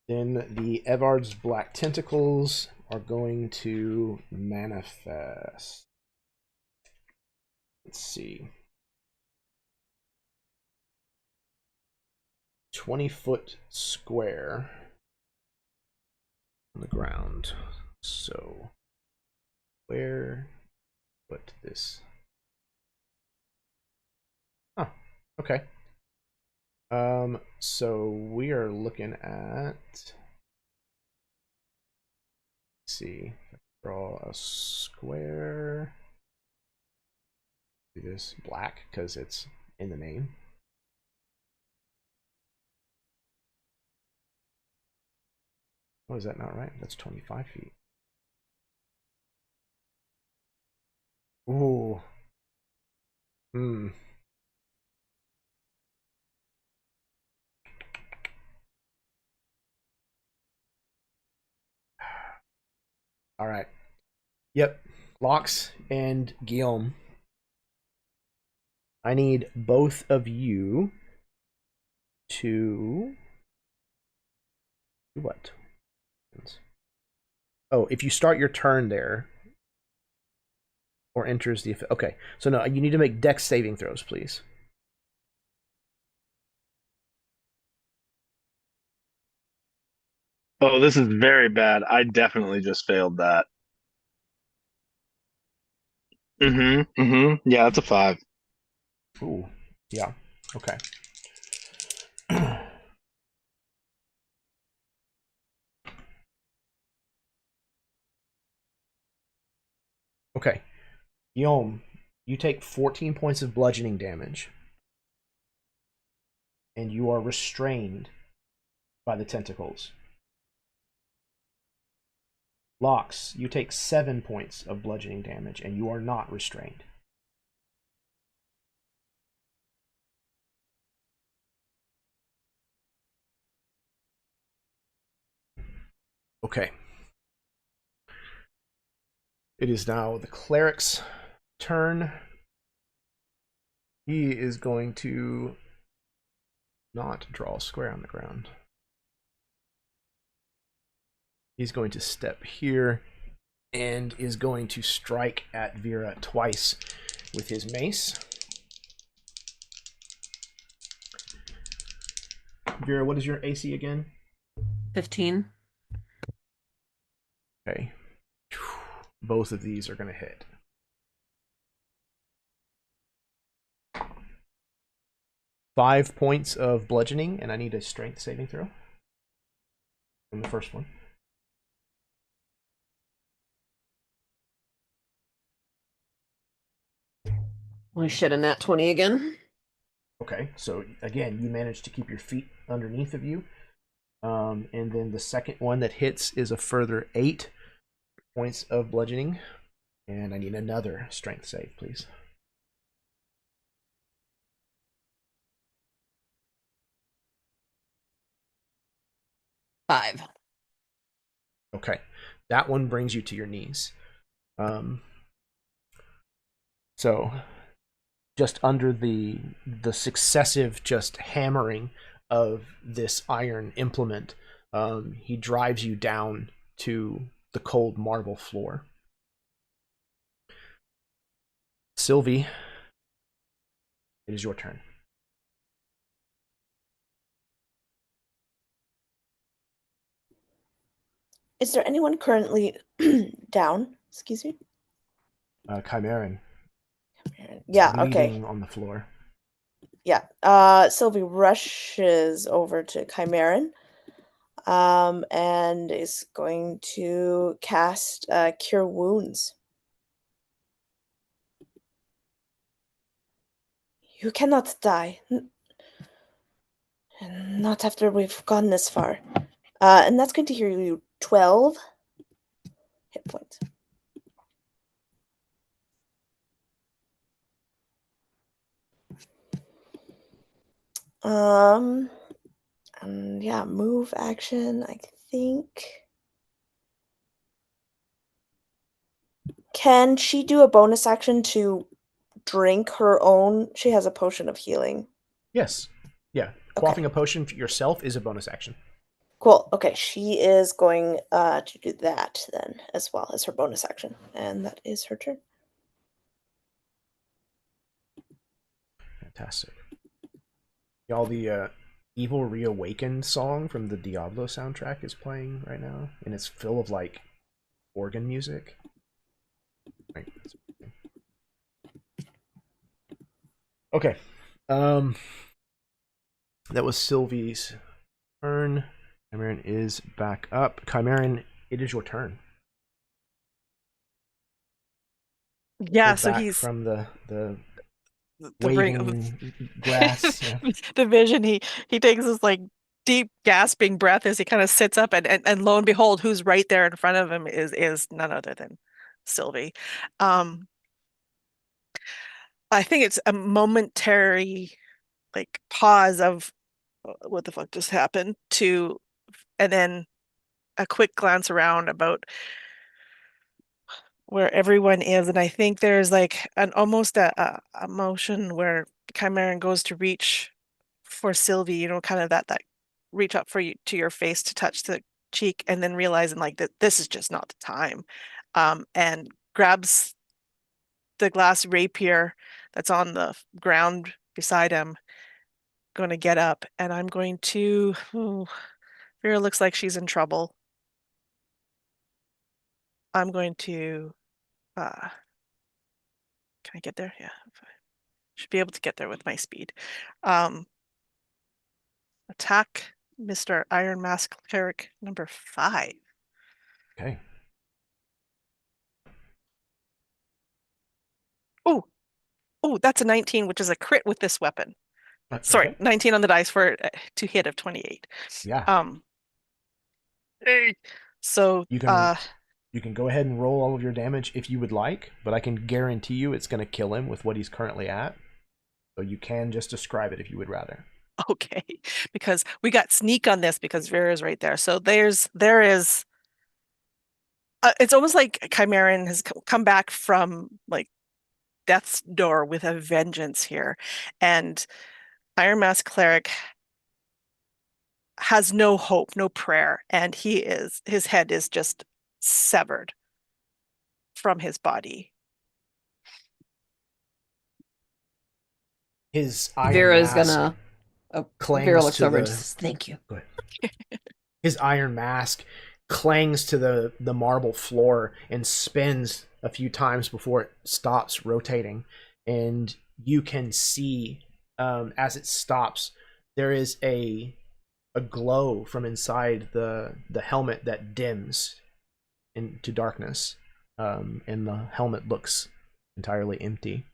then the Evard's black tentacles are going to manifest. Let's see. 20-foot square on the ground. So where put this? Oh, okay. So we are looking at, let's see, draw a square. Do this black because it's in the name. Oh, is that not right? That's 25 feet. Ooh. All right. Yep. Lox and Guillaume. I need both of you to do what? Oh, if you start your turn there or enters the effect. Okay. So no, you need to make dex saving throws, please. Oh, this is very bad. I definitely just failed that. Yeah, that's a 5. Ooh. Yeah. Okay. Okay. Guillaume, you take 14 points of bludgeoning damage. And you are restrained by the tentacles. Lox, you take 7 points of bludgeoning damage, and you are not restrained. Okay. It is now the cleric's turn. He is going to not draw a square on the ground. He's going to step here and is going to strike at Vera twice with his mace. Vera, what is your AC again? 15. Okay. Both of these are going to hit. 5 points of bludgeoning, and I need a strength saving throw from the first one. We should have nat 20 again. Okay, so again, you managed to keep your feet underneath of you. And then the second one that hits is a further 8 points of bludgeoning. And I need another strength save, please. Five. Okay, that one brings you to your knees. So just under the successive just hammering of this iron implement, he drives you down to the cold marble floor. Sylvie, it is your turn. Is there anyone currently down? Excuse me? Chimeran. Yeah, okay. Bleeding on the floor. Yeah. Sylvie rushes over to Chimeran and is going to cast Cure Wounds. You cannot die. Not after we've gone this far. And that's going to heal you 12 hit points. And yeah, move action, I think. Can she do a bonus action to drink her own? She has a potion of healing. Yes. Yeah. Quaffing a potion for yourself is a bonus action. Cool. Okay, she is going to do that then as well as her bonus action. And that is her turn. Fantastic. Y'all, the Evil Reawakened song from the Diablo soundtrack is playing right now, and it's full of like organ music. Right. Okay. That was Sylvie's turn. Chimeran is back up. Chimeran, it is your turn. Yeah, You're so back he's from the waving grass. Yeah. the vision. He takes this like deep gasping breath as he kind of sits up, and lo and behold, who's right there in front of him is none other than Sylvie. I think it's a momentary like pause of what the fuck just happened and then a quick glance around about where everyone is, and I think there's like an almost a motion where Chimeran goes to reach for Sylvie, kind of that reach up for you to your face to touch the cheek, and then realizing like that this is just not the time, and grabs the glass rapier that's on the ground beside him, going to get up, and I'm going to. Vera looks like she's in trouble. I'm going to. Can I get there? Yeah. Should be able to get there with my speed. Attack Mr. Iron Mask Cleric number 5. Okay. Oh, that's a 19, which is a crit with this weapon. Sorry, Okay. 19 on the dice for to hit of 28. Yeah. So you can go ahead and roll all of your damage if you would like, but I can guarantee you it's going to kill him with what he's currently at. So you can just describe it if you would rather. Okay, because we got sneak on this because Vera's right there. So there is. It's almost like Chimeran has come back from like death's door with a vengeance here, and Iron Mask Cleric has no hope, no prayer, and his head is just severed from his body. His iron Vera's mask gonna. clangs Vera looks to over and the. says, "Thank you." Go ahead. His iron mask clangs to the marble floor and spins a few times before it stops rotating, and you can see as it stops, there is a glow from inside the helmet that dims into darkness, and the helmet looks entirely empty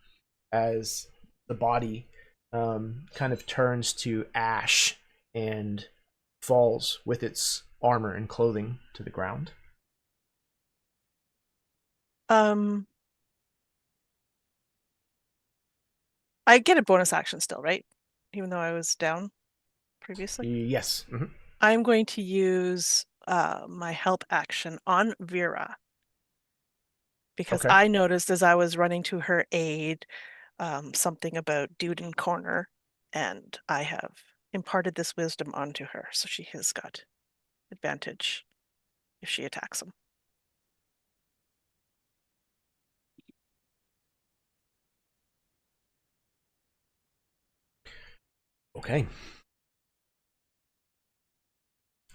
as the body kind of turns to ash and falls with its armor and clothing to the ground. I get a bonus action still, right? Even though I was down previously. Yes. I'm going to use my help action on Vera because Okay. I noticed as I was running to her aid something about dude in corner, and I have imparted this wisdom onto her, so she has got advantage if she attacks him. Okay.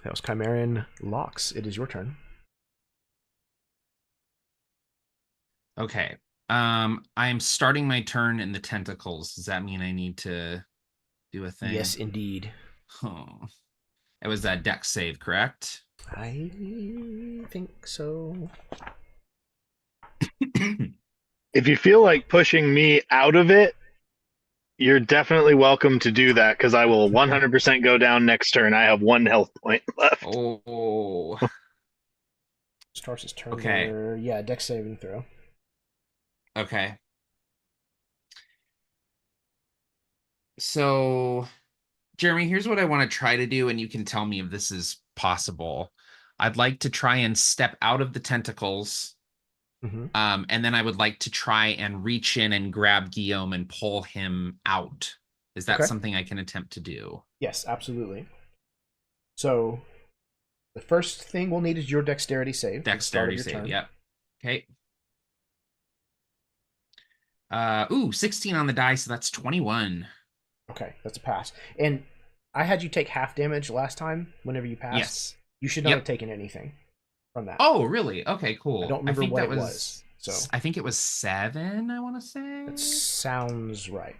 That was Chimerian Locks. It is your turn. Okay. I'm starting my turn in the tentacles. Does that mean I need to do a thing? Yes, indeed. Oh. It was that dex save, correct? I think so. If you feel like pushing me out of it, you're definitely welcome to do that, because I will 100% go down next turn. I have 1 health point left. Oh. Starts his turn. Okay. There. Yeah, dex saving throw. Okay. So, Jeremy, here's what I want to try to do, and you can tell me if this is possible. I'd like to try and step out of the tentacles, and then I would like to try and reach in and grab Guillaume and pull him out. Is that something I can attempt to do? Yes, absolutely. So, the first thing we'll need is your dexterity save. Dexterity save, turn. Yep. Okay. 16 on the die, so that's 21. Okay, that's a pass. And I had you take half damage last time whenever you passed. Yes. You should not have taken anything from that. Oh, really? Okay, cool. I don't remember think what that it was. So I think it was 7, I want to say. That sounds right.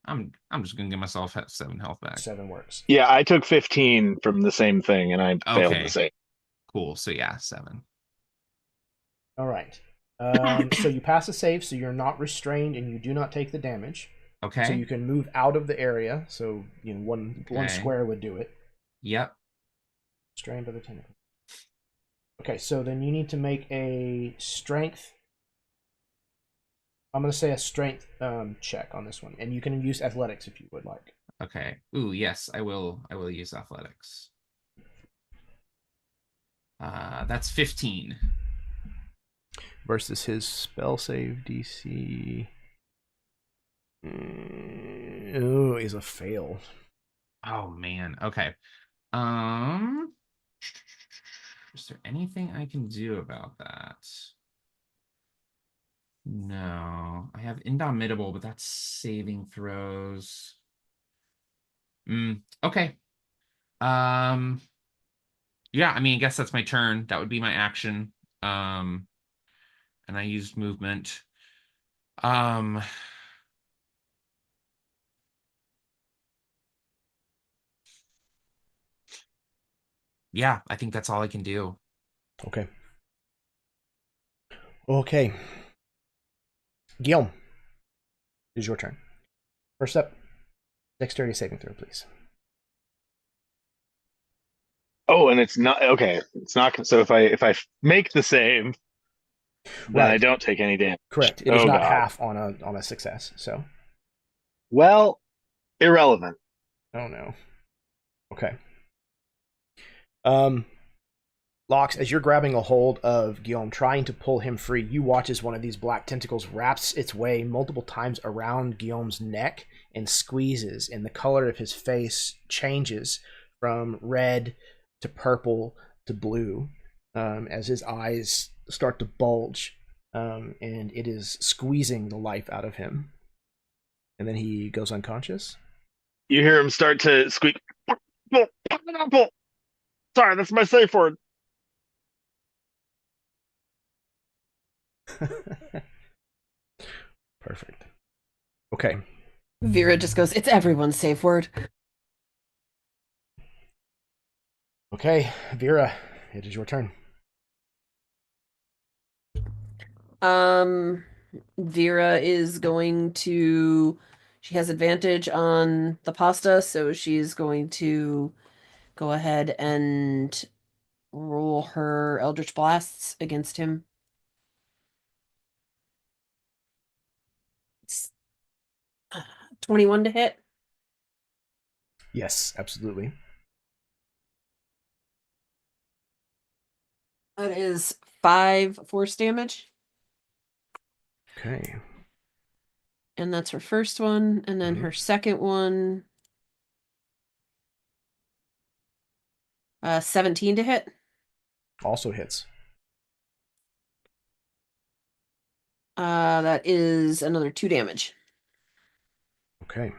I'm just going to give myself 7 health back. 7 works. Yeah, I took 15 from the same thing, and I failed the same. Cool. So yeah, 7. All right. So you pass a save, so you're not restrained and you do not take the damage. Okay. So you can move out of the area. So one square would do it. Yep. Strained by the tentacle. Okay, so then you need to make a strength. I'm going to say a strength check on this one, and you can use athletics if you would like. Okay. Ooh, yes, I will use athletics. That's 15. Versus his spell save DC. Is a fail. Oh man. Okay. Is there anything I can do about that? No. I have Indomitable, but that's saving throws. Okay. Yeah, I mean, I guess that's my turn. That would be my action. And I used movement. Yeah, I think that's all I can do. Okay. Okay. Guillaume, it is your turn. First up, dexterity saving throw, please. Oh, and it's not okay. It's not so if I make the save, then I don't take any damage. Correct. It is not half on a success. So. Well, irrelevant. Oh no. Okay. Locks, as you're grabbing a hold of Guillaume, trying to pull him free, you watch as one of these black tentacles wraps its way multiple times around Guillaume's neck and squeezes, and the color of his face changes from red to purple to blue as his eyes start to bulge, and it is squeezing the life out of him. And then he goes unconscious. You hear him start to squeak. Sorry, that's my safe word. Perfect. Okay. Vera just goes, it's everyone's safe word. Okay, Vera, it is your turn. Um, Vera is going to. She has advantage on the pasta, so she's going to go ahead and roll her Eldritch Blasts against him. It's 21 to hit. Yes, absolutely. That is 5 force damage. Okay. And that's her first one. And then her second one, 17 to hit. Also hits. That is another 2 damage. Okay.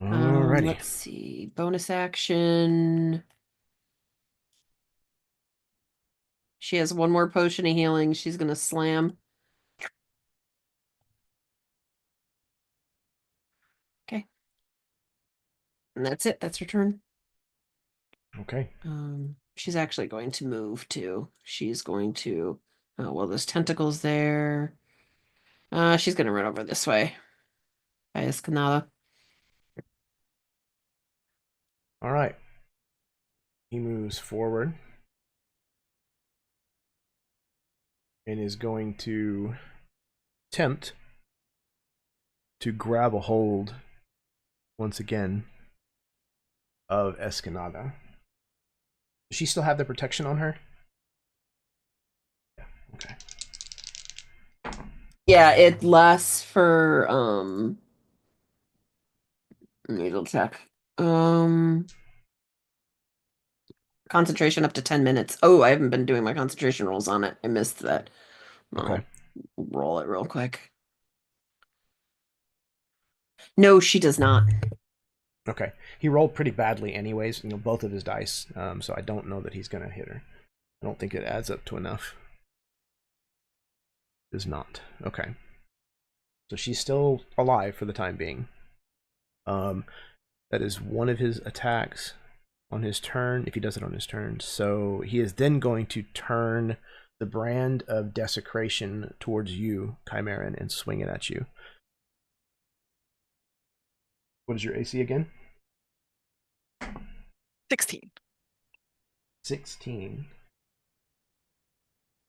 Alrighty. Let's see. Bonus action. She has one more potion of healing. She's going to slam. Okay. And that's it. That's her turn. Okay. She's actually going to move too. She's going to. Oh, well, there's tentacles there. She's going to run over this way. By Escanada. All right. He moves forward and is going to attempt to grab a hold once again of Escanada. Does she still have the protection on her? Yeah. Okay. Yeah, it lasts for needle check. Concentration up to 10 minutes. Oh, I haven't been doing my concentration rolls on it. I missed that. Okay. I'll roll it real quick. No, she does not. Okay. He rolled pretty badly anyways, both of his dice. So I don't know that he's going to hit her. I don't think it adds up to enough. Does not. Okay. So she's still alive for the time being. That is one of his attacks on his turn, if he does it on his turn. So he is then going to turn the brand of desecration towards you, Chimeran, and swing it at you. What is your AC again? 16. 16.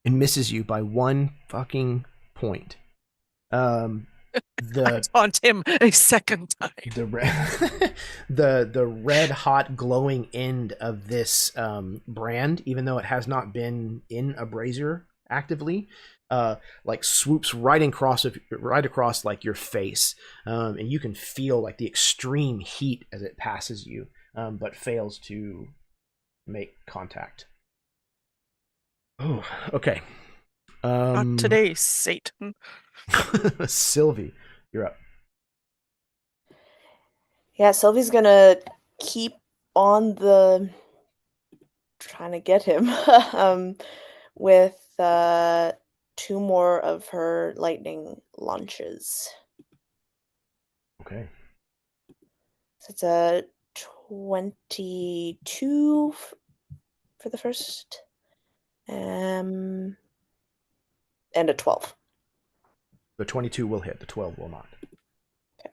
And misses you by 1 fucking point. I taunt him a second time. The red hot glowing end of this brand, even though it has not been in a brazier actively, like swoops right across like your face, and you can feel like the extreme heat as it passes you, but fails to make contact. Oh, okay. Not today, Satan. Sylvie, you're up. Yeah, Sylvie's gonna keep on the trying to get him with 2 more of her lightning launches. Okay. So it's a 22 for the first, and a 12. The 22 will hit. The 12 will not. Okay.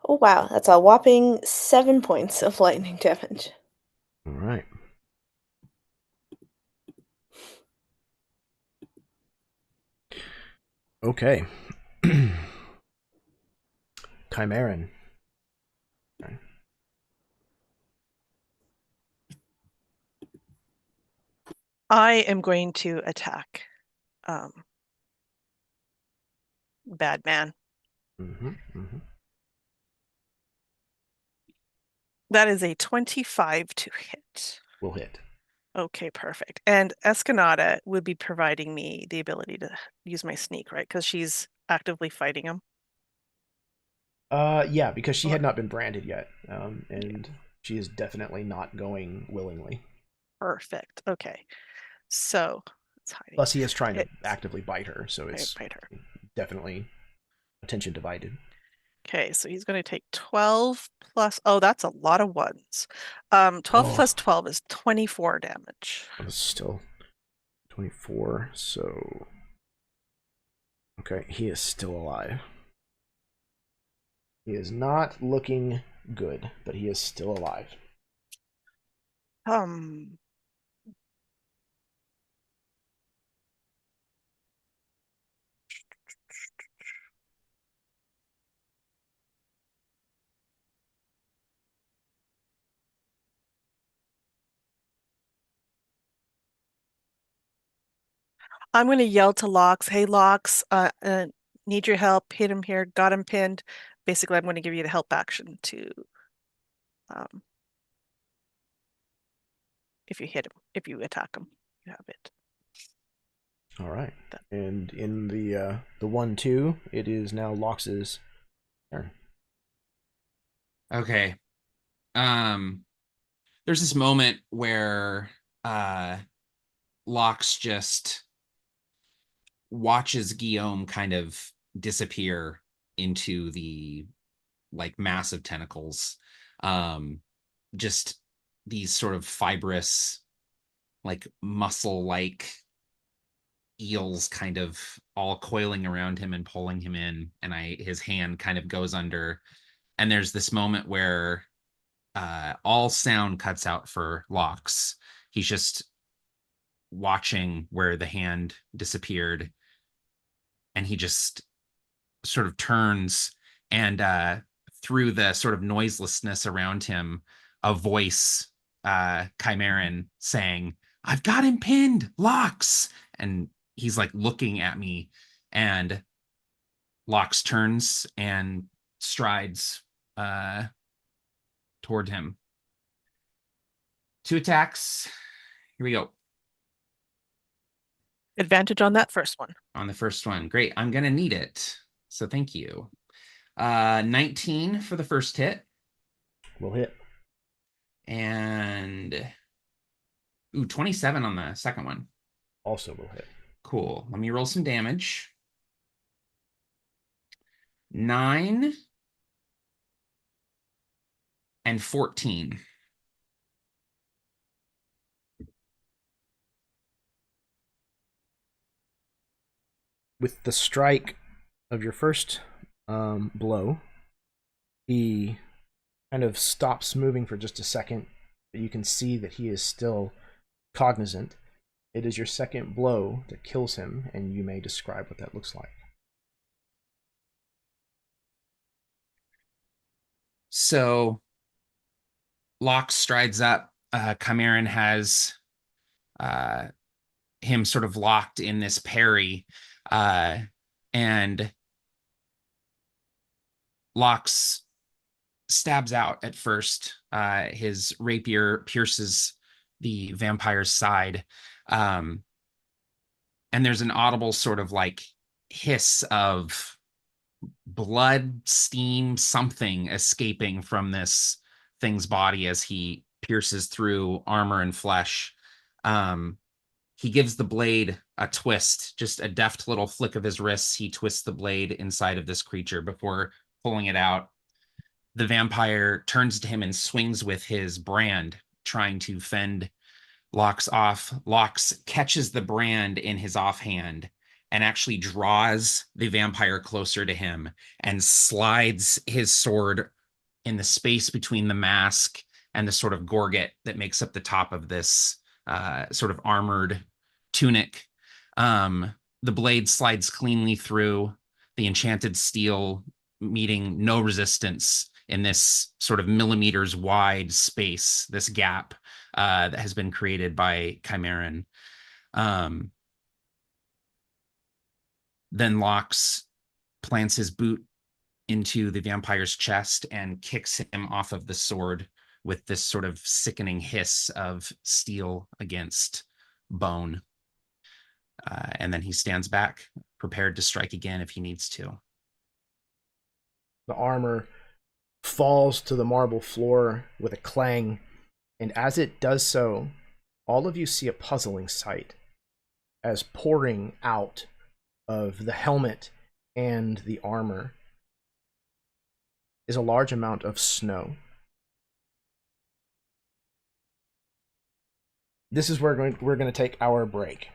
Oh wow, that's a whopping 7 points of lightning damage. All right. Okay. Chimeran. Okay. I am going to attack Bad Man. That is a 25 to hit. Will hit. Okay, perfect. And Escanada would be providing me the ability to use my sneak, right? Because she's actively fighting him. Yeah, because she had not been branded yet, and she is definitely not going willingly. Perfect. Okay. So It's hiding. Plus, he is trying to It's- actively bite her, so it's Bite her. definitely attention divided. Okay, so he's going to take 12 plus. Oh, that's a lot of ones. 12 plus 12 is 24 damage. It's still 24, so okay, he is still alive. He is not looking good, but he is still alive. I'm going to yell to Lox, "Hey, Lox, need your help. Hit him here. Got him pinned." Basically, I'm going to give you the help action to, if you hit him, if you attack him, you have it. All right. And in the 1-2, it is now Lox's turn. Okay. There's this moment where Lox just watches Guillaume kind of disappear into the like massive tentacles. Just these sort of fibrous, like muscle-like eels kind of all coiling around him and pulling him in, and his hand kind of goes under. And there's this moment where all sound cuts out for Lox. He's just watching where the hand disappeared, and he just sort of turns, and through the sort of noiselessness around him, a voice, Chimeran, saying, "I've got him pinned, Lox!" And he's like looking at me, and Lox turns and strides toward him. 2 attacks. Here we go. Advantage on that first one. On the first one. Great. I'm going to need it. So thank you. 19 for the first hit. Will hit. And 27 on the second one. Also will hit. Cool. Let me roll some damage. 9 and 14. With the strike of your first blow, he kind of stops moving for just a second, but you can see that he is still cognizant. It is your second blow that kills him, and you may describe what that looks like. So Lox strides up. Chimeran has him sort of locked in this parry, and Lox stabs out at first. His rapier pierces the vampire's side, and there's an audible sort of like hiss of blood, steam, something escaping from this thing's body as he pierces through armor and flesh. He gives the blade a twist, just a deft little flick of his wrists. He twists the blade inside of this creature before pulling it out. The vampire turns to him and swings with his brand, trying to fend Lox off. Lox catches the brand in his offhand and actually draws the vampire closer to him and slides his sword in the space between the mask and the sort of gorget that makes up the top of this sort of armored tunic. The blade slides cleanly through the enchanted steel, meeting no resistance in this sort of millimeters wide space, this gap that has been created by Chimeran. Then Lox plants his boot into the vampire's chest and kicks him off of the sword with this sort of sickening hiss of steel against bone. And then he stands back, prepared to strike again if he needs to. The armor falls to the marble floor with a clang, and as it does so, all of you see a puzzling sight as pouring out of the helmet and the armor is a large amount of snow. This is where we're going to take our break.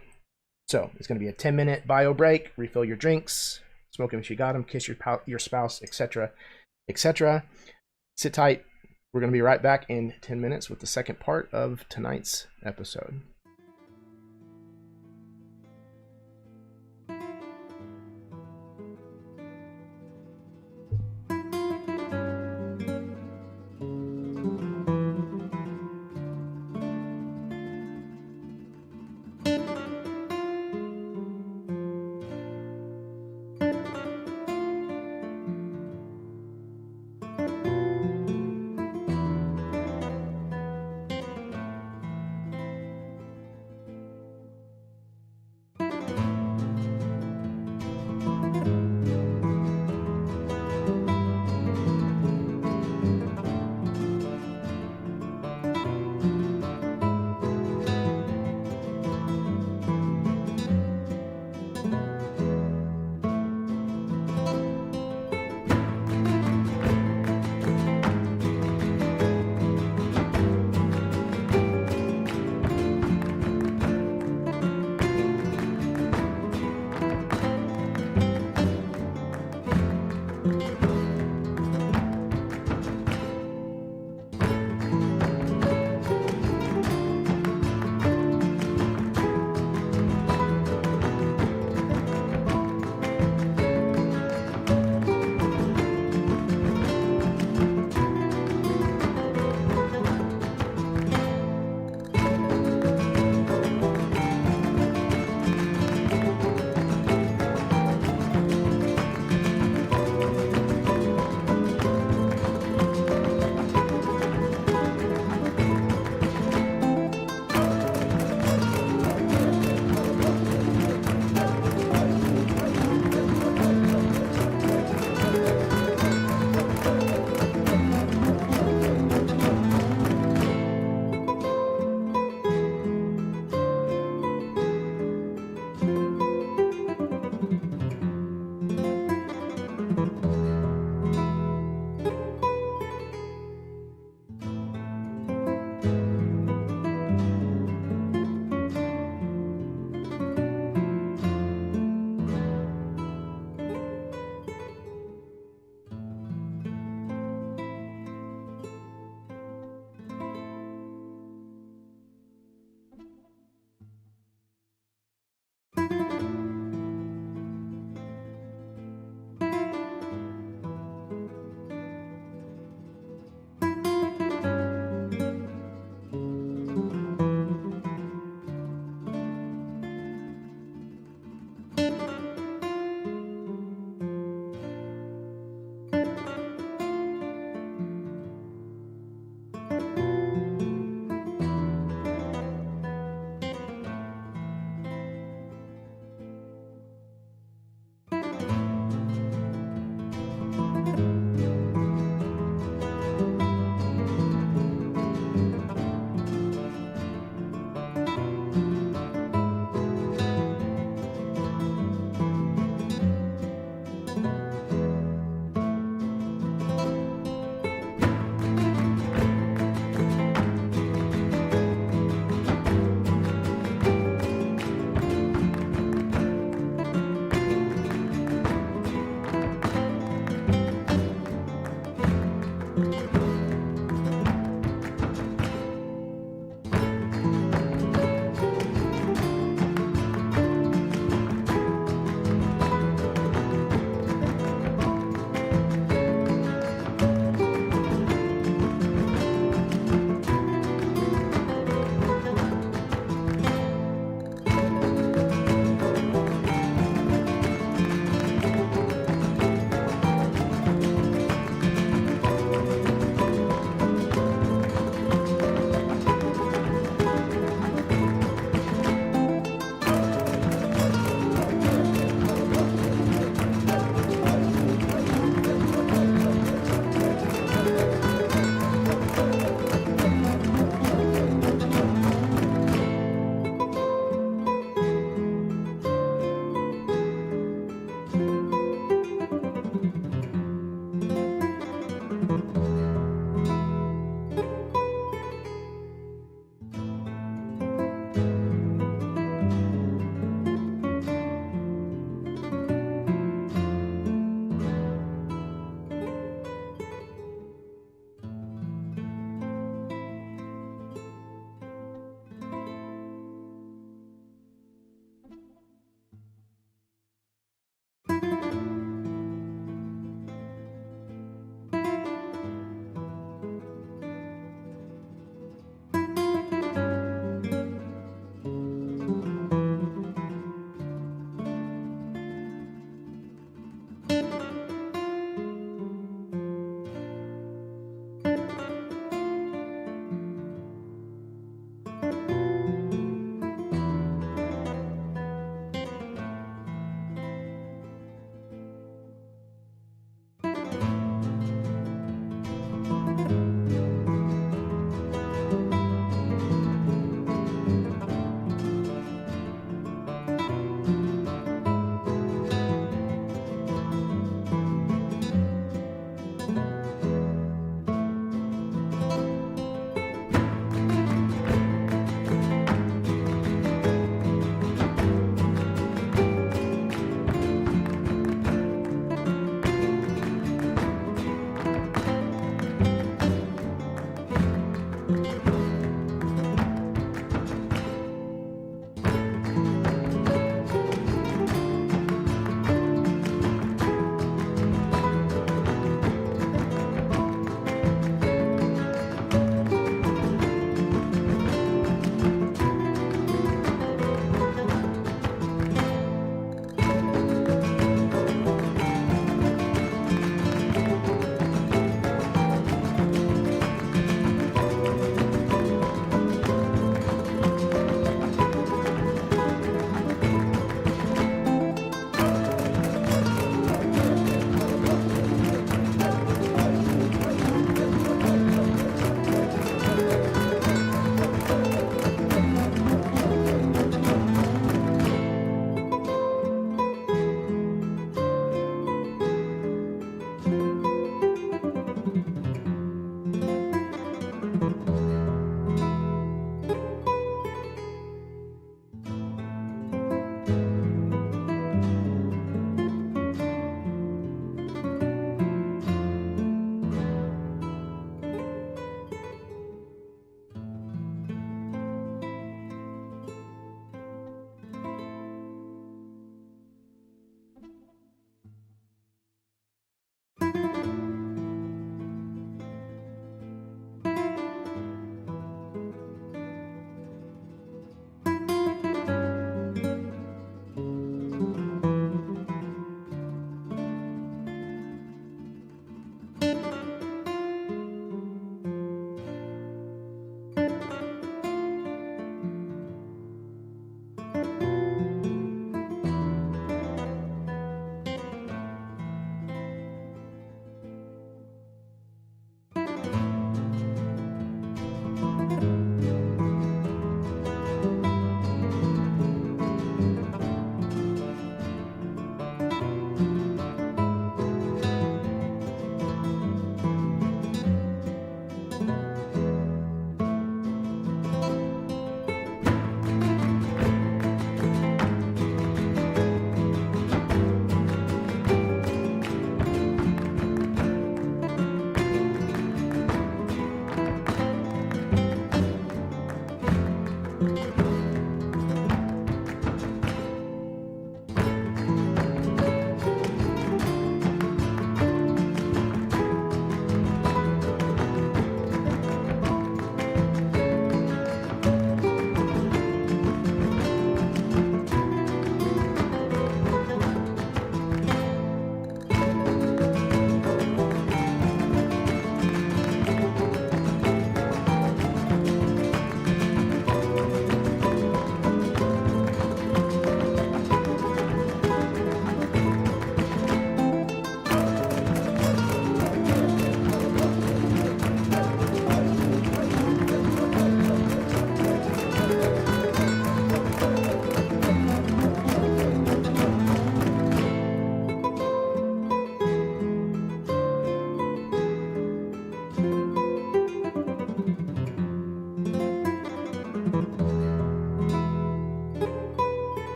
So it's going to be a 10-minute bio break. Refill your drinks, smoke them if you got them, kiss your spouse, etc., etc. Sit tight. We're going to be right back in 10 minutes with the second part of tonight's episode.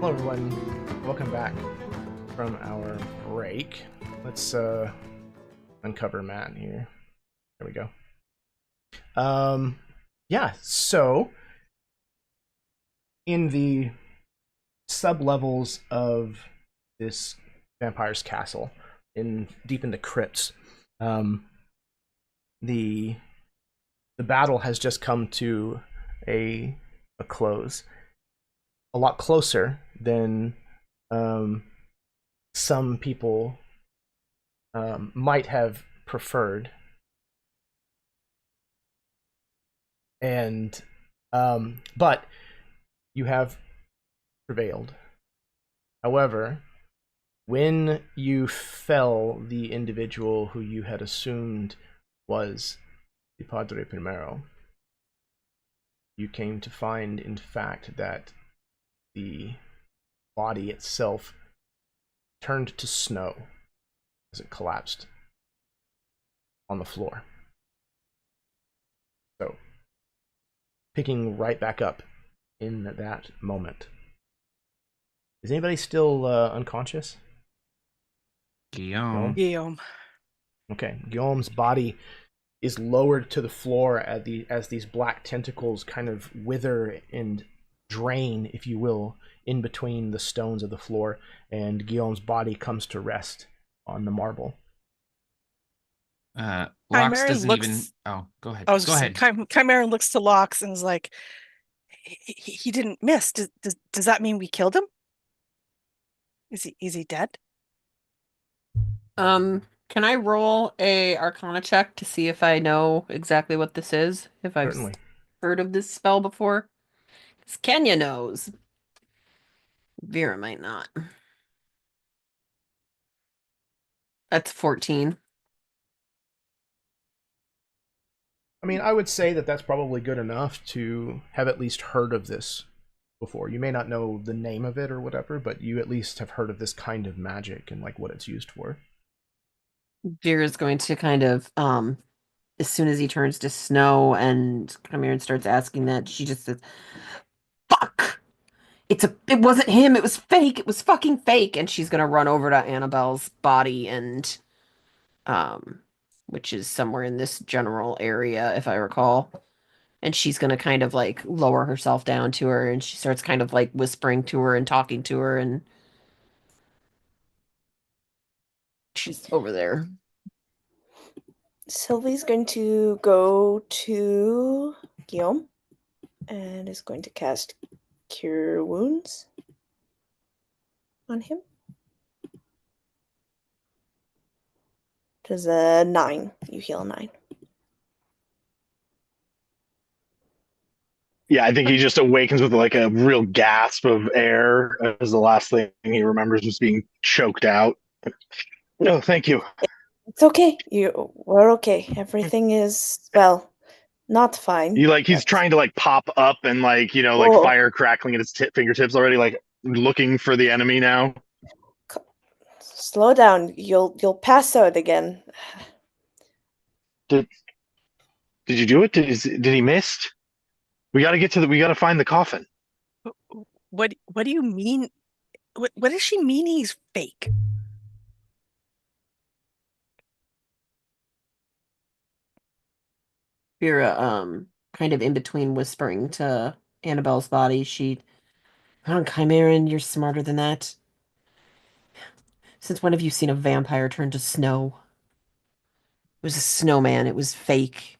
Hello, everyone. Welcome back from our break. Let's uncover Matt here. There we go. Yeah. So, in the sub-levels of this vampire's castle, deep in the crypts, the battle has just come to a close. A lot closer than some people might have preferred. And but you have prevailed. However, when you fell the individual who you had assumed was the Padre Primero, you came to find, in fact, that the body itself turned to snow as it collapsed on the floor. So, picking right back up in that moment. Is anybody still unconscious? Guillaume. Okay, Guillaume's body is lowered to the floor as these black tentacles kind of wither and drain, if you will, in between the stones of the floor, and Guillaume's body comes to rest on the marble. Lox doesn't even. Oh, go ahead. Go ahead. Chimera looks to Lox and is like, he didn't miss. Does that mean we killed him? Is he dead? Can I roll a Arcana check to see if I know exactly what this is? If I've Certainly. heard of this spell before? Because Kenya knows. Vera might not. That's 14. I mean, I would say that that's probably good enough to have at least heard of this before. You may not know the name of it or whatever, but you at least have heard of this kind of magic and like what it's used for. Vera's going to kind of, as soon as he turns to snow and Chimera starts asking that, she just says, "Fuck! It wasn't him, it was fake, it was fucking fake," and she's gonna run over to Annabelle's body and, which is somewhere in this general area, if I recall. And she's gonna kind of like lower herself down to her, and she starts kind of like whispering to her and talking to her, and she's over there. Sylvie's going to go to Guillaume and is going to cast Cure Wounds on him. Does a 9. You heal 9. Yeah, I think he just awakens with like a real gasp of air as the last thing he remembers was being choked out. No, thank you. It's okay. We're okay. Everything is, well, not fine. He's trying to like pop up and like, like Whoa. fire crackling at his fingertips already, like looking for the enemy now. Slow down. You'll pass out again. Did you do it? Did he miss? We gotta find the coffin. What do you mean? What does she mean he's fake? Vera, kind of in between whispering to Annabelle's body, "Come on, Chimeran, you're smarter than that. Since when have you seen a vampire turn to snow? It was a snowman, it was fake.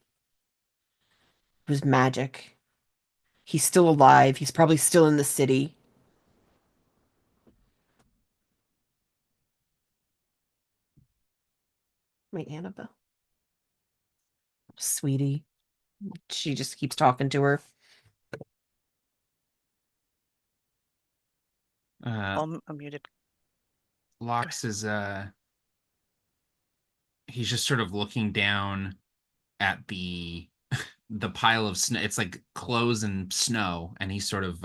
It was magic. He's still alive, he's probably still in the city." Wait, Annabelle. Sweetie. She just keeps talking to her. I'm muted. Lox is he's just sort of looking down at the pile of snow. It's like clothes and snow, and he's sort of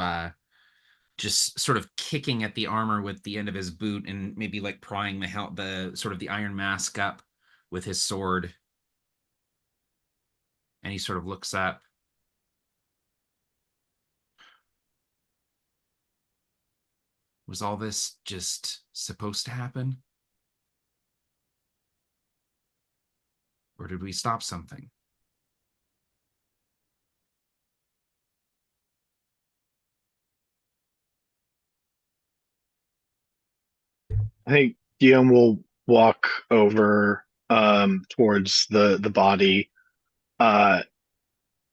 just sort of kicking at the armor with the end of his boot and maybe like prying the sort of the iron mask up with his sword. And he sort of looks up. Was all this just supposed to happen? Or did we stop something? I think Guillaume will walk over towards the body. Uh,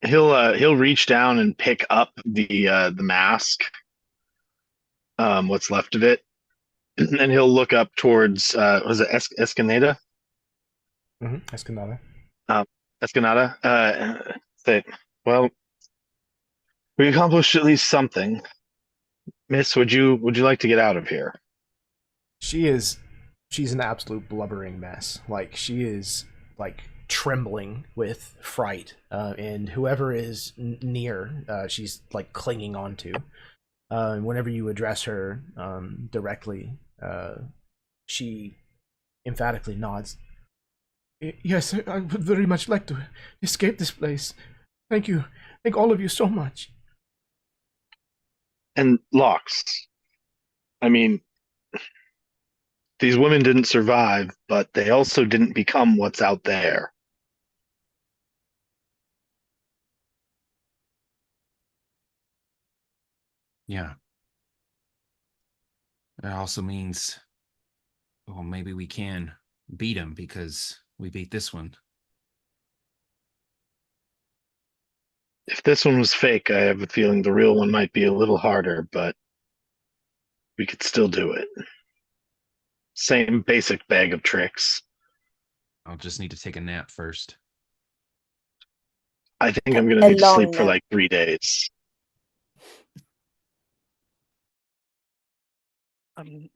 he'll reach down and pick up the mask, what's left of it, and he'll look up towards was it Escaneda? Escanada. Escanada. Say, well, we accomplished at least something. Miss, would you like to get out of here? She's an absolute blubbering mess. Like, she is like trembling with fright, and whoever is near, she's like clinging onto. Whenever you address her directly, she emphatically nods. Yes, I would very much like to escape this place. Thank you. Thank all of you so much. And Locks, I mean, these women didn't survive, but they also didn't become what's out there. Yeah. That also means, well, maybe we can beat him because we beat this one. If this one was fake, I have a feeling the real one might be a little harder, but we could still do it. Same basic bag of tricks. I'll just need to take a nap first. I think I'm going to A need to sleep long for nap. like 3 days.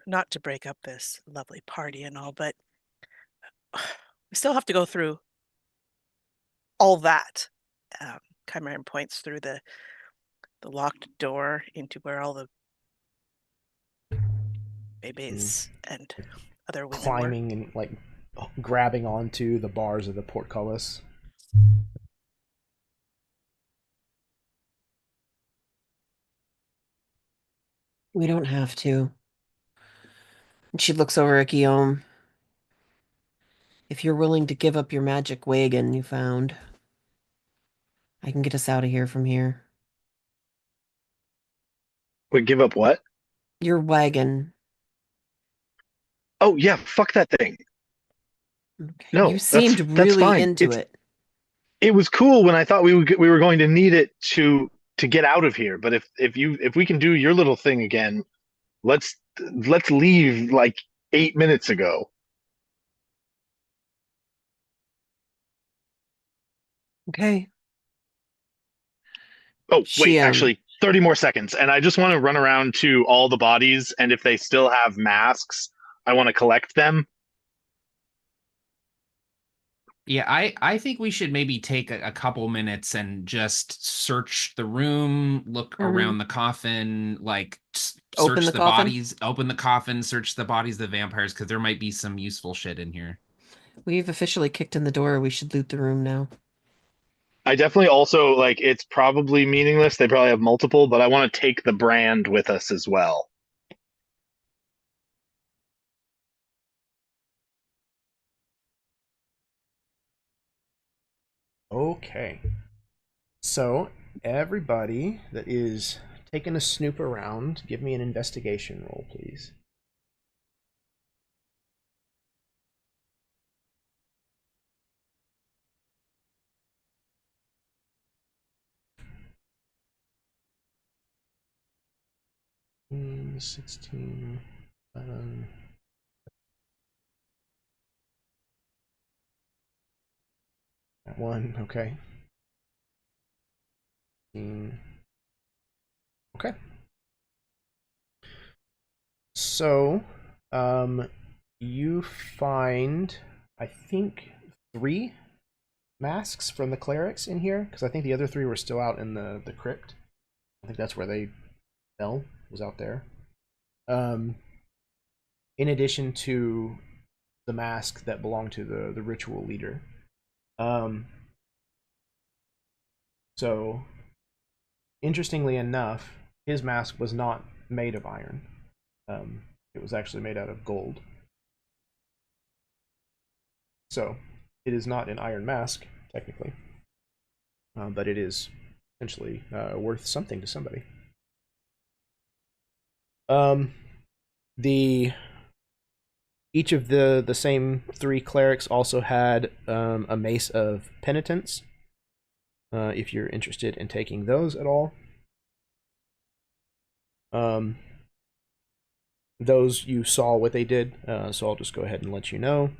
Not to break up this lovely party and all, but we still have to go through all that. Chimaran points through the locked door into where all the babies and other women Climbing were. and like grabbing onto the bars of the portcullis. We don't have to. And she looks over at Guillaume. If you're willing to give up your magic wagon you found, I can get us out of here from here. Would give up what? Your wagon. Oh yeah, fuck that thing. Okay. No, You seemed that's really fine. into it. It was cool when I thought we were going to need it to get out of here. But if we can do your little thing again, let's leave like 8 minutes ago. Okay. Oh She wait, actually 30 more seconds, and I just want to run around to all the bodies, and if they still have masks, I want to collect them. Yeah, I think we should maybe take a couple minutes and just search the room, look around the coffin, like Open search the the coffin? bodies, open the coffin, search the bodies of the vampires, because there might be some useful shit in here. We've officially kicked in the door. We should loot the room now. I definitely also like it's probably meaningless. They probably have multiple, but I want to take the brand with us as well. Okay. So, everybody that is taking a snoop around, give me an investigation roll, please. Mm, 16, 11. That one, okay. Okay. So, you find, I think, 3 masks from the clerics in here, because I think the other 3 were still out in the crypt. I think that's where they fell, was out there. In addition to the mask that belonged to the ritual leader. So, interestingly enough, his mask was not made of iron. It was actually made out of gold. So it is not an iron mask, technically, but it is essentially worth something to somebody. Each of the same 3 clerics also had a Mace of Penitence, if you're interested in taking those at all. Those you saw what they did, so I'll just go ahead and let you know.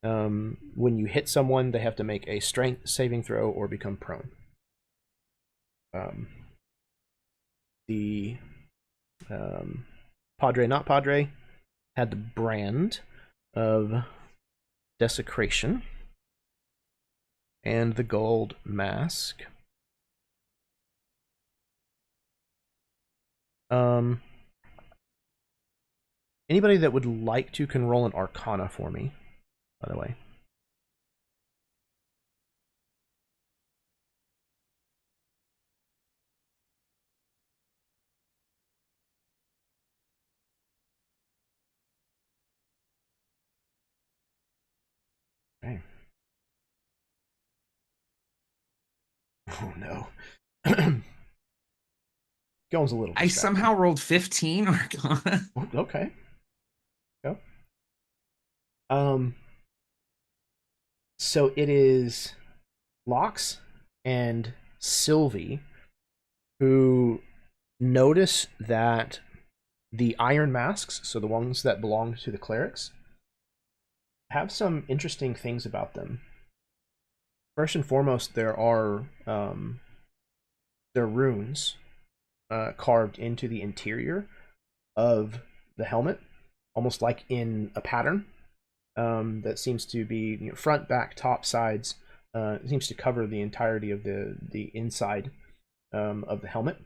When you hit someone, they have to make a strength saving throw or become prone. The Padre Not Padre had the brand of desecration and the gold mask. Anybody that would like to can roll an Arcana for me, by the way. Okay. Oh no. Gone's a little I distracted. somehow rolled 15 Arcana. Okay. Go. So it is Lox and Sylvie who notice that the iron masks, so the ones that belong to the clerics, have some interesting things about them. First and foremost, there are runes carved into the interior of the helmet, almost like in a pattern that seems to be front, back, top, sides. It seems to cover the entirety of the inside of the helmet.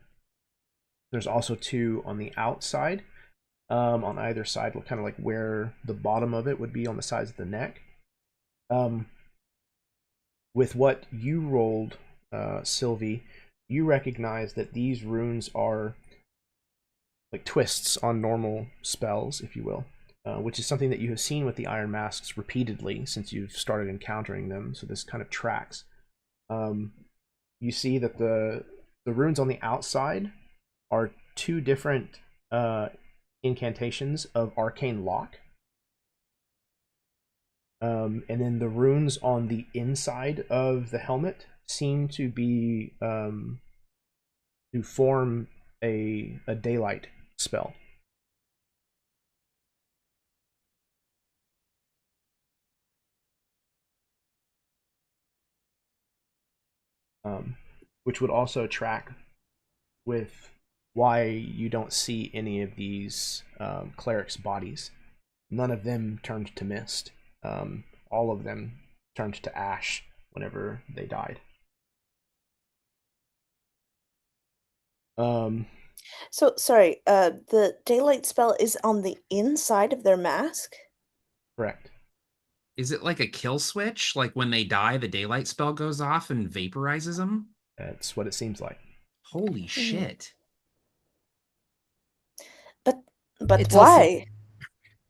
There's also 2 on the outside, on either side, kind of like where the bottom of it would be on the sides of the neck. With what you rolled, Sylvie, you recognize that these runes are like twists on normal spells, if you will, which is something that you have seen with the iron masks repeatedly since you've started encountering them, so this kind of tracks. You see that the runes on the outside are 2 different incantations of arcane lock. And then the runes on the inside of the helmet seem to be to form a daylight spell. Which would also track with why you don't see any of these clerics' bodies. None of them turned to mist. All of them turned to ash whenever they died. So sorry, the daylight spell is on the inside of their mask? Correct. Is it like a kill switch? Like when they die, the daylight spell goes off and vaporizes them? That's what it seems like. Holy shit. But It's why? also-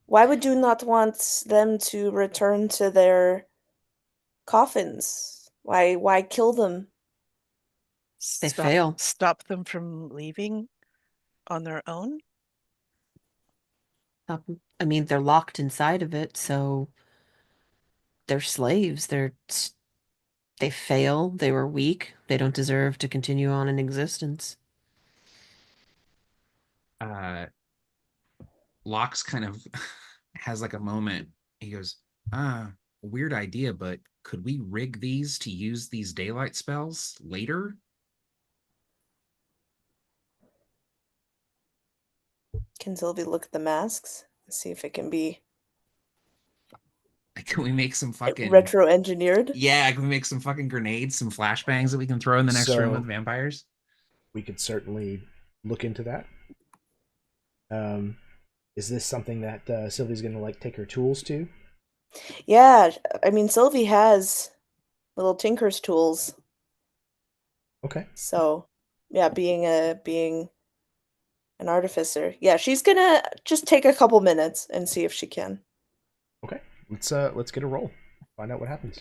Why would you not want them to return to their coffins? Why kill them? They fail. Stop them from leaving on their own? I mean, they're locked inside of it, so they're slaves. They fail. They were weak. They don't deserve to continue on in existence. Locke kind of has like a moment. He goes, weird idea, but could we rig these to use these daylight spells later? Can Sylvie look at the masks and see if it can be Can we make some fucking retro-engineered? Yeah, can we make some fucking grenades, some flashbangs that we can throw in the next room with vampires? We could certainly look into that. Is this something that Sylvie's gonna like take her tools to? Yeah, I mean Sylvie has little tinker's tools. Okay. So, yeah, being An artificer. Yeah, she's gonna just take a couple minutes and see if she can. Okay, let's get a roll. Find out what happens.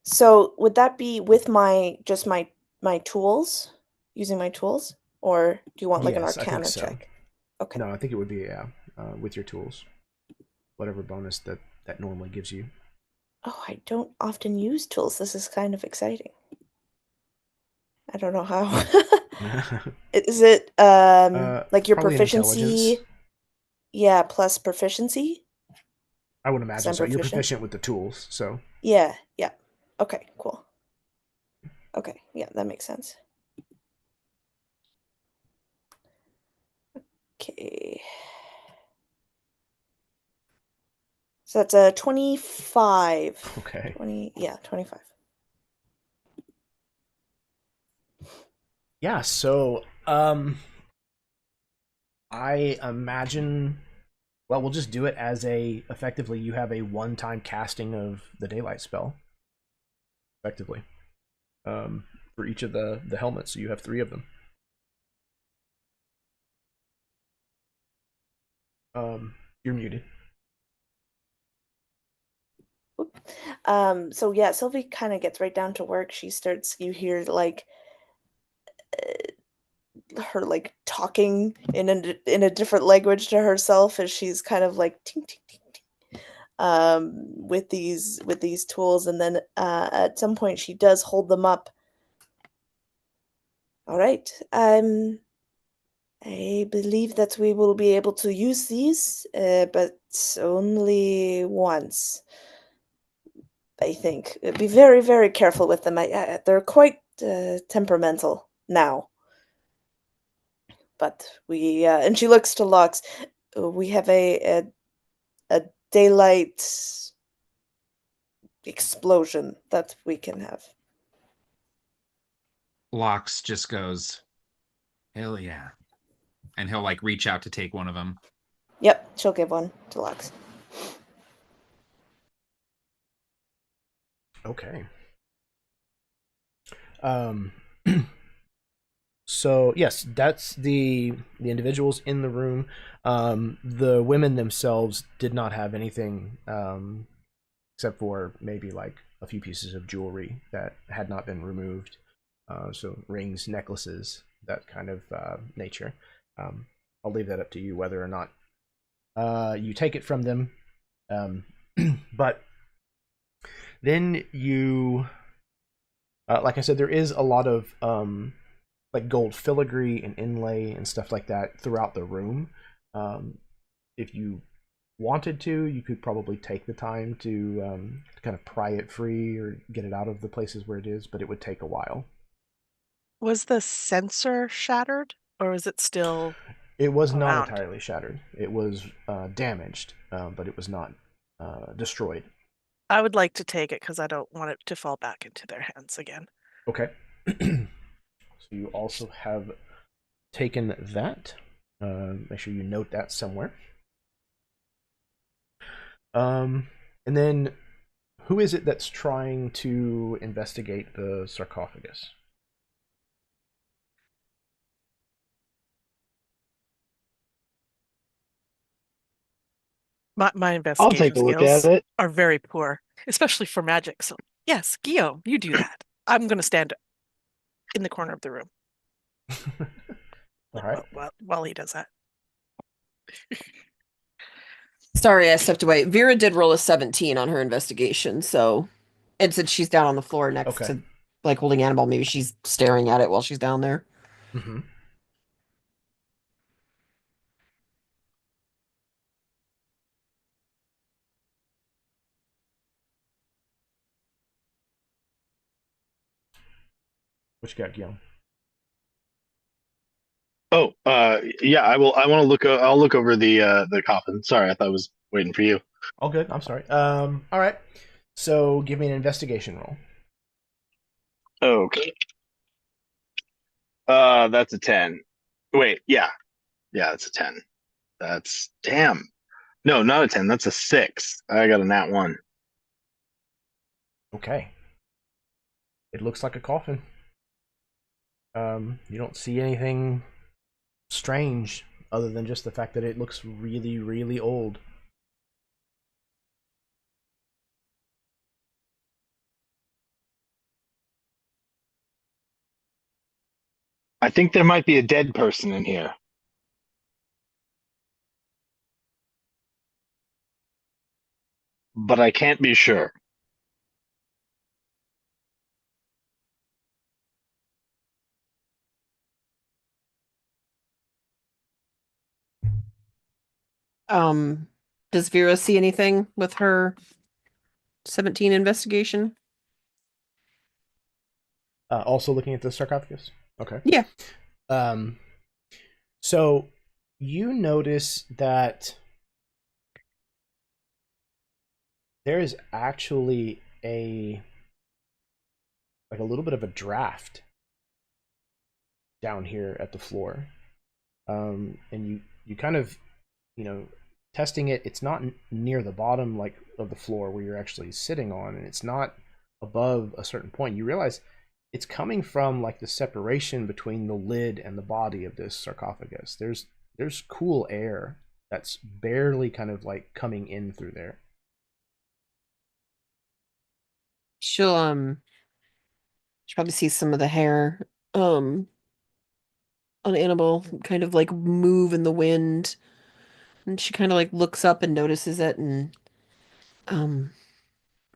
So would that be with my tools, using my tools, or do you want like an Yes, I think Arcana so. check? Okay. No, I think it would be with your tools, whatever bonus that normally gives you. Oh, I don't often use tools. This is kind of exciting. I don't know how. Is it like your Probably an proficiency? intelligence. Yeah, plus proficiency. I would 'Cause imagine I'm so. You're proficient. proficient with the tools, so Yeah, yeah. Okay, cool. Okay, yeah, that makes sense. Okay. So that's a 25. okay. 25. Yeah, so I imagine, well, we'll just do it as effectively you have a one-time casting of the daylight spell. Effectively. For each of the helmets, so you have 3 of them. You're muted. So yeah, Sylvie kind of gets right down to work. You hear like her like talking in a different language to herself as she's kind of like ting, ting, ting, ting, with these tools, and then at some point she does hold them up. All right. I believe that we will be able to use these, but only once. I think. Be very, very careful with them. They're quite temperamental now. But and she looks to Locks. We have a daylight explosion that we can have. Lox just goes, hell yeah. And he'll like reach out to take one of them. Yep, she'll give one to Locks. Okay. So yes, that's the individuals in the room. The women themselves did not have anything except for maybe like a few pieces of jewelry that had not been removed. So rings, necklaces, that kind of nature. I'll leave that up to you whether or not you take it from them. But then you, like I said, there is a lot of like gold filigree and inlay and stuff like that throughout the room. If you wanted to, you could probably take the time to kind of pry it free or get it out of the places where it is, but it would take a while. Was the sensor shattered, or is it still It was not around? entirely shattered. It was damaged, but it was not destroyed. I would like to take it because I don't want it to fall back into their hands again. Okay. So you also have taken that. Make sure you note that somewhere. And then, who is it that's trying to investigate the sarcophagus? My I'll investigation take a look at skills it. are very poor, especially for magic. So yes, Guillaume, you do that. I'm going to stand in the corner of the room All right. while he does that. Sorry, I stepped away. Vera did roll a 17 on her investigation, so and since she's down on the floor next Okay. to like holding Annabelle, maybe she's staring at it while she's down there. Mm-hmm. What you got, Guillaume? Oh, yeah, I will. I want to look. I'll look over the coffin. Sorry, I thought I was waiting for you. All good. I'm sorry. All right. So give me an investigation roll. Okay. That's a 10. Wait, yeah, it's a 10. That's damn. No, not a 10. That's a 6. I got a nat 1. Okay. It looks like a coffin. You don't see anything strange, other than just the fact that it looks really, really old. I think there might be a dead person in here. But I can't be sure. Does Vera see anything with her 17 investigation? Also looking at the sarcophagus. Okay. Yeah. So you notice that there is actually a little bit of a draft down here at the floor. And you kind of, testing it, it's not near the bottom like of the floor where you're actually sitting on, and it's not above a certain point. You realize it's coming from like the separation between the lid and the body of this sarcophagus. There's cool air that's barely kind of like coming in through there. She'll probably see some of the hair on Annabelle kind of like move in the wind. And she kind of like looks up and notices it, and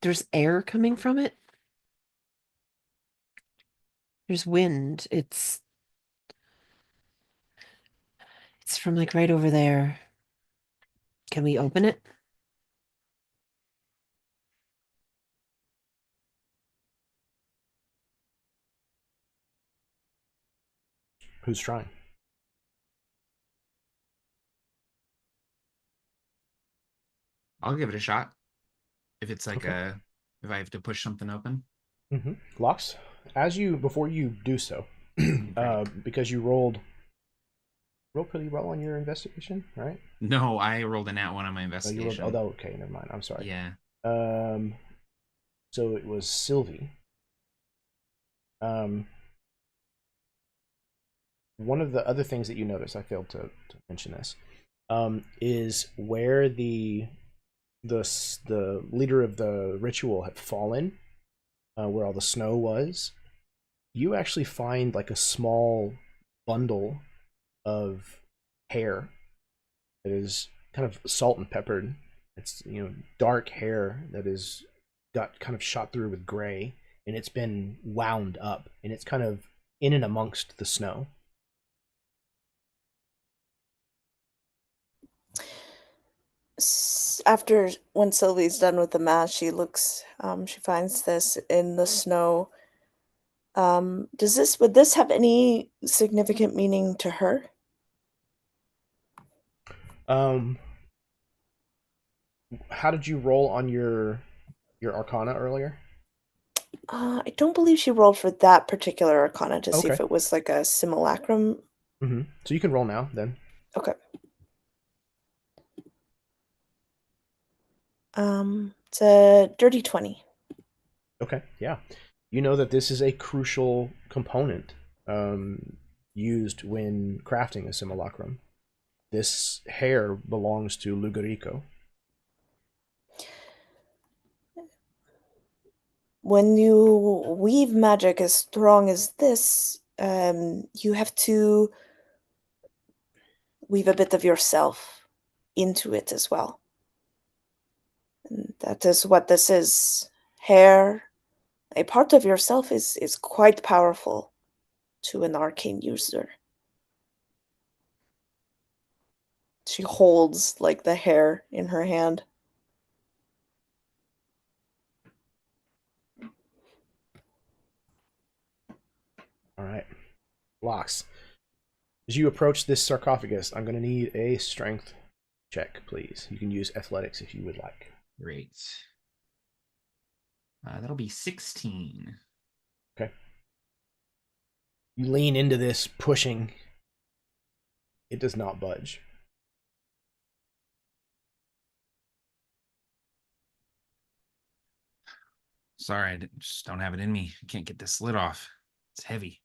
there's air coming from it. There's wind. It's from like right over there. Can we open it? Who's trying? I'll give it a shot. If it's like Okay. if I have to push something open. Locks, before you do so, because you rolled pretty well on your investigation, right? No, I rolled a nat 1 on my Oh, investigation. okay, never mind. I'm sorry. Yeah. So it was Sylvie. One of the other things that you notice, I failed to mention this, is where the leader of the ritual had fallen, where all the snow was. You actually find like a small bundle of hair that is kind of salt and peppered. It's dark hair that is got kind of shot through with gray, and it's been wound up, and it's kind of in and amongst the snow. After when Sylvie's done with the math, she finds this in the snow. Would this have any significant meaning to her? How did you roll on your Arcana earlier? I don't believe she rolled for that particular Arcana to see if Okay. it was like a simulacrum. So you can roll now then. Okay. It's a dirty 20. Okay, yeah. You know that this is a crucial component used when crafting a simulacrum. This hair belongs to Lugarico. When you weave magic as strong as this, you have to weave a bit of yourself into it as well. And that is what this is. Hair, a part of yourself is quite powerful to an arcane user. She holds like the hair in her hand. All right. Locks. As you approach this sarcophagus, I'm going to need a strength check, please. You can use athletics if you would like. Great. That'll be 16. Okay. You lean into this, pushing. It does not budge. Sorry, I just don't have it in me. I can't get this lid off. It's heavy.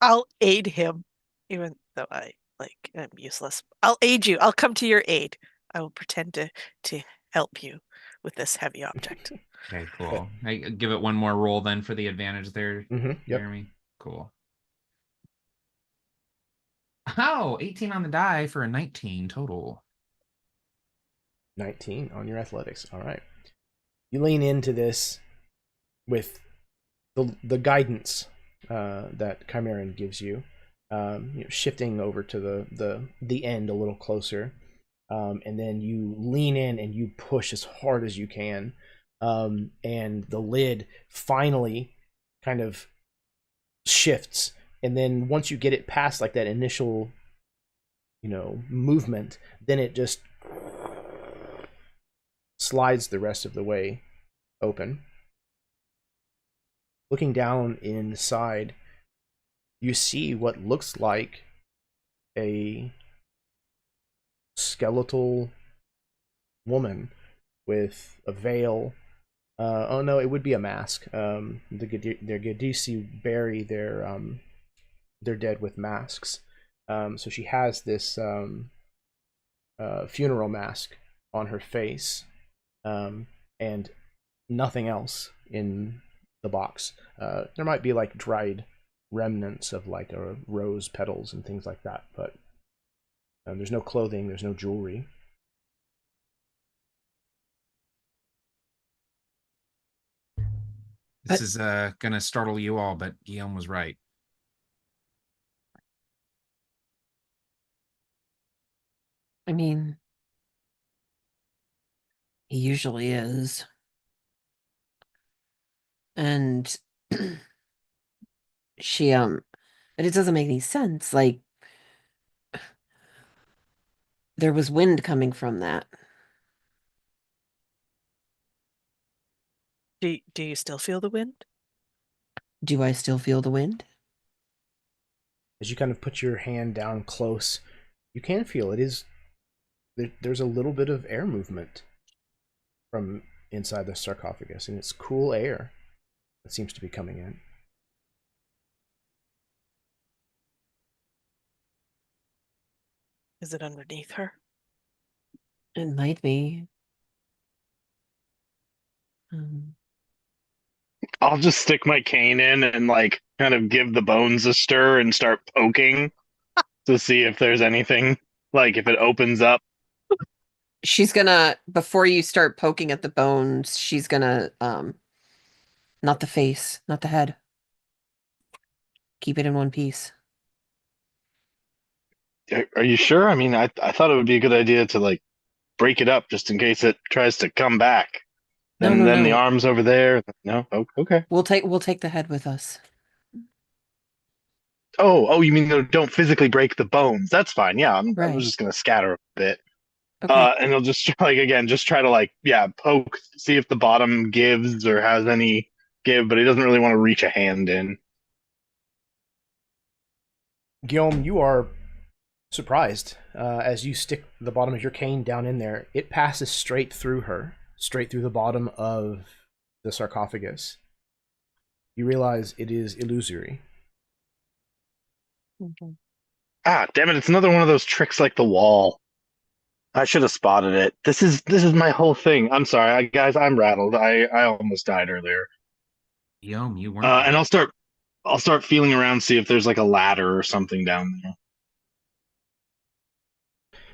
I'll aid him, even though I'm useless. I'll aid you. I'll come to your aid. I will pretend to help you with this heavy object. Okay, cool. I give it one more roll then for the advantage there, Yep. Jeremy. Cool. Oh, 18 on the die for a 19 total. 19 on your athletics. All right. You lean into this with the guidance that Chimeran gives you, shifting over to the end a little closer, and then you lean in and you push as hard as you can, and the lid finally kind of shifts, and then once you get it past like that initial, movement, then it just slides the rest of the way open. Looking down inside, you see what looks like a skeletal woman with a veil. Oh no, it would be a mask. The Gerdessi bury their dead with masks. So she has this funeral mask on her face, and nothing else in the box. There might be like dried remnants of like rose petals and things like that, but there's no clothing, there's no jewelry. This is gonna startle you all, but Guillaume was right. I mean, he usually is. And she, and it doesn't make any sense. Like, there was wind coming from that. Do you still feel the wind? Do I still feel the wind? As you kind of put your hand down close, you can feel it is. There's a little bit of air movement from inside the sarcophagus, and it's cool air that seems to be coming in. Is it underneath her? It might be. I'll just stick my cane in and like kind of give the bones a stir and start poking to see if there's anything, like if it opens up. She's gonna, before you start poking at the bones, she's gonna, not the face, not the head. Keep it in one piece. Are you sure? I mean, I thought it would be a good idea to like break it up just in case it tries to come back. No, And no, then the no. arms over there. No, oh, okay. We'll take the head with us. Oh, you mean don't physically break the bones? That's fine. Yeah, I Right. was just gonna scatter a bit. Okay. And they'll just just try to like, poke, see if the bottom gives or has any give, but he doesn't really want to reach a hand in. Guillaume, you are surprised as you stick the bottom of your cane down in there. It passes straight through her, straight through the bottom of the sarcophagus. You realize it is illusory. Mm-hmm. Ah, damn it! It's another one of those tricks like the wall. I should have spotted it. This is my whole thing. I'm sorry, guys. I'm rattled. I almost died earlier. Guillaume, you weren't. And I'll start feeling around, see if there's like a ladder or something down there.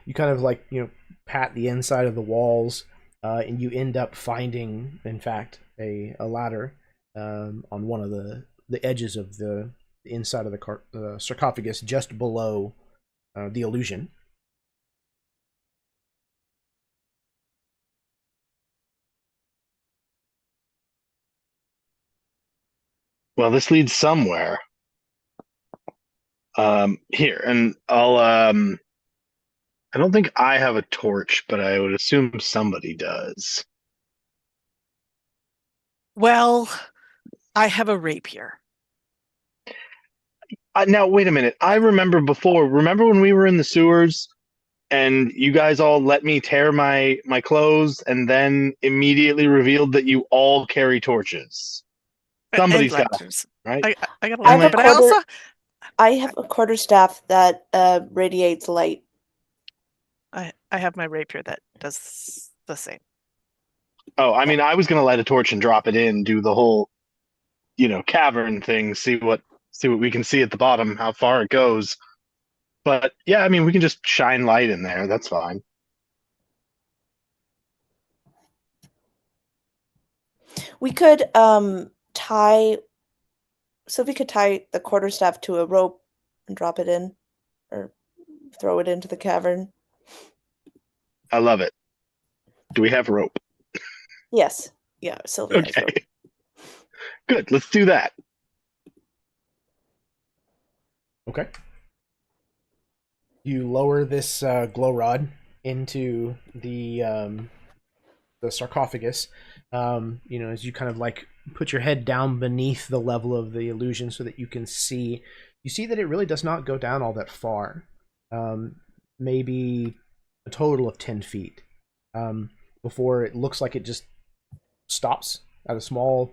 You kind of like, pat the inside of the walls, and you end up finding, in fact, a ladder on one of the edges of the inside of the sarcophagus, just below the illusion. Well, this leads somewhere. Here, and I'll I don't think I have a torch, but I would assume somebody does. Well, I have a rapier. Now, wait a minute. I remember before. Remember when we were in the sewers and you guys all let me tear my clothes and then immediately revealed that you all carry torches? Somebody's got lanterns. right? I got a I have lantern, a but I also I have a quarterstaff that radiates light. I have my rapier that does the same. Oh, I mean, I was gonna light a torch and drop it in, do the whole, cavern thing, see what we can see at the bottom, how far it goes. But yeah, I mean, we can just shine light in there. That's fine. We could tie. Sylvie could tie the quarterstaff to a rope and drop it in, or throw it into the cavern. I love it. Do we have rope? Yes. Yeah, Sylvie has rope. Okay. Good. Let's do that. Okay. You lower this glow rod into the sarcophagus. As you kind of like put your head down beneath the level of the illusion so that you can see. You see that it really does not go down all that far. Maybe a total of 10 feet. Before it looks like it just stops at a small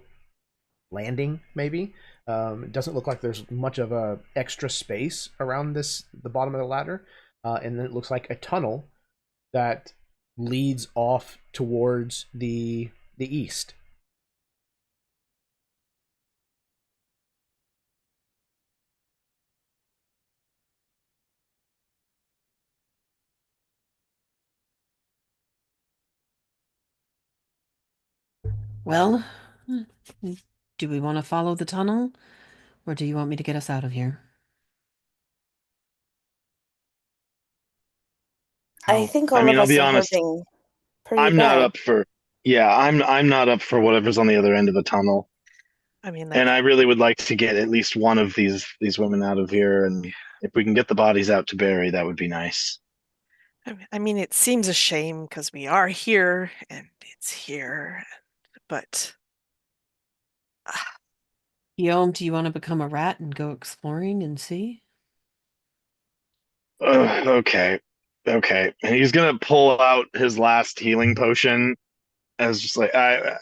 landing, maybe. It doesn't look like there's much of a extra space around the bottom of the ladder. And then it looks like a tunnel that leads off towards the east. Well, do we want to follow the tunnel, or do you want me to get us out of here? I How think I all mean, of I'll us be are honest. hurting pretty I'm not bad. up for. Yeah, I'm not up for whatever's on the other end of the tunnel. I mean, And I really would like to get at least one of these women out of here, and if we can get the bodies out to bury, that would be nice. I mean, it seems a shame because we are here and it's here, but Guillaume, do you want to become a rat and go exploring and see? Okay, okay. And he's gonna pull out his last healing potion, as just like I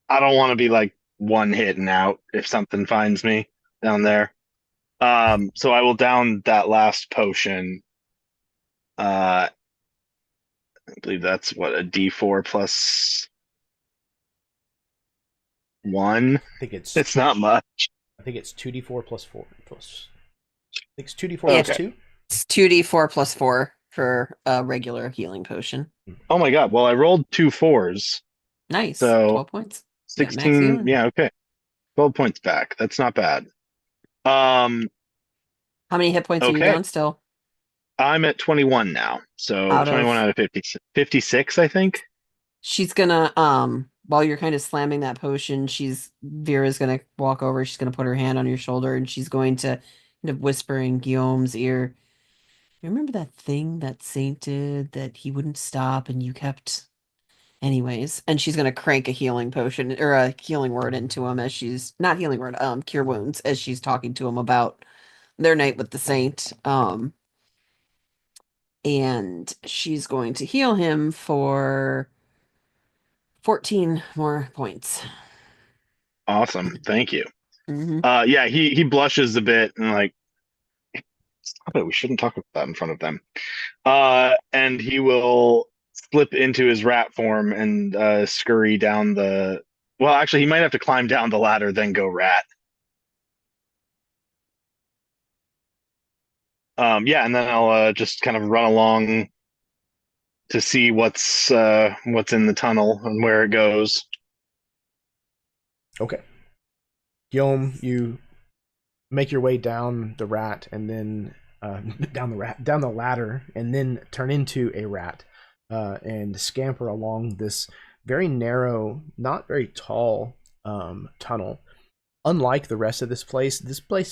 don't want to be like one hit and out if something finds me down there. So I will down that last potion. I believe that's what, a D4 plus 1. I think it's It's not much. 2d4 plus 4 plus. I think it's 2d4 Yeah, plus 2. It's 2d4 plus 4 for a regular healing potion. Oh my god. Well, I rolled 2 4s. Nice. So 12 points. You got max 16. healing. Yeah, okay. 12 points back. That's not bad. How many hit points are you Okay. down still? I'm at 21 now. So Out 21 of out of 50, 56, I think. She's gonna while you're kind of slamming that potion, Vera's gonna walk over, she's gonna put her hand on your shoulder and she's going to kind of whisper in Guillaume's ear. Remember that thing that Saint did that he wouldn't stop and you kept anyways? And she's gonna crank a healing potion or a healing word into him as she's not healing word, cure wounds as she's talking to him about their night with the Saint. And she's going to heal him for 14 more points. Awesome. Thank you. Mm-hmm. Yeah, he blushes a bit and like, stop it. We shouldn't talk about that in front of them. And he will slip into his rat form and scurry down the. Well, actually, he might have to climb down the ladder, then go rat. Yeah, and then I'll just kind of run along to see what's in the tunnel and where it goes. Okay. Guillaume, you make your way down the rat and then down the ladder and then turn into a rat and scamper along this very narrow, not very tall tunnel. Unlike the rest of this place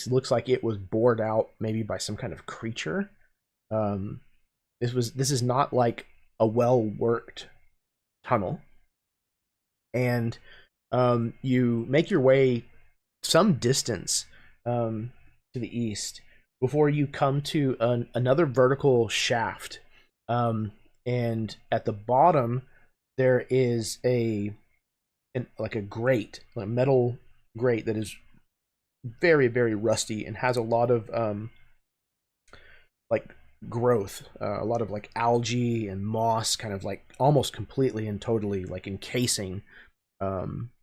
looks like it was bored out maybe by some kind of creature. This is not like a well-worked tunnel. And you make your way some distance to the east before you come to another vertical shaft. And at the bottom, there is like a grate, a metal grate that is very, very rusty and has a lot of like growth, a lot of like algae and moss, kind of like almost completely and totally like encasing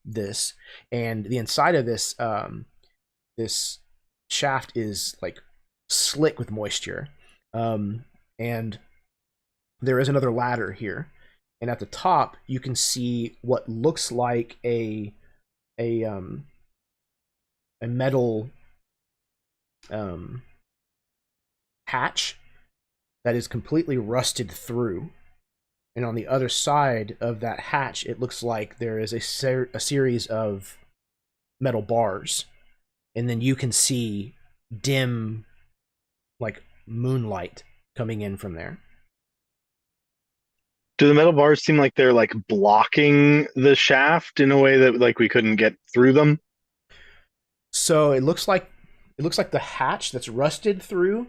this. And the inside of this this shaft is like slick with moisture, and there is another ladder here, and at the top you can see what looks like a metal hatch that is completely rusted through. And on the other side of that hatch, it looks like there is a series of metal bars. And then you can see dim, like, moonlight coming in from there. Do the metal bars seem like they're like blocking the shaft in a way that like we couldn't get through them? So it looks like the hatch that's rusted through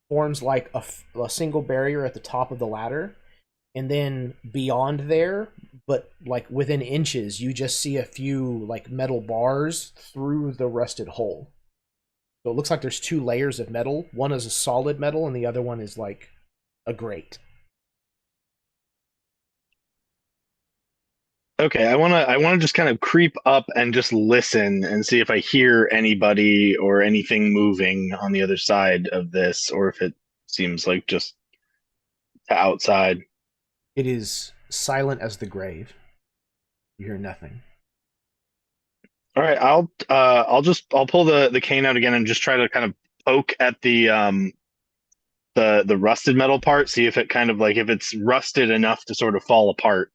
forms like a single barrier at the top of the ladder, and then beyond there, but like within inches, you just see a few like metal bars through the rusted hole. So it looks like there's 2 layers of metal. One is a solid metal, and the other one is like a grate. Okay, I wanna just kind of creep up and just listen and see if I hear anybody or anything moving on the other side of this, or if it seems like just outside. It is silent as the grave. You hear nothing. All right, I'll pull the cane out again and just try to kind of poke at the rusted metal part, see if it kind of like if it's rusted enough to sort of fall apart.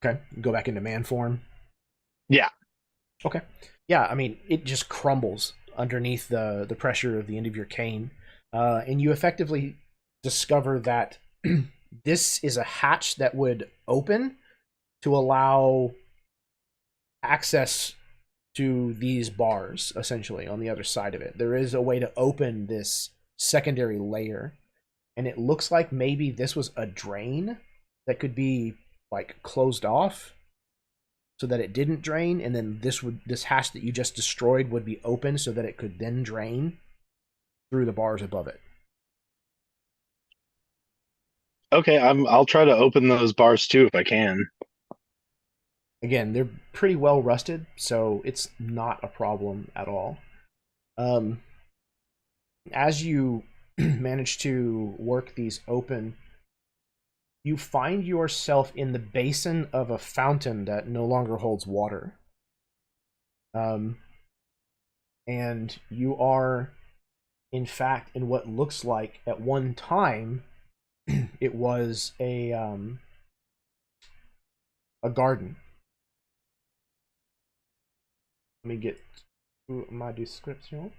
Okay, go back into man form. Yeah. Okay. Yeah, I mean, it just crumbles underneath the pressure of the end of your cane, and you effectively discover that this is a hatch that would open to allow access to these bars, essentially, on the other side of it. There is a way to open this secondary layer, and it looks like maybe this was a drain that could be like closed off so that it didn't drain, and then this hatch that you just destroyed would be open so that it could then drain through the bars above it. Okay, I'll try to open those bars too if I can. Again, they're pretty well rusted, so it's not a problem at all. As you manage to work these open, you find yourself in the basin of a fountain that no longer holds water. And you are, in fact, in what looks like at one time it was a garden. Let me get to my description.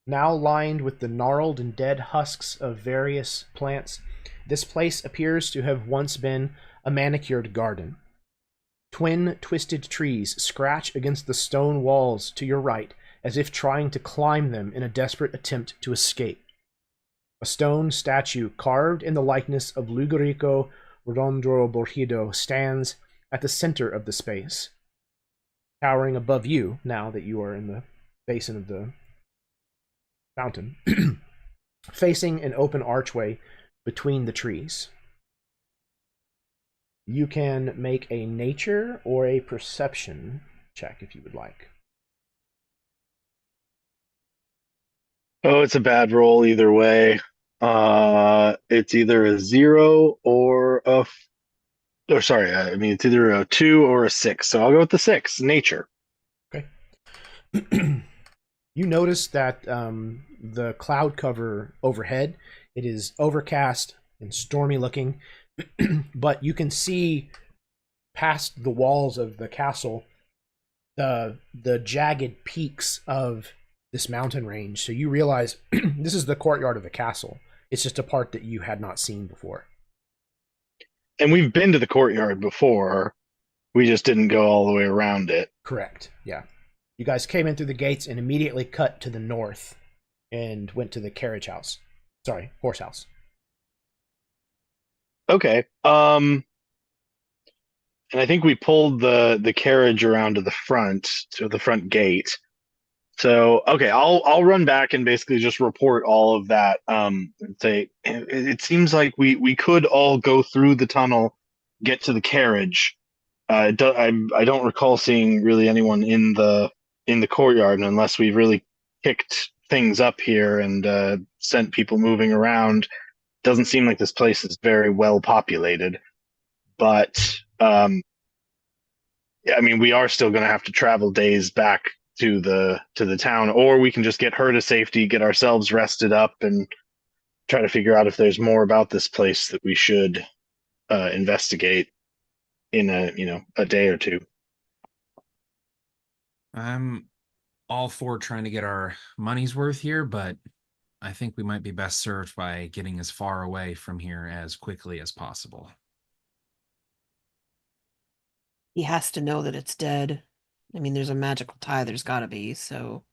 Now lined with the gnarled and dead husks of various plants, this place appears to have once been a manicured garden. Twin twisted trees scratch against the stone walls to your right, as if trying to climb them in a desperate attempt to escape. A stone statue carved in the likeness of Ludovico Borjido stands at the center of the space, towering above you now that you are in the basin of the fountain, facing an open archway between the trees. You can make a nature or a perception check if you would like. Oh, it's a bad roll either way. It's either a 0 or it's either a 2 or a 6. So I'll go with the 6, nature. Okay. You notice that the cloud cover overhead, it is overcast and stormy looking, but you can see past the walls of the castle the jagged peaks of this mountain range. So you realize this is the courtyard of the castle. It's just a part that you had not seen before. And we've been to the courtyard before. We just didn't go all the way around it. Correct. Yeah. You guys came in through the gates and immediately cut to the north and went to the carriage house. Sorry, horse house. Okay. And I think we pulled the carriage around to the front gate. So okay, I'll run back and basically just report all of that. And say it seems like we could all go through the tunnel, get to the carriage. I don't recall seeing really anyone in the courtyard unless we really kicked things up here and sent people moving around. Doesn't seem like this place is very well populated, but yeah, I mean, we are still going to have to travel days back to the town, or we can just get her to safety, get ourselves rested up, and try to figure out if there's more about this place that we should investigate in a day or two. I'm all for trying to get our money's worth here, but I think we might be best served by getting as far away from here as quickly as possible. He has to know that it's dead. I mean, there's a magical tie, there's gotta be, so.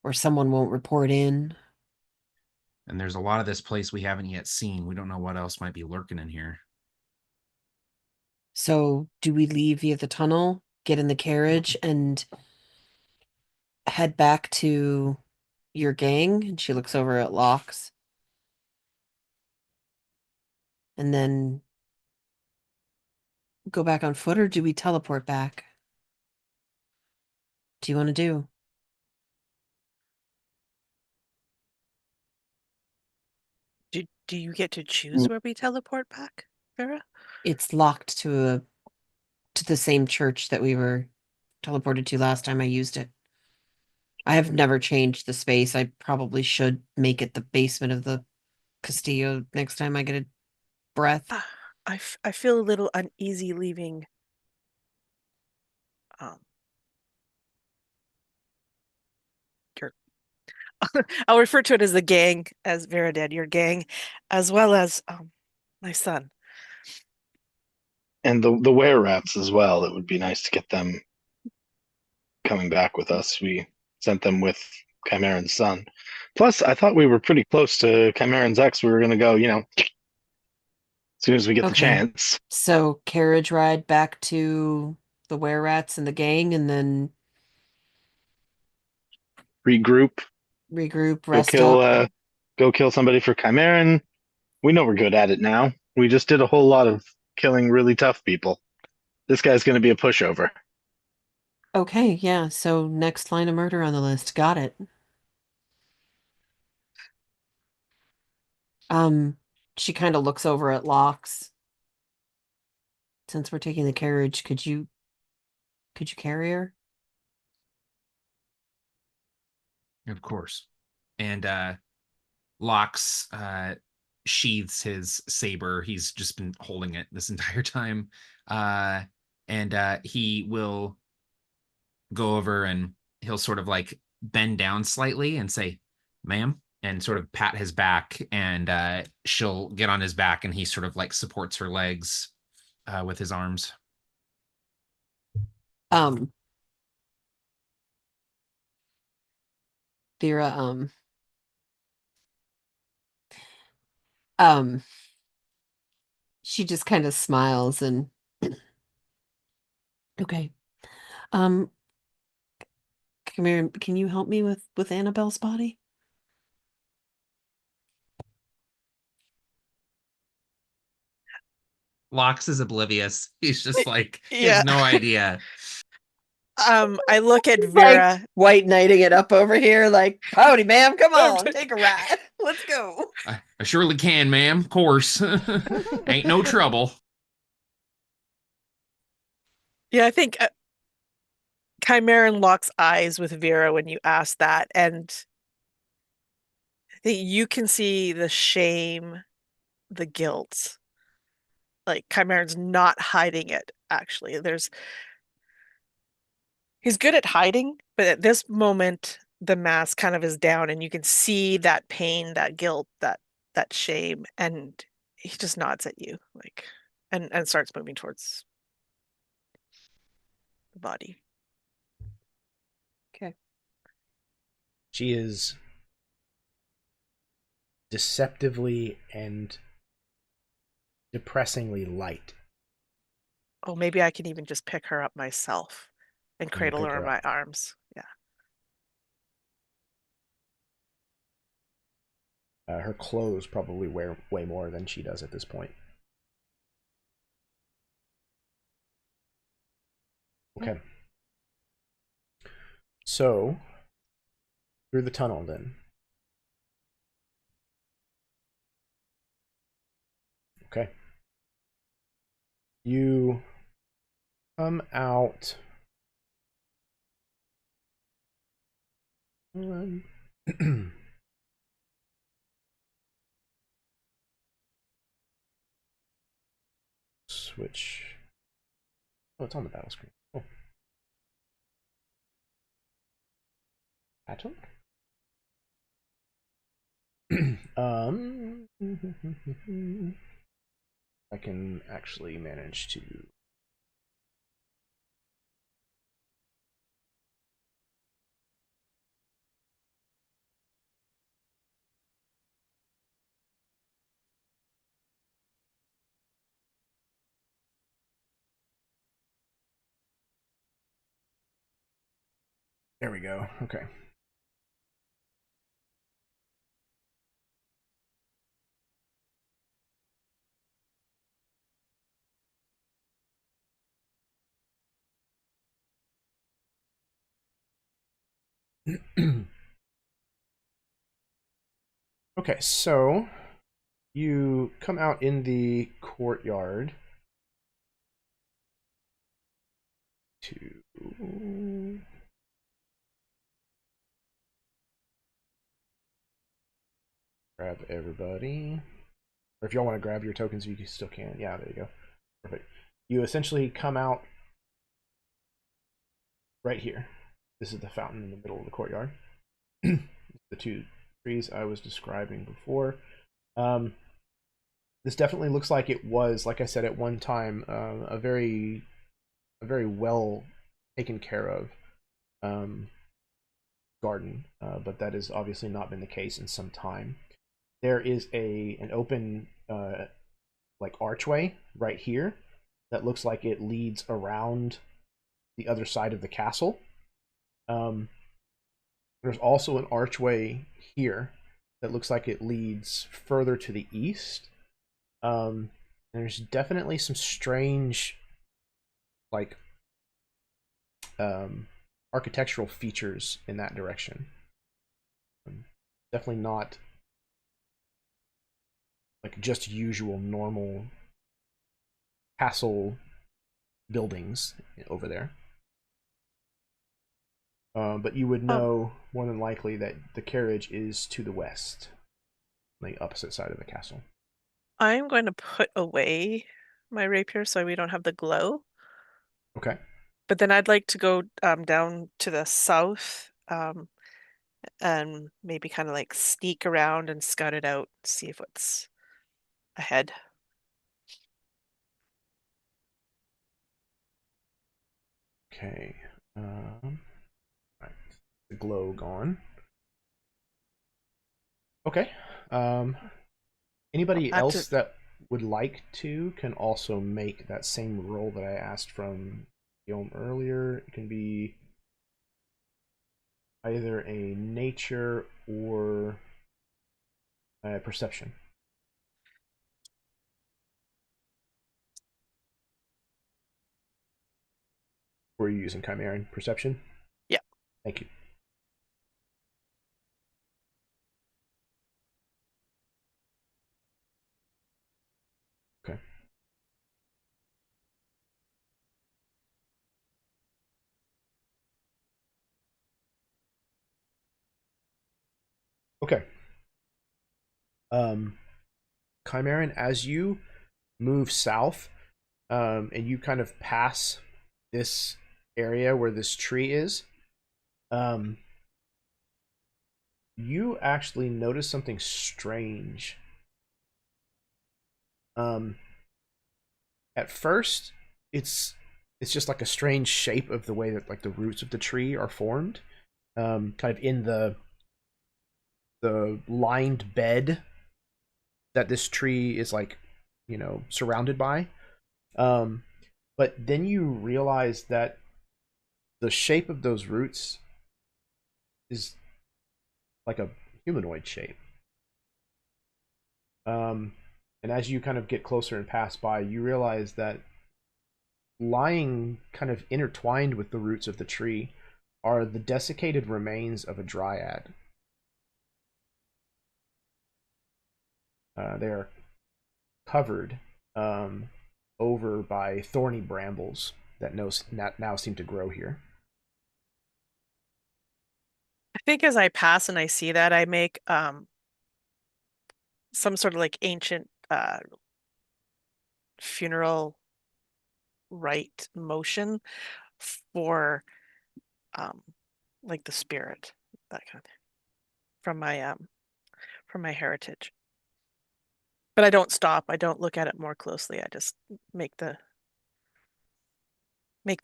Or someone won't report in. And there's a lot of this place we haven't yet seen. We don't know what else might be lurking in here. So, do we leave via the tunnel, get in the carriage, and head back to your gang? And she looks over at Locks. And then go back on foot, or do we teleport back? What do you want to do? Do you get to choose where we teleport back, Vera? It's locked to the same church that we were teleported to last time I used it. I have never changed the space. I probably should make it the basement of the Castillo next time I get a breath. I feel a little uneasy leaving. Your I'll refer to it as the gang, as Vera did, your gang, as well as my son. And the were rats as well. It would be nice to get them coming back with us. We sent them with Chimeran's son. Plus, I thought we were pretty close to Chimeran's ex. We were going to go, as soon as we get the chance. So carriage ride back to the were rats and the gang, and then Regroup, regroup, go rest kill, up. go kill somebody for Chimeran. We know we're good at it now. We just did a whole lot of killing really tough people. This guy's going to be a pushover. Okay, yeah. So next line of murder on the list. Got it. She kind of looks over at Locks. Since we're taking the carriage, could you carry her? Of course. And Locks sheathes his saber. He's just been holding it this entire time. And he will go over and he'll sort of like bend down slightly and say, "Ma'am," and sort of pat his back, and she'll get on his back and he sort of like supports her legs with his arms. Vera, she just kind of smiles and okay. Come here. Can you help me with Annabelle's body? Locks is oblivious. He's just like, he Yeah. has no idea. I look at Like, Vera. white knighting it up over here, like, howdy, ma'am, come on, take a ride. Let's go. I surely can, ma'am. Of course. Ain't no trouble. Yeah, I think Chimeran locks eyes with Vera when you ask that, and I think you can see the shame, the guilt. Like Chimeran's not hiding it, actually. He's good at hiding, but at this moment the mask kind of is down and you can see that pain, that guilt, that shame, and he just nods at you, like, and starts moving towards the body. Okay. She is deceptively and depressingly light. Oh, maybe I can even just pick her up myself and And you cradle pick her in her my up. arms. Yeah. Her clothes probably wear way more than she does at this point. Okay. So, through the tunnel then. Okay. You come out. Switch. Oh, it's on the battle screen. Oh. Battle? I can actually manage to. There we go. Okay. Okay, so you come out in the courtyard to grab everybody. Or if y'all want to grab your tokens, you still can. Yeah, there you go. Perfect. You essentially come out right here. This is the fountain in the middle of the courtyard. The two trees I was describing before. This definitely looks like it was, like I said, at one time, a very well taken care of garden, but that has obviously not been the case in some time. There is an open like archway right here that looks like it leads around the other side of the castle. There's also an archway here that looks like it leads further to the east. There's definitely some strange, like, architectural features in that direction. Definitely not like just usual normal castle buildings over there. But you would know more than likely that the carriage is to the west, on the opposite side of the castle. I'm going to put away my rapier so we don't have the glow. Okay. But then I'd like to go down to the south and maybe kind of like sneak around and scout it out, see if what's ahead. Okay. Right. The glow gone. Okay. Anybody else that would like to can also make that same roll that I asked from Guillaume earlier. It can be either a nature or a perception. Were you using Chimeran perception? Yeah. Thank you. Okay. Okay. Chimeran, as you move south, and you kind of pass this area where this tree is, you actually notice something strange. At first, it's just like a strange shape of the way that like the roots of the tree are formed, kind of in the lined bed that this tree is like surrounded by. But then you realize that the shape of those roots is like a humanoid shape. And as you kind of get closer and pass by, you realize that lying kind of intertwined with the roots of the tree are the desiccated remains of a dryad. They are covered over by thorny brambles that now seem to grow here. I think as I pass and I see that, I make some sort of like ancient funeral rite motion for like the spirit, that kind of thing, from my heritage. But I don't stop. I don't look at it more closely. I just make the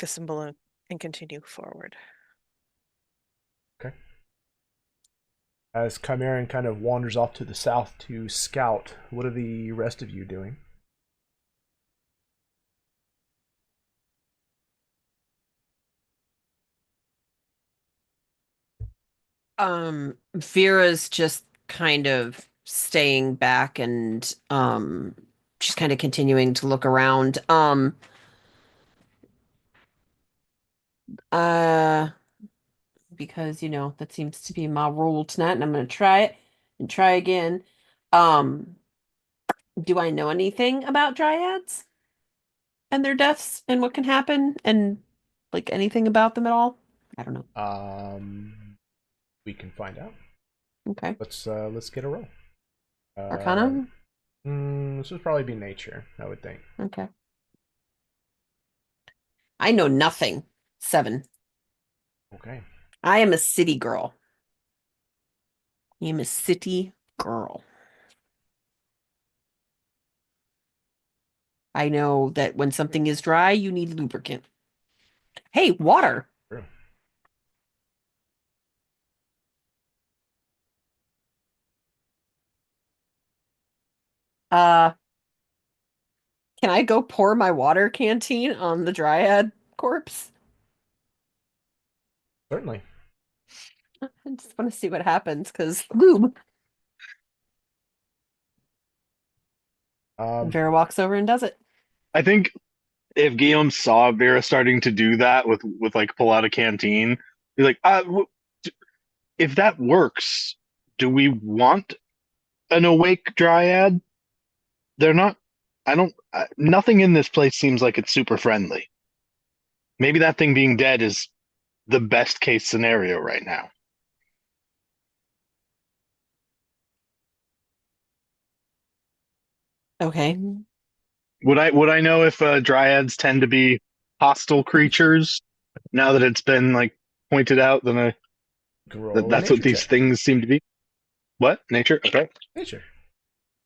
symbol and continue forward. Okay. As Chimeran kind of wanders off to the south to scout, what are the rest of you doing? Vera's just kind of staying back and she's kind of continuing to look around. Uh because that seems to be my rule tonight, and I'm gonna try it and try again. Um do I know anything about dryads and their deaths and what can happen and like anything about them at all? I don't know. We can find out. Okay. Let's get a roll. Arcana? This would probably be nature, I would think. Okay. I know nothing. 7. Okay. I am a city girl. I am a city girl. I know that when something is dry, you need lubricant. Hey, water. True. Can I go pour my water canteen on the dryad corpse? Certainly. I just want to see what happens because lube. Vera walks over and does it. I think if Guillaume saw Vera starting to do that with like pull out a canteen, he's like, if that works, do we want an awake dryad? They're not. I don't. Nothing in this place seems like it's super friendly. Maybe that thing being dead is the best case scenario right now. Okay. Would I know if dryads tend to be hostile creatures? Now that it's been like pointed out, then that's what these things seem to be. What nature? Okay. Nature.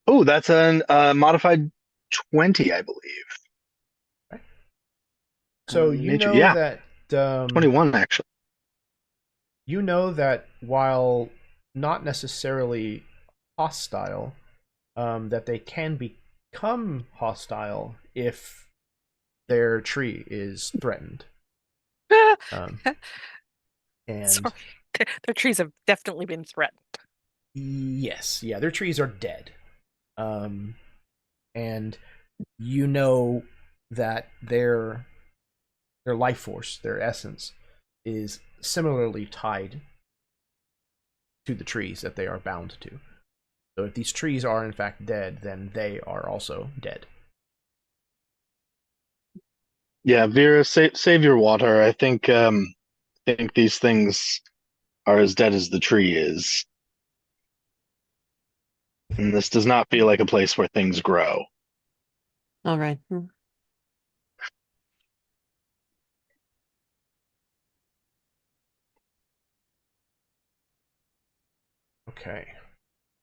Oh, that's a modified 20, I believe. Okay. So you nature, know that 21 actually. You know that while not necessarily hostile, that they can become hostile if their tree is threatened. And Sorry. Their trees have definitely been threatened. Yes, yeah, their trees are dead. And you know that their life force, their essence, is similarly tied to the trees that they are bound to. So if these trees are in fact dead, then they are also dead. Yeah, Vera, save your water. I think these things are as dead as the tree is. And this does not feel like a place where things grow. All right. Okay.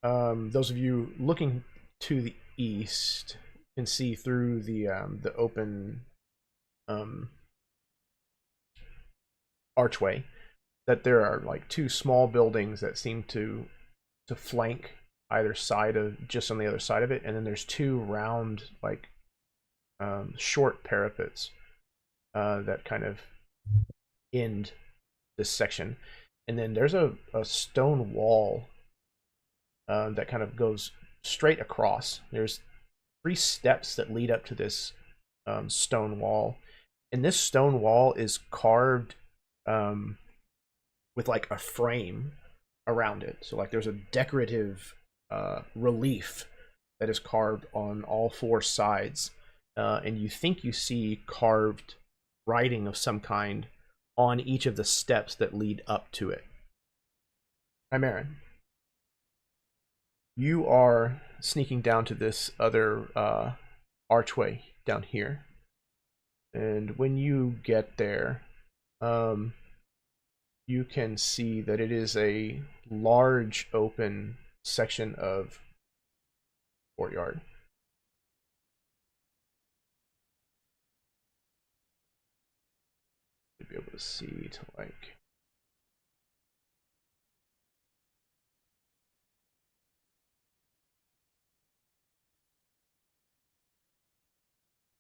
Those of you looking to the east can see through the open archway that there are like two small buildings that seem to flank either side of, just on the other side of it, and then there's two round, like, short parapets that kind of end this section. And then there's a stone wall that kind of goes straight across. There's 3 steps that lead up to this stone wall, and this stone wall is carved with like a frame around it. So like there's a decorative relief that is carved on all 4 sides, and you think you see carved writing of some kind on each of the steps that lead up to it. Marin, you are sneaking down to this other archway down here, and when you get there, you can see that it is a large open section of courtyard. To be able to see to like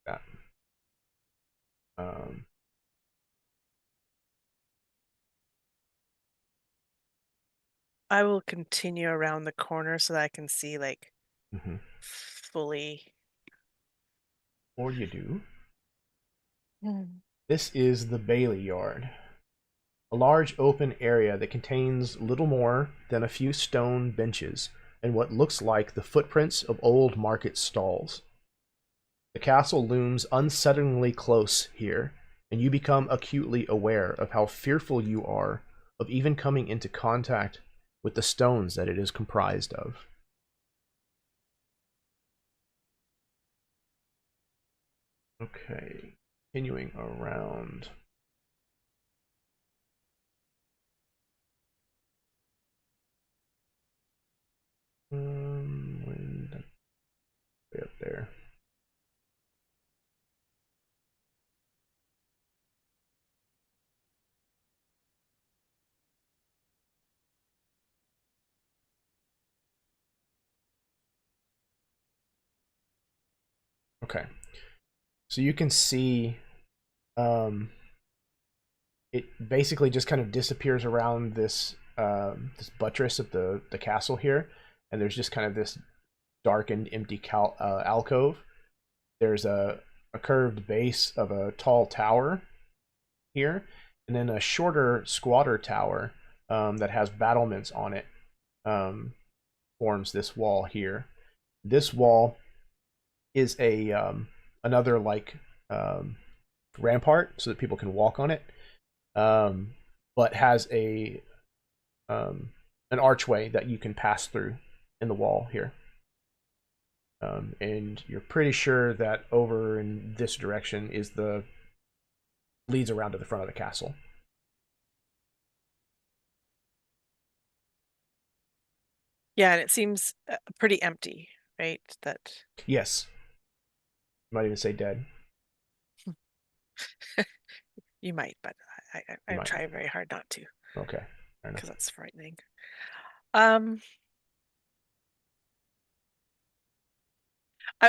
that. I will continue around the corner so that I can see like Mhm. fully. Or you do. Mm. This is the Bailey Yard, a large open area that contains little more than a few stone benches and what looks like the footprints of old market stalls. The castle looms unsettlingly close here, and you become acutely aware of how fearful you are of even coming into contact with the stones that it is comprised of. Okay, continuing around. Way up there. Okay, so you can see it basically just kind of disappears around this this buttress of the castle here, and there's just kind of this darkened, empty alcove. There's a curved base of a tall tower here, and then a shorter, squatter tower that has battlements on it forms this wall here. This wall is a another like rampart so that people can walk on it, but has a an archway that you can pass through in the wall here. And you're pretty sure that over in this direction is the leads around to the front of the castle. Yeah, and it seems pretty empty, right? That Yes. You might even say dead. you might, but I might. try very hard not to. Okay. Because that's frightening.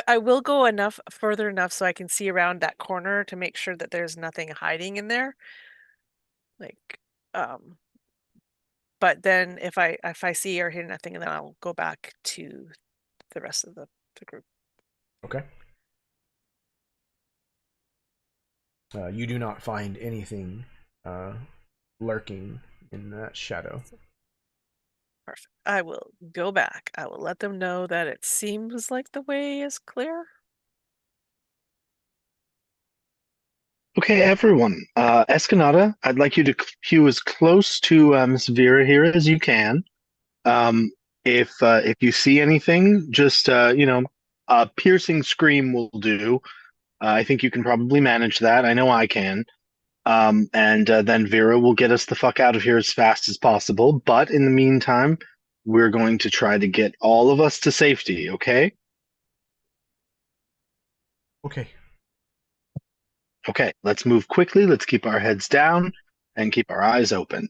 I will go further enough so I can see around that corner to make sure that there's nothing hiding in there. Like, but then if I see or hear nothing, then I'll go back to the rest of the group. Okay. You do not find anything lurking in that shadow. Perfect. I will go back. I will let them know that it seems like the way is clear. Okay, everyone. Escanada, I'd like you to queue as close to Miss Vera here as you can. If you see anything, just a piercing scream will do. I think you can probably manage that. I know I can. And then Vera will get us the fuck out of here as fast as possible. But in the meantime, we're going to try to get all of us to safety, okay? Okay. Okay, let's move quickly. Let's keep our heads down and keep our eyes open.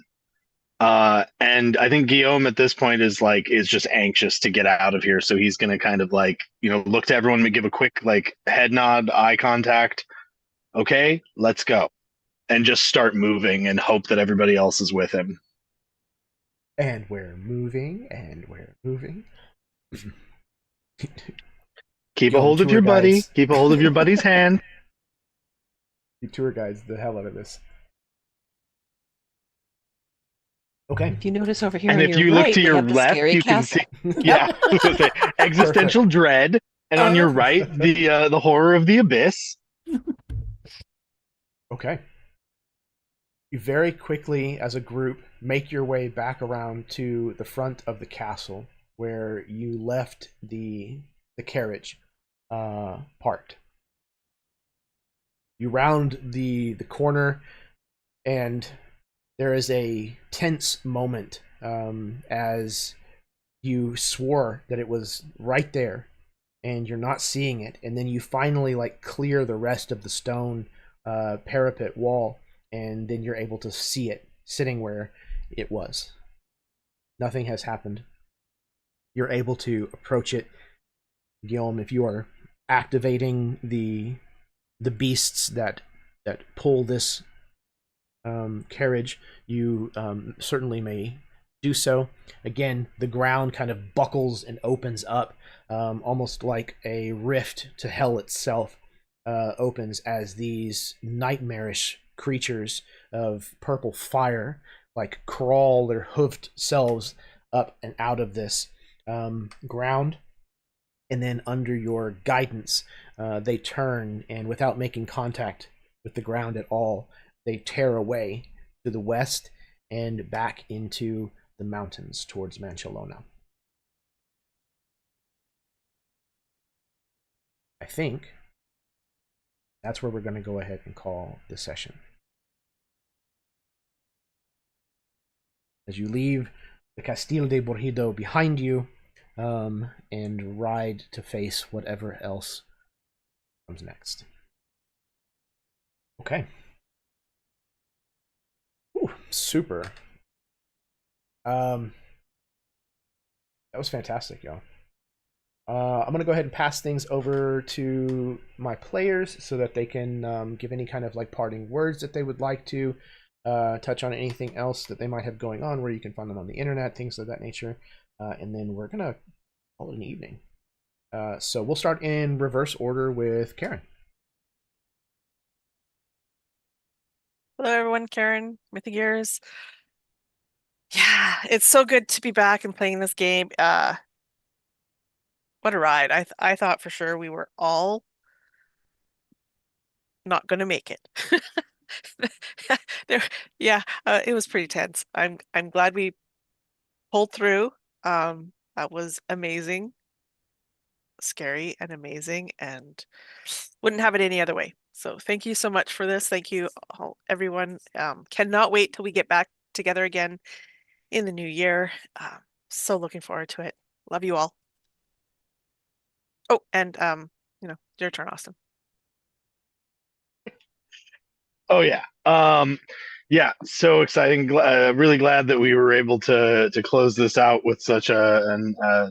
And I think Guillaume at this point is just anxious to get out of here, so he's gonna kind of look to everyone and give a quick head nod, eye contact. Okay, let's go, and just start moving and hope that everybody else is with him. And we're moving, and we're moving. Keep a hold of your buddy. Guides. Keep a hold of your buddy's hand. You tour guides the hell out of this. Okay. If you notice over here, And on if your you right, look to we your have the left, scary you castle. can see yeah, existential dread, and on your right, the horror of the abyss. Okay. You very quickly, as a group, make your way back around to the front of the castle where you left the carriage parked. You round the corner, and there is a tense moment as you swore that it was right there, and you're not seeing it, and then you finally clear the rest of the stone parapet wall, and then you're able to see it sitting where it was. Nothing has happened. You're able to approach it. Guillaume, if you are activating the beasts that pull this carriage, you certainly may do so. Again, the ground kind of buckles and opens up, almost like a rift to hell itself opens as these nightmarish creatures of purple fire crawl their hoofed selves up and out of this ground, and then under your guidance they turn, and without making contact with the ground at all, they tear away to the west and back into the mountains towards Manchelona. I think that's where we're going to go ahead and call the session. As you leave the Castille de Borjido behind you and ride to face whatever else comes next. Okay. Ooh, super. That was fantastic, y'all. I'm going to go ahead and pass things over to my players so that they can give any kind of parting words that they would like to, touch on anything else that they might have going on, where you can find them on the internet, things of that nature. And then we're going to call it an evening. So we'll start in reverse order with Karen. Hello, everyone. Karen, Mythic Gears. Yeah, it's so good to be back and playing this game. What a ride. I thought for sure we were all not going to make it. It was pretty tense. I'm glad we pulled through. That was amazing, scary and amazing, and wouldn't have it any other way. So thank you so much for this. Thank you all, everyone. Cannot wait till we get back together again in the new year. So looking forward to it. Love you all. Oh, and your turn, Austin. Oh yeah. Yeah, so exciting. Really glad that we were able to close this out with such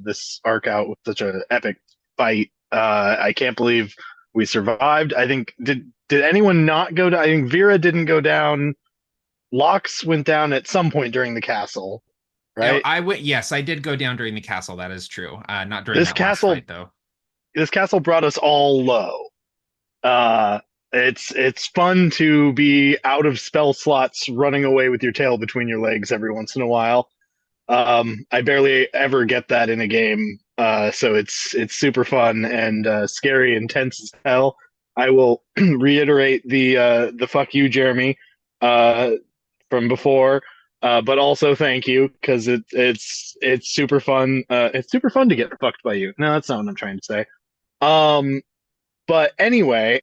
this arc out with such an epic fight. I can't believe we survived. I think did anyone not go down? I think Vera didn't go down. Lox went down at some point during the castle, right? Yes, I did go down during the castle. That is true. Not during This that castle, last fight, though. This castle brought us all low. It's fun to be out of spell slots running away with your tail between your legs every once in a while. I barely ever get that in a game, so it's super fun and scary and tense as hell. I will reiterate the fuck you, Jeremy, from before, but also thank you, because it's super fun. It's super fun to get fucked by you. No, that's not what I'm trying to say. But anyway,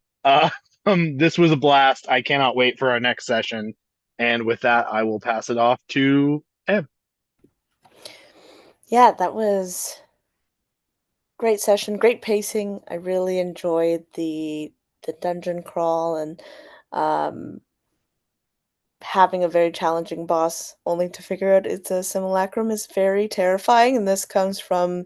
this was a blast. I cannot wait for our next session. And with that, I will pass it off to Ev. Yeah, that was great session, great pacing. I really enjoyed the dungeon crawl, and having a very challenging boss only to figure out it's a simulacrum is very terrifying. And this comes from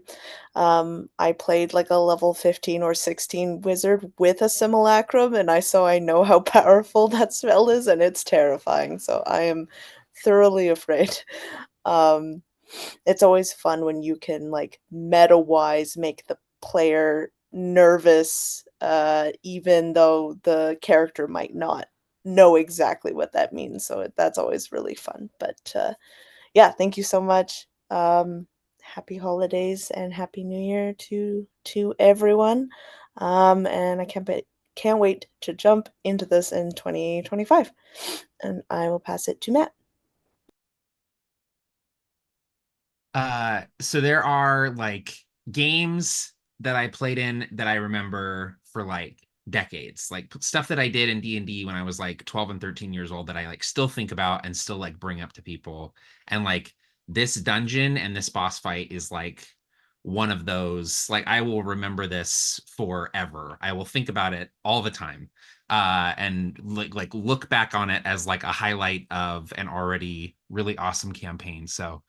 I played like a level 15 or 16 wizard with a simulacrum, and I know how powerful that spell is, and it's terrifying. So I am thoroughly afraid. Um, it's always fun when you can like meta wise make the player nervous, even though the character might not know exactly what that means. So that's always really fun. But yeah, thank you so much. Happy holidays and happy New Year to everyone. And I can't wait to jump into this in 2025. And I will pass it to Matt. So there are like games that I played in that I remember for like decades, like stuff that I did in D&D when I was like 12 and 13 years old that I like still think about and still like bring up to people. And like this dungeon and this boss fight is like one of those, like I will remember this forever. I will think about it all the time. And like look back on it as like a highlight of an already really awesome campaign. So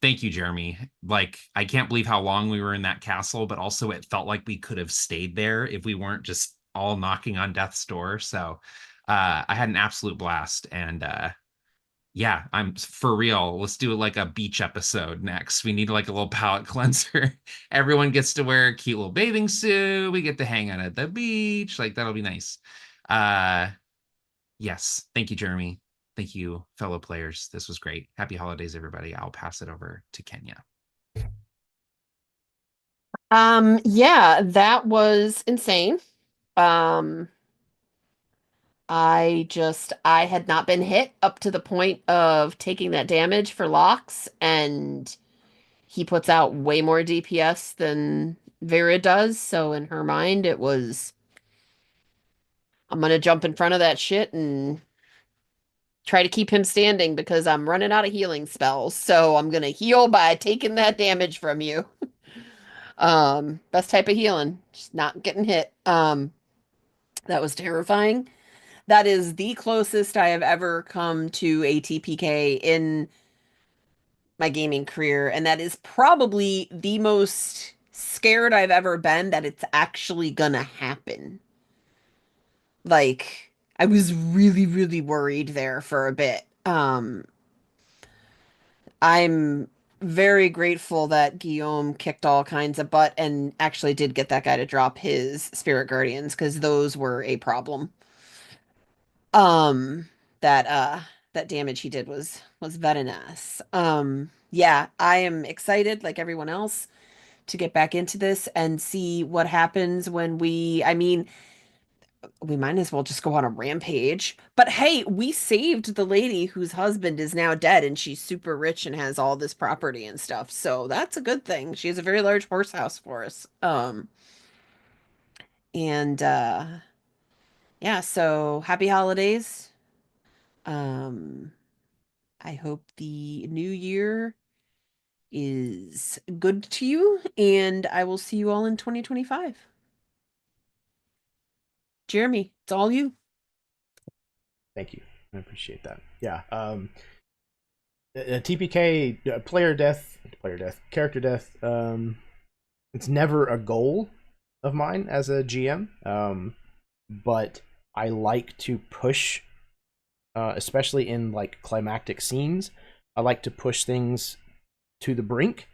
thank you, Jeremy. Like, I can't believe how long we were in that castle, but also it felt like we could have stayed there if we weren't just all knocking on death's door. So I had an absolute blast. And yeah, I'm for real. Let's do like a beach episode next. We need like a little palate cleanser. Everyone gets to wear a cute little bathing suit. We get to hang out at the beach. Like, that'll be nice. Yes. Thank you, Jeremy. Thank you, fellow players. This was great. Happy holidays, everybody. I'll pass it over to Kenya. Yeah, that was insane. Um, I had not been hit up to the point of taking that damage for locks, and he puts out way more DPS than Vera does, so in her mind it was, I'm gonna jump in front of that shit and try to keep him standing because I'm running out of healing spells. So I'm gonna heal by taking that damage from you. Best type of healing, just not getting hit. That was terrifying. That is the closest I have ever come to a TPK in my gaming career, and that is probably the most scared I've ever been that it's actually gonna happen. Like, I was really, really worried there for a bit. I'm very grateful that Guillaume kicked all kinds of butt and actually did get that guy to drop his Spirit Guardians, because those were a problem. Um, that damage he did was very nice. Yeah, I am excited, like everyone else, to get back into this and see what happens when I mean, we might as well just go on a rampage. But hey, we saved the lady whose husband is now dead, and she's super rich and has all this property and stuff. So that's a good thing. She has a very large horse house for us. And yeah, so happy holidays. Um, I hope the new year is good to you, and I will see you all in 2025. Jeremy, it's all you. Thank you. I appreciate that. Yeah. TPK, character death. It's never a goal of mine as a GM. But I like to push, especially in like climactic scenes. I like to push things to the brink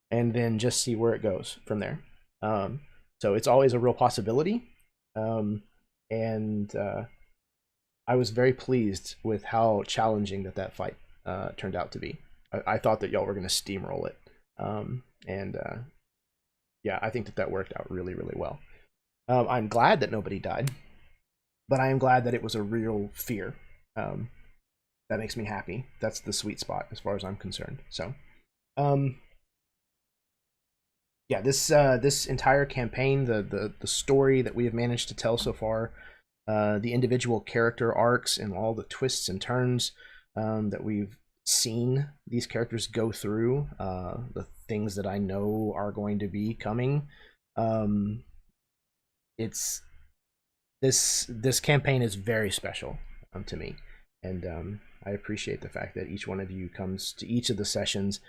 and then just see where it goes from there. So it's always a real possibility. And I was very pleased with how challenging that fight turned out to be. I thought that y'all were going to steamroll it. And yeah, I think that worked out really, really well. I'm glad that nobody died, but I am glad that it was a real fear. That makes me happy. That's the sweet spot as far as I'm concerned. So, yeah, this entire campaign, the story that we have managed to tell so far, the individual character arcs and all the twists and turns that we've seen these characters go through, the things that I know are going to be coming. It's this campaign is very special to me. And I appreciate the fact that each one of you comes to each of the sessions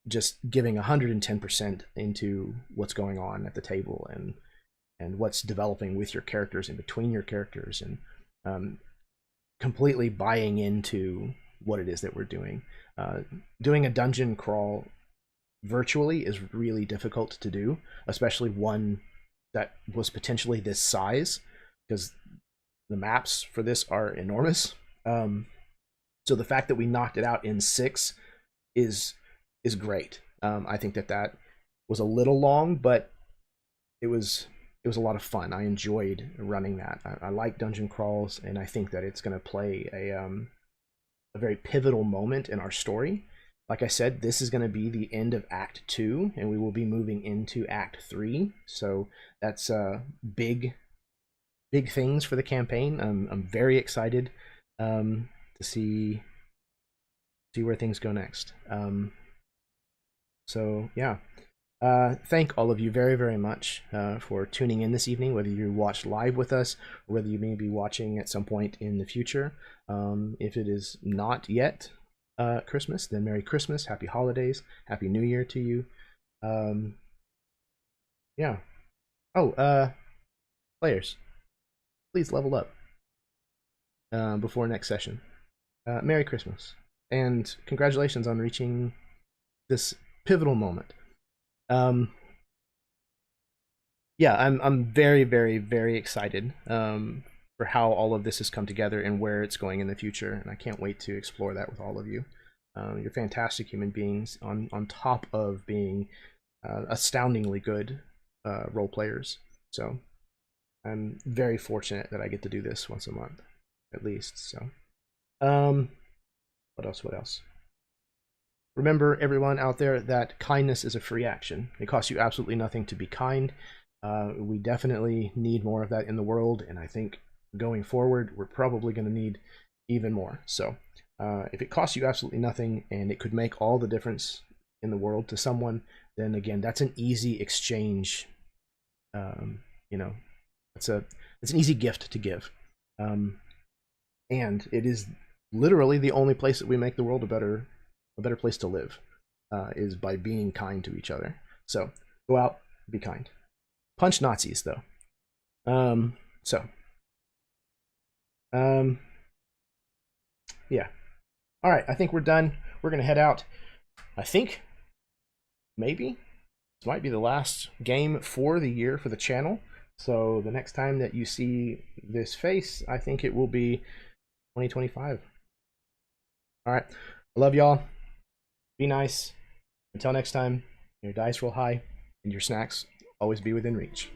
just giving 110% into what's going on at the table and what's developing with your characters and between your characters, and completely buying into what it is that we're doing. Doing a dungeon crawl virtually is really difficult to do, especially one that was potentially this size, because the maps for this are enormous. So the fact that we knocked it out in 6 is great. I think that was a little long, but it was a lot of fun. I enjoyed running that. I like dungeon crawls, and I think that it's going to play a very pivotal moment in our story. Like I said, this is going to be the end of Act 2, and we will be moving into Act 3. So that's big things for the campaign. I'm very excited to see where things go next. So yeah, thank all of you very, very much for tuning in this evening, whether you watched live with us or whether you may be watching at some point in the future. If it is not yet Christmas, then Merry Christmas, Happy Holidays, Happy New Year to you. Yeah. Oh, players, please level up before next session. Merry Christmas, and congratulations on reaching this pivotal moment. Yeah, I'm very, very, very excited for how all of this has come together and where it's going in the future, and I can't wait to explore that with all of you. You're fantastic human beings, on top of being astoundingly good role players. So I'm very fortunate that I get to do this once a month, at least. So, what else? Remember, everyone out there, that kindness is a free action. It costs you absolutely nothing to be kind. We definitely need more of that in the world, and I think going forward, we're probably going to need even more. So, if it costs you absolutely nothing and it could make all the difference in the world to someone, then again, that's an easy exchange. It's an easy gift to give, and it is literally the only place that we make the world a better place to live, is by being kind to each other. So go out, be kind. Punch Nazis, though. Yeah. All right, I think we're done. We're gonna head out. I think maybe this might be the last game for the year for the channel. So the next time that you see this face, I think it will be 2025. All right, I love y'all. Be nice. Until next time, your dice roll high and your snacks always be within reach.